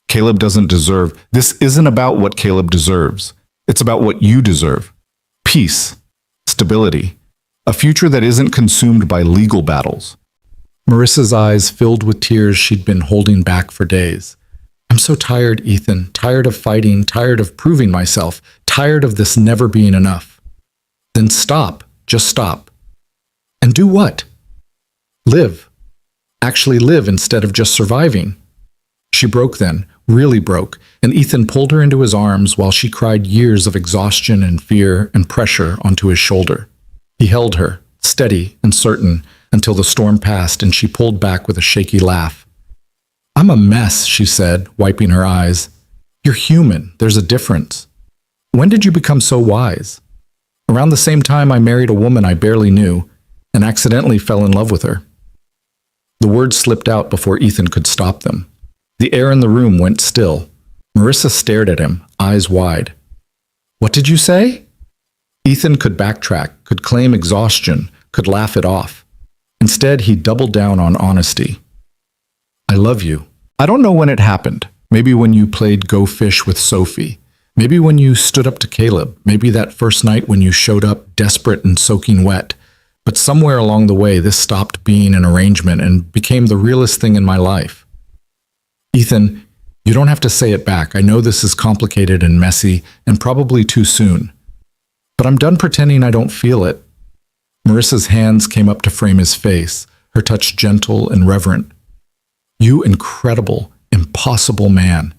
Caleb doesn't deserve. This isn't about what Caleb deserves. It's about what you deserve. Peace, stability, a future that isn't consumed by legal battles. Marissa's eyes filled with tears she'd been holding back for days. I'm so tired, Ethan, tired of fighting, tired of proving myself, tired of this never being enough. Then stop, just stop. And do what? Live. Actually live instead of just surviving. She broke then, really broke, and Ethan pulled her into his arms while she cried years of exhaustion and fear and pressure onto his shoulder. He held her, steady and certain, until the storm passed and she pulled back with a shaky laugh. I'm a mess, she said, wiping her eyes. You're human. There's a difference. When did you become so wise? Around the same time I married a woman I barely knew and accidentally fell in love with her. The words slipped out before Ethan could stop them. The air in the room went still. Marissa stared at him, eyes wide. What did you say? Ethan could backtrack, could claim exhaustion, could laugh it off. Instead, he doubled down on honesty. I love you. I don't know when it happened. Maybe when you played Go Fish with Sophie. Maybe when you stood up to Caleb. Maybe that first night when you showed up desperate and soaking wet. But somewhere along the way, this stopped being an arrangement and became the realest thing in my life. Ethan, you don't have to say it back. I know this is complicated and messy and probably too soon. But I'm done pretending I don't feel it. Marissa's hands came up to frame his face, her touch gentle and reverent. You incredible, impossible man.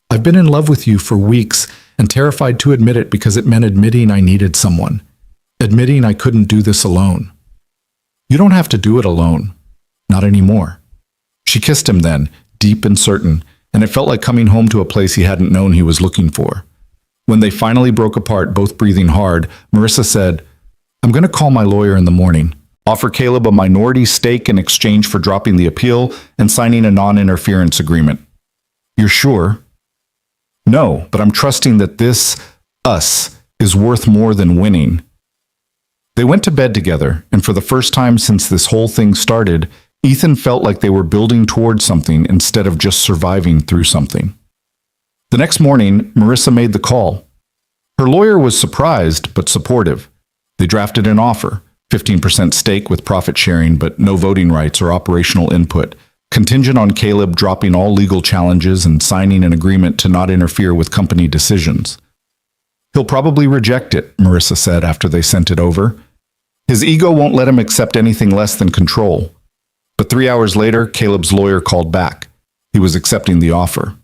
I've been in love with you for weeks and terrified to admit it because it meant admitting I needed someone, admitting I couldn't do this alone. You don't have to do it alone. Not anymore. She kissed him then, deep and certain, and it felt like coming home to a place he hadn't known he was looking for. When they finally broke apart, both breathing hard, Marissa said, I'm going to call my lawyer in the morning. Offer Caleb a minority stake in exchange for dropping the appeal and signing a non-interference agreement. You're sure? No, but I'm trusting that this, us, is worth more than winning. They went to bed together, and for the first time since this whole thing started, Ethan felt like they were building towards something instead of just surviving through something. The next morning, Marissa made the call. Her lawyer was surprised but supportive. They drafted an offer. 15% stake with profit sharing, but no voting rights or operational input, contingent on Caleb dropping all legal challenges and signing an agreement to not interfere with company decisions. He'll probably reject it, Marissa said after they sent it over. His ego won't let him accept anything less than control. But 3 hours later, Caleb's lawyer called back. He was accepting the offer.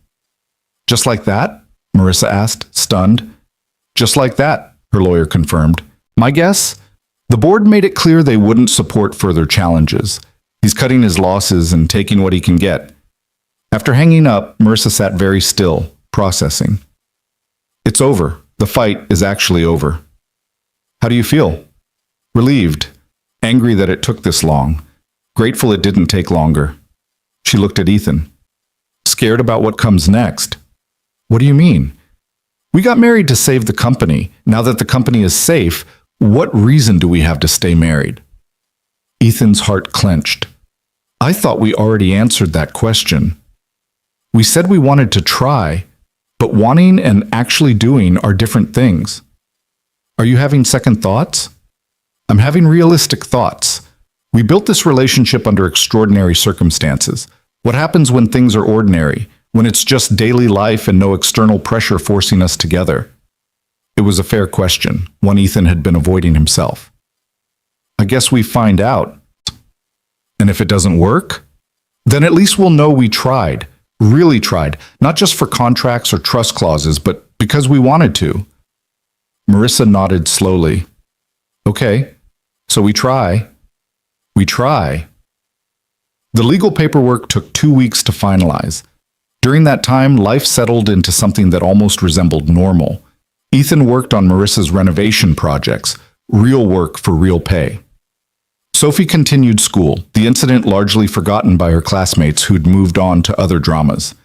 Just like that? Marissa asked, stunned. Just like that, her lawyer confirmed. My guess? The board made it clear they wouldn't support further challenges. He's cutting his losses and taking what he can get. After hanging up, Marissa sat very still, processing. It's over. The fight is actually over. How do you feel? Relieved. Angry that it took this long. Grateful it didn't take longer. She looked at Ethan. Scared about what comes next. What do you mean? We got married to save the company. Now that the company is safe, what reason do we have to stay married? Ethan's heart clenched. I thought we already answered that question. We said we wanted to try, but wanting and actually doing are different things. Are you having second thoughts? I'm having realistic thoughts. We built this relationship under extraordinary circumstances. What happens when things are ordinary, when it's just daily life and no external pressure forcing us together? It was a fair question, one Ethan had been avoiding himself. I guess we find out. And if it doesn't work, then at least we'll know we tried, really tried, not just for contracts or trust clauses, but because we wanted to. Marissa nodded slowly. Okay, so we try. We try. The legal paperwork took 2 weeks to finalize. During that time, life settled into something that almost resembled normal. Ethan worked on Marissa's renovation projects, real work for real pay. Sophie continued school, the incident largely forgotten by her classmates who'd moved on to other dramas.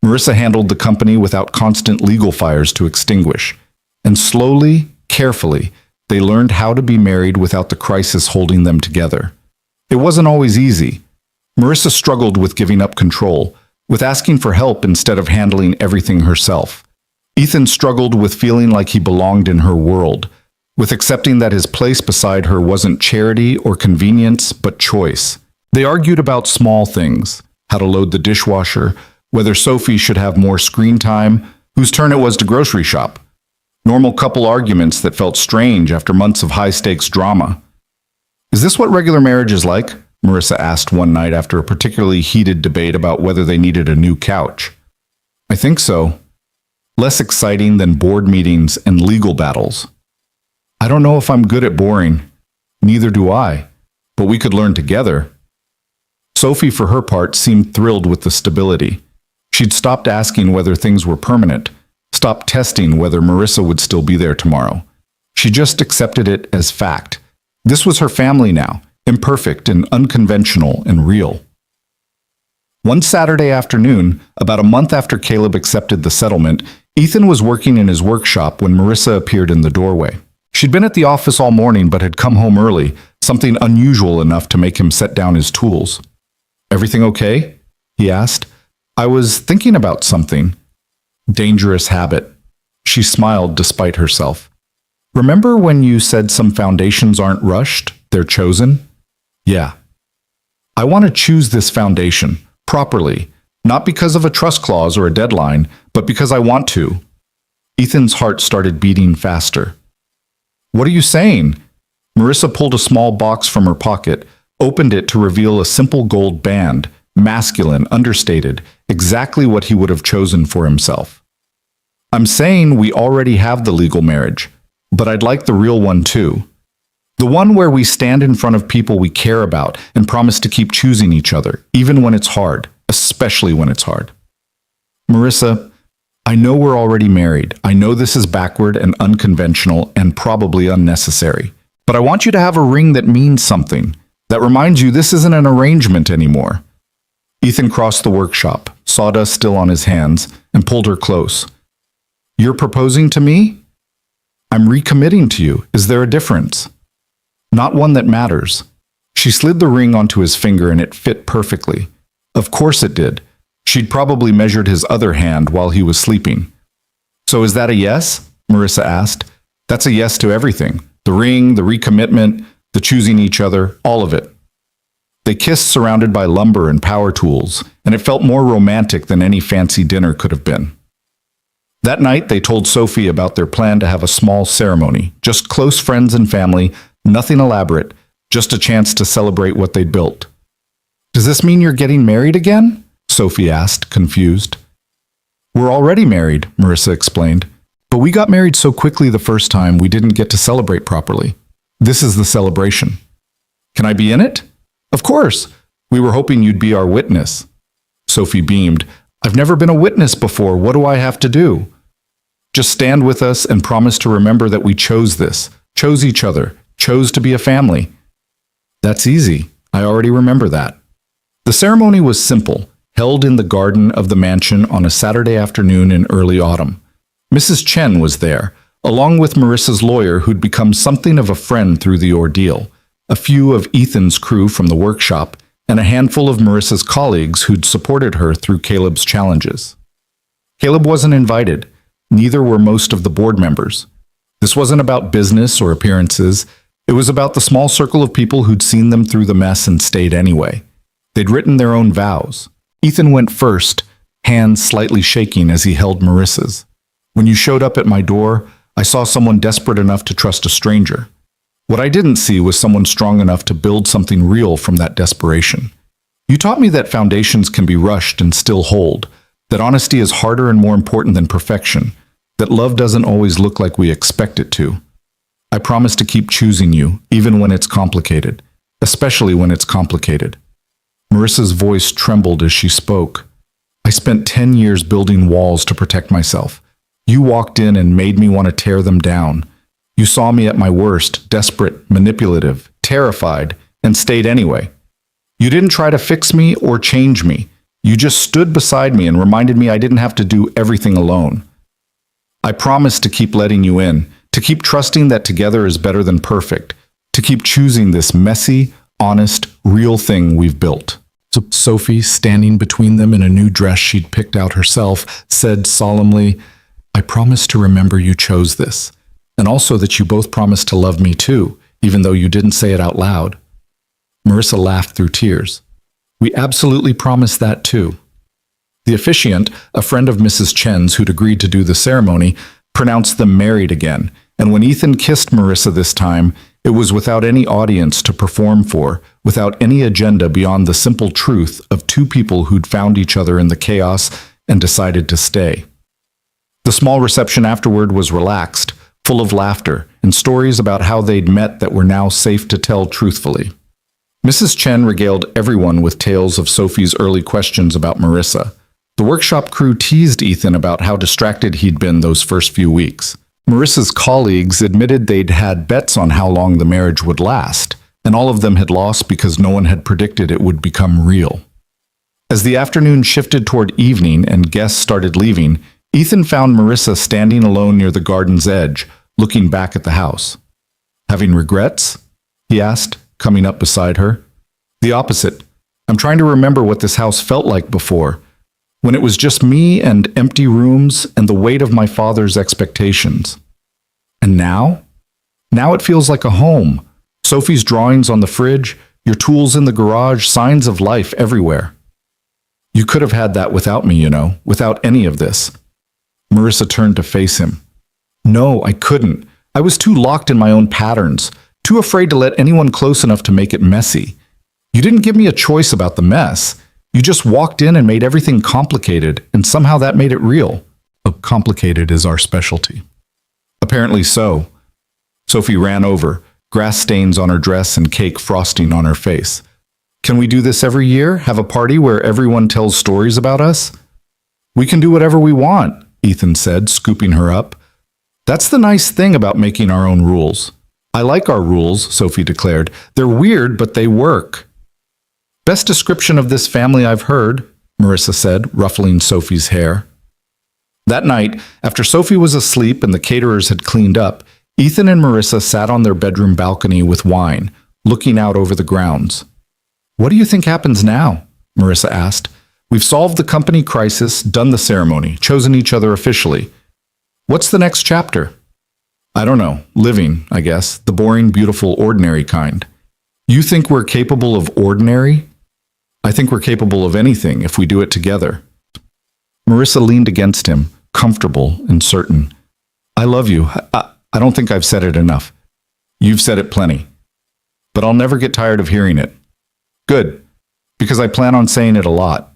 Marissa handled the company without constant legal fires to extinguish. and slowly, carefully, they learned how to be married without the crisis holding them together. It wasn't always easy. Marissa struggled with giving up control, with asking for help instead of handling everything herself. Ethan struggled with feeling like he belonged in her world, with accepting that his place beside her wasn't charity or convenience, but choice. They argued about small things, how to load the dishwasher, whether Sophie should have more screen time, whose turn it was to grocery shop. Normal couple arguments that felt strange after months of high-stakes drama. "Is this what regular marriage is like?" Marissa asked one night after a particularly heated debate about whether they needed a new couch. "I think so. Less exciting than board meetings and legal battles." "I don't know if I'm good at boring." "Neither do I, but we could learn together." Sophie, for her part, seemed thrilled with the stability. She'd stopped asking whether things were permanent, stopped testing whether Marissa would still be there tomorrow. She just accepted it as fact. This was her family now, imperfect and unconventional and real. One Saturday afternoon, about a month after Caleb accepted the settlement, Ethan was working in his workshop when Marissa appeared in the doorway. She'd been at the office all morning but had come home early, something unusual enough to make him set down his tools. "Everything okay?" he asked. "I was thinking about something." Dangerous habit. She smiled despite herself. "Remember when you said some foundations aren't rushed, they're chosen?" "Yeah. I want to choose this foundation, properly, not because of a trust clause or a deadline, but because I want to." Ethan's heart started beating faster. "What are you saying?" Marissa pulled a small box from her pocket, opened it to reveal a simple gold band, masculine, understated, exactly what he would have chosen for himself. "I'm saying we already have the legal marriage, but I'd like the real one too. The one where we stand in front of people we care about and promise to keep choosing each other, even when it's hard, especially when it's hard." "Marissa, I know we're already married. I know this is backward and unconventional and probably unnecessary. But I want you to have a ring that means something, that reminds you this isn't an arrangement anymore." Ethan crossed the workshop, sawdust still on his hands, and pulled her close. "You're proposing to me?" "I'm recommitting to you. Is there a difference?" "Not one that matters." She slid the ring onto his finger and it fit perfectly. Of course it did. She'd probably measured his other hand while he was sleeping. "So is that a yes?" Marissa asked. "That's a yes to everything. The ring, the recommitment, the choosing each other, all of it." They kissed surrounded by lumber and power tools, and it felt more romantic than any fancy dinner could have been. That night, they told Sophie about their plan to have a small ceremony, just close friends and family, nothing elaborate, just a chance to celebrate what they'd built. "Does this mean you're getting married again?" Sophie asked, confused. "We're already married," Marissa explained. "But we got married so quickly the first time we didn't get to celebrate properly. This is the celebration." "Can I be in it?" "Of course. We were hoping you'd be our witness." Sophie beamed. "I've never been a witness before. What do I have to do?" "Just stand with us and promise to remember that we chose this, chose each other, chose to be a family." "That's easy. I already remember that." The ceremony was simple, held in the garden of the mansion on a Saturday afternoon in early autumn. Mrs. Chen was there, along with Marissa's lawyer who'd become something of a friend through the ordeal, a few of Ethan's crew from the workshop, and a handful of Marissa's colleagues who'd supported her through Caleb's challenges. Caleb wasn't invited. Neither were most of the board members. This wasn't about business or appearances. It was about the small circle of people who'd seen them through the mess and stayed anyway. They'd written their own vows. Ethan went first, hands slightly shaking as he held Marissa's. "When you showed up at my door, I saw someone desperate enough to trust a stranger. What I didn't see was someone strong enough to build something real from that desperation. You taught me that foundations can be rushed and still hold, that honesty is harder and more important than perfection, that love doesn't always look like we expect it to. I promise to keep choosing you, even when it's complicated, especially when it's complicated." Marissa's voice trembled as she spoke. "I spent 10 years building walls to protect myself. You walked in and made me want to tear them down. You saw me at my worst, desperate, manipulative, terrified, and stayed anyway. You didn't try to fix me or change me. You just stood beside me and reminded me I didn't have to do everything alone. I promise to keep letting you in, to keep trusting that together is better than perfect, to keep choosing this messy, honest, real thing we've built." So Sophie, standing between them in a new dress she'd picked out herself, said solemnly, "I promise to remember you chose this, and also that you both promised to love me too, even though you didn't say it out loud." Marissa laughed through tears. "We absolutely promise that too." The officiant, a friend of Mrs. Chen's who'd agreed to do the ceremony, pronounced them married again, and when Ethan kissed Marissa this time, it was without any audience to perform for, without any agenda beyond the simple truth of two people who'd found each other in the chaos and decided to stay. The small reception afterward was relaxed, full of laughter, and stories about how they'd met that were now safe to tell truthfully. Mrs. Chen regaled everyone with tales of Sophie's early questions about Marissa. The workshop crew teased Ethan about how distracted he'd been those first few weeks. Marissa's colleagues admitted they'd had bets on how long the marriage would last, and all of them had lost because no one had predicted it would become real. As the afternoon shifted toward evening and guests started leaving, Ethan found Marissa standing alone near the garden's edge, looking back at the house. "Having regrets?" he asked, coming up beside her. "The opposite. I'm trying to remember what this house felt like before, when it was just me and empty rooms and the weight of my father's expectations. And now? Now it feels like a home. Sophie's drawings on the fridge, your tools in the garage, signs of life everywhere. You could have had that without me, without any of this." Marissa turned to face him. "No, I couldn't. I was too locked in my own patterns, too afraid to let anyone close enough to make it messy. You didn't give me a choice about the mess. You just walked in and made everything complicated, and somehow that made it real." "Oh, complicated is our specialty." "Apparently so." Sophie ran over, grass stains on her dress and cake frosting on her face. "Can we do this every year? Have a party where everyone tells stories about us?" "We can do whatever we want," Ethan said, scooping her up. "That's the nice thing about making our own rules." "I like our rules," Sophie declared. "They're weird, but they work." "Best description of this family I've heard," Marissa said, ruffling Sophie's hair. That night, after Sophie was asleep and the caterers had cleaned up, Ethan and Marissa sat on their bedroom balcony with wine, looking out over the grounds. "What do you think happens now?" Marissa asked. "We've solved the company crisis, done the ceremony, chosen each other officially. What's the next chapter?" "I don't know. Living, I guess. The boring, beautiful, ordinary kind." "You think we're capable of ordinary?" "I think we're capable of anything if we do it together." Marissa leaned against him, comfortable and certain. "I love you. I don't think I've said it enough." "You've said it plenty. But I'll never get tired of hearing it." "Good, because I plan on saying it a lot."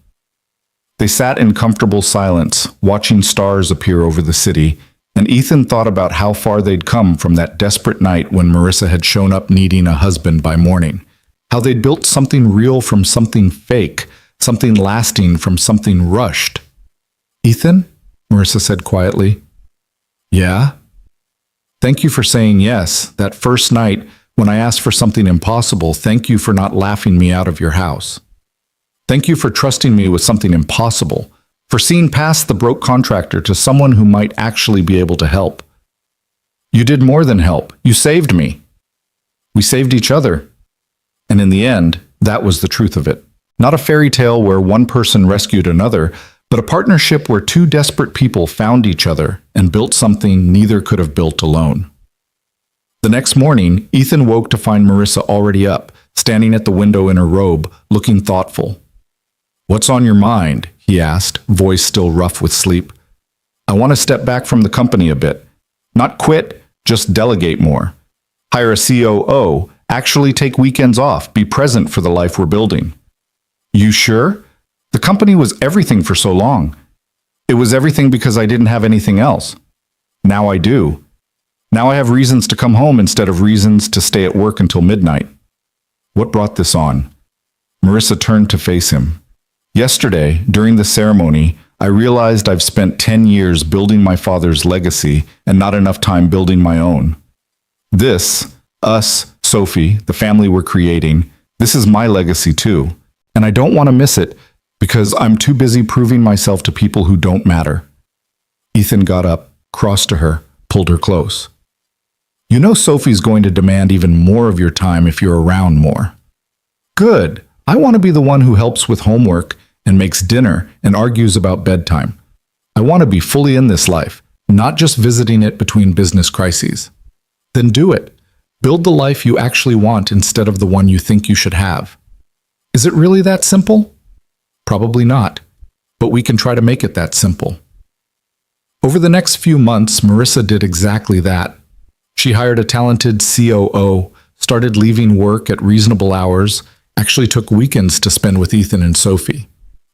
They sat in comfortable silence, watching stars appear over the city, and Ethan thought about how far they'd come from that desperate night when Marissa had shown up needing a husband by morning. How they'd built something real from something fake, something lasting from something rushed. "Ethan?" Marissa said quietly. "Yeah?" "Thank you for saying yes. That first night, when I asked for something impossible, thank you for not laughing me out of your house. Thank you for trusting me with something impossible, for seeing past the broke contractor to someone who might actually be able to help. You did more than help. You saved me. We saved each other. And in the end, that was the truth of it. Not a fairy tale where one person rescued another, but a partnership where two desperate people found each other and built something neither could have built alone." The next morning, Ethan woke to find Marissa already up, standing at the window in her robe, looking thoughtful. "What's on your mind?" he asked, voice still rough with sleep. "I want to step back from the company a bit. Not quit, just delegate more. Hire a COO, actually take weekends off, be present for the life we're building." "You sure? The company was everything for so long. It was everything because I didn't have anything else. Now I do. Now I have reasons to come home instead of reasons to stay at work until midnight." What brought this on? Marissa turned to face him. "Yesterday, during the ceremony, I realized I've spent 10 years building my father's legacy and not enough time building my own. This, us, Sophie, the family we're creating, this is my legacy too. And I don't want to miss it because I'm too busy proving myself to people who don't matter." Ethan got up. crossed to her, pulled her close. You know Sophie's going to demand even more of your time if you're around more. Good. I want to be the one who helps with homework and makes dinner and argues about bedtime. I want to be fully in this life, not just visiting it between business crises. Then do it. Build the life you actually want instead of the one you think you should have. Is it really that simple? Probably not, but we can try to make it that simple. Over the next few months, Marissa did exactly that. She hired a talented COO, started leaving work at reasonable hours, actually took weekends to spend with Ethan and Sophie.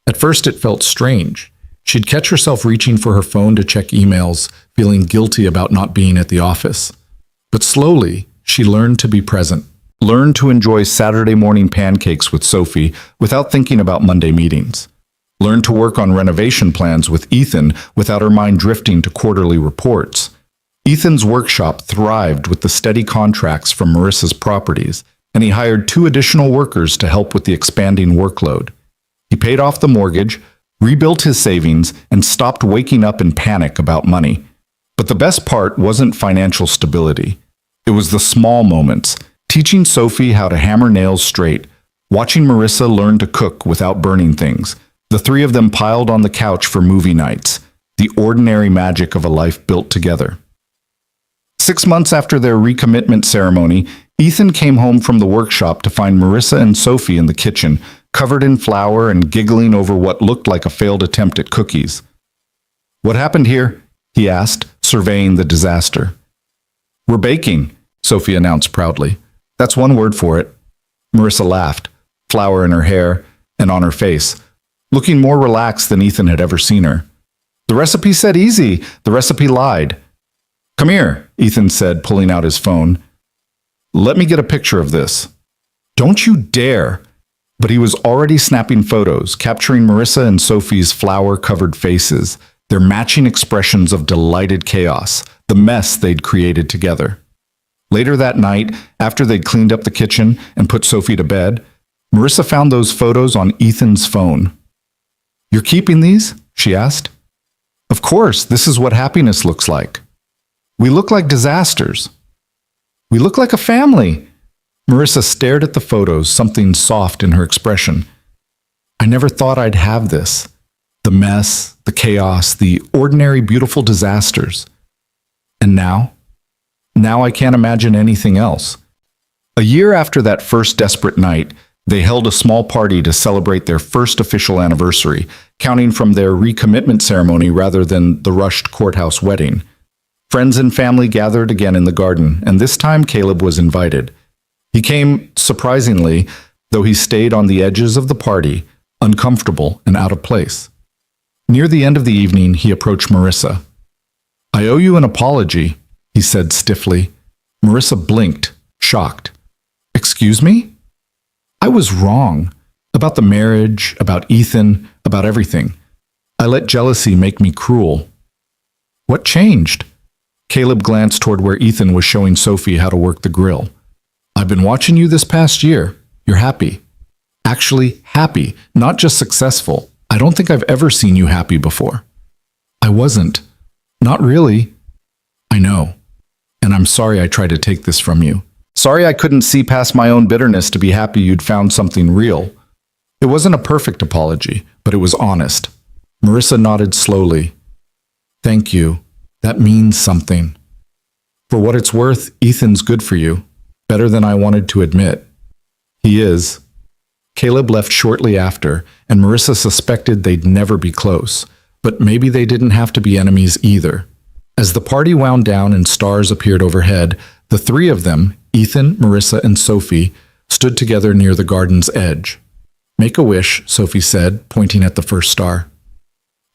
At first it felt strange. She'd catch herself reaching for her phone to check emails, feeling guilty about not being at the office. But slowly, she learned to be present, learned to enjoy Saturday morning pancakes with Sophie without thinking about Monday meetings, learned to work on renovation plans with Ethan without her mind drifting to quarterly reports. Ethan's workshop thrived with the steady contracts from Marissa's properties, and he hired 2 additional workers to help with the expanding workload. He paid off the mortgage, rebuilt his savings, and stopped waking up in panic about money. But the best part wasn't financial stability. It was the small moments, teaching Sophie how to hammer nails straight, watching Marissa learn to cook without burning things. The 3 of them piled on the couch for movie nights, the ordinary magic of a life built together. 6 months after their recommitment ceremony, Ethan came home from the workshop to find Marissa and Sophie in the kitchen, covered in flour and giggling over what looked like a failed attempt at cookies. "What happened here?" he asked, surveying the disaster. "We're baking," Sophie announced proudly. "That's one word for it." Marissa laughed, flour in her hair and on her face, looking more relaxed than Ethan had ever seen her. "The recipe said easy. The recipe lied." "Come here," Ethan said, pulling out his phone. "Let me get a picture of this." "Don't you dare!" But he was already snapping photos, capturing Marissa and Sophie's flour-covered faces, their matching expressions of delighted chaos, the mess they'd created together. Later that night, after they'd cleaned up the kitchen and put Sophie to bed, Marissa found those photos on Ethan's phone. "You're keeping these?" she asked. "Of course, this is what happiness looks like. We look like disasters. We look like a family." Marissa stared at the photos, something soft in her expression. "I never thought I'd have this. The mess, the chaos, the ordinary beautiful disasters. And now? Now I can't imagine anything else." A year after that first desperate night, they held a small party to celebrate their first official anniversary, counting from their recommitment ceremony rather than the rushed courthouse wedding. Friends and family gathered again in the garden, and this time Caleb was invited. He came surprisingly, though he stayed on the edges of the party, uncomfortable and out of place. Near the end of the evening, he approached Marissa. "I owe you an apology," he said stiffly. Marissa blinked, shocked. "Excuse me?" "I was wrong. About the marriage, about Ethan, about everything. I let jealousy make me cruel." "What changed?" Caleb glanced toward where Ethan was showing Sophie how to work the grill. "I've been watching you this past year. You're happy. Actually, happy, not just successful. I don't think I've ever seen you happy before." "I wasn't. Not really." "I know. And I'm sorry I tried to take this from you. Sorry I couldn't see past my own bitterness to be happy you'd found something real." It wasn't a perfect apology, but it was honest. Marissa nodded slowly. "Thank you. That means something. For what it's worth, Ethan's good for you. Better than I wanted to admit." "He is." Caleb left shortly after, and Marissa suspected they'd never be close, but maybe they didn't have to be enemies either. As the party wound down and stars appeared overhead, the 3 of them, Ethan, Marissa, and Sophie, stood together near the garden's edge. "Make a wish," Sophie said, pointing at the first star.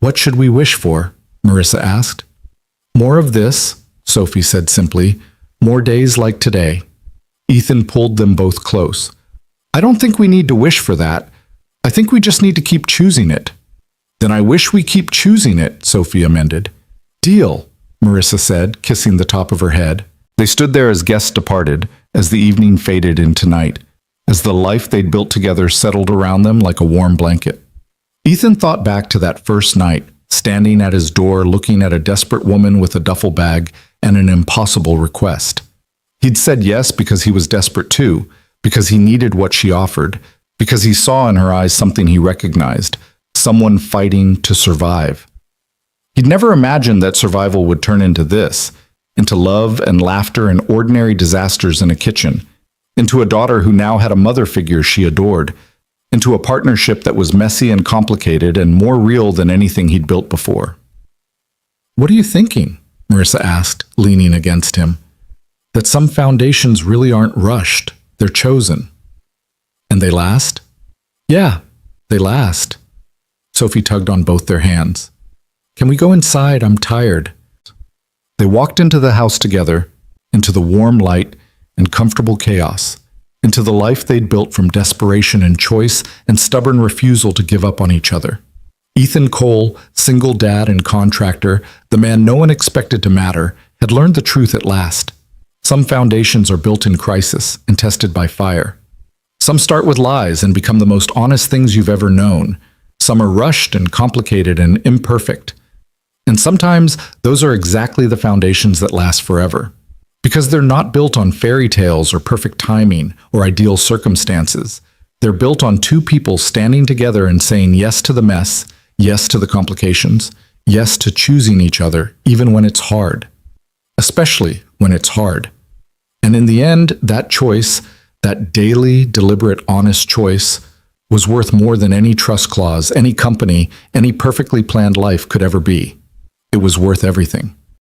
"What should we wish for?" Marissa asked. "More of this," Sophie said simply. "More days like today." Ethan pulled them both close. "I don't think we need to wish for that. I think we just need to keep choosing it." "Then I wish we keep choosing it," Sophie amended. "Deal," Marissa said, kissing the top of her head. They stood there as guests departed, as the evening faded into night, as the life they'd built together settled around them like a warm blanket. Ethan thought back to that first night, standing at his door looking at a desperate woman with a duffel bag and an impossible request. He'd said yes because he was desperate too, because he needed what she offered, because he saw in her eyes something he recognized, someone fighting to survive. He'd never imagined that survival would turn into this, into love and laughter and ordinary disasters in a kitchen, into a daughter who now had a mother figure she adored, into a partnership that was messy and complicated and more real than anything he'd built before. "What are you thinking?" Marissa asked, leaning against him. "That some foundations really aren't rushed, they're chosen." "And they last?" "Yeah, they last." Sophie tugged on both their hands. "Can we go inside? I'm tired." They walked into the house together, into the warm light and comfortable chaos, into the life they'd built from desperation and choice and stubborn refusal to give up on each other. Ethan Cole, single dad and contractor, the man no one expected to matter, had learned the truth at last. Some foundations are built in crisis and tested by fire. Some start with lies and become the most honest things you've ever known. Some are rushed and complicated and imperfect. And sometimes those are exactly the foundations that last forever. Because they're not built on fairy tales or perfect timing or ideal circumstances. They're built on two people standing together and saying yes to the mess, yes to the complications, yes to choosing each other even when it's hard. Especially when it's hard. And in the end, that choice, that daily, deliberate, honest choice, was worth more than any trust clause, any company, any perfectly planned life could ever be. It was worth everything.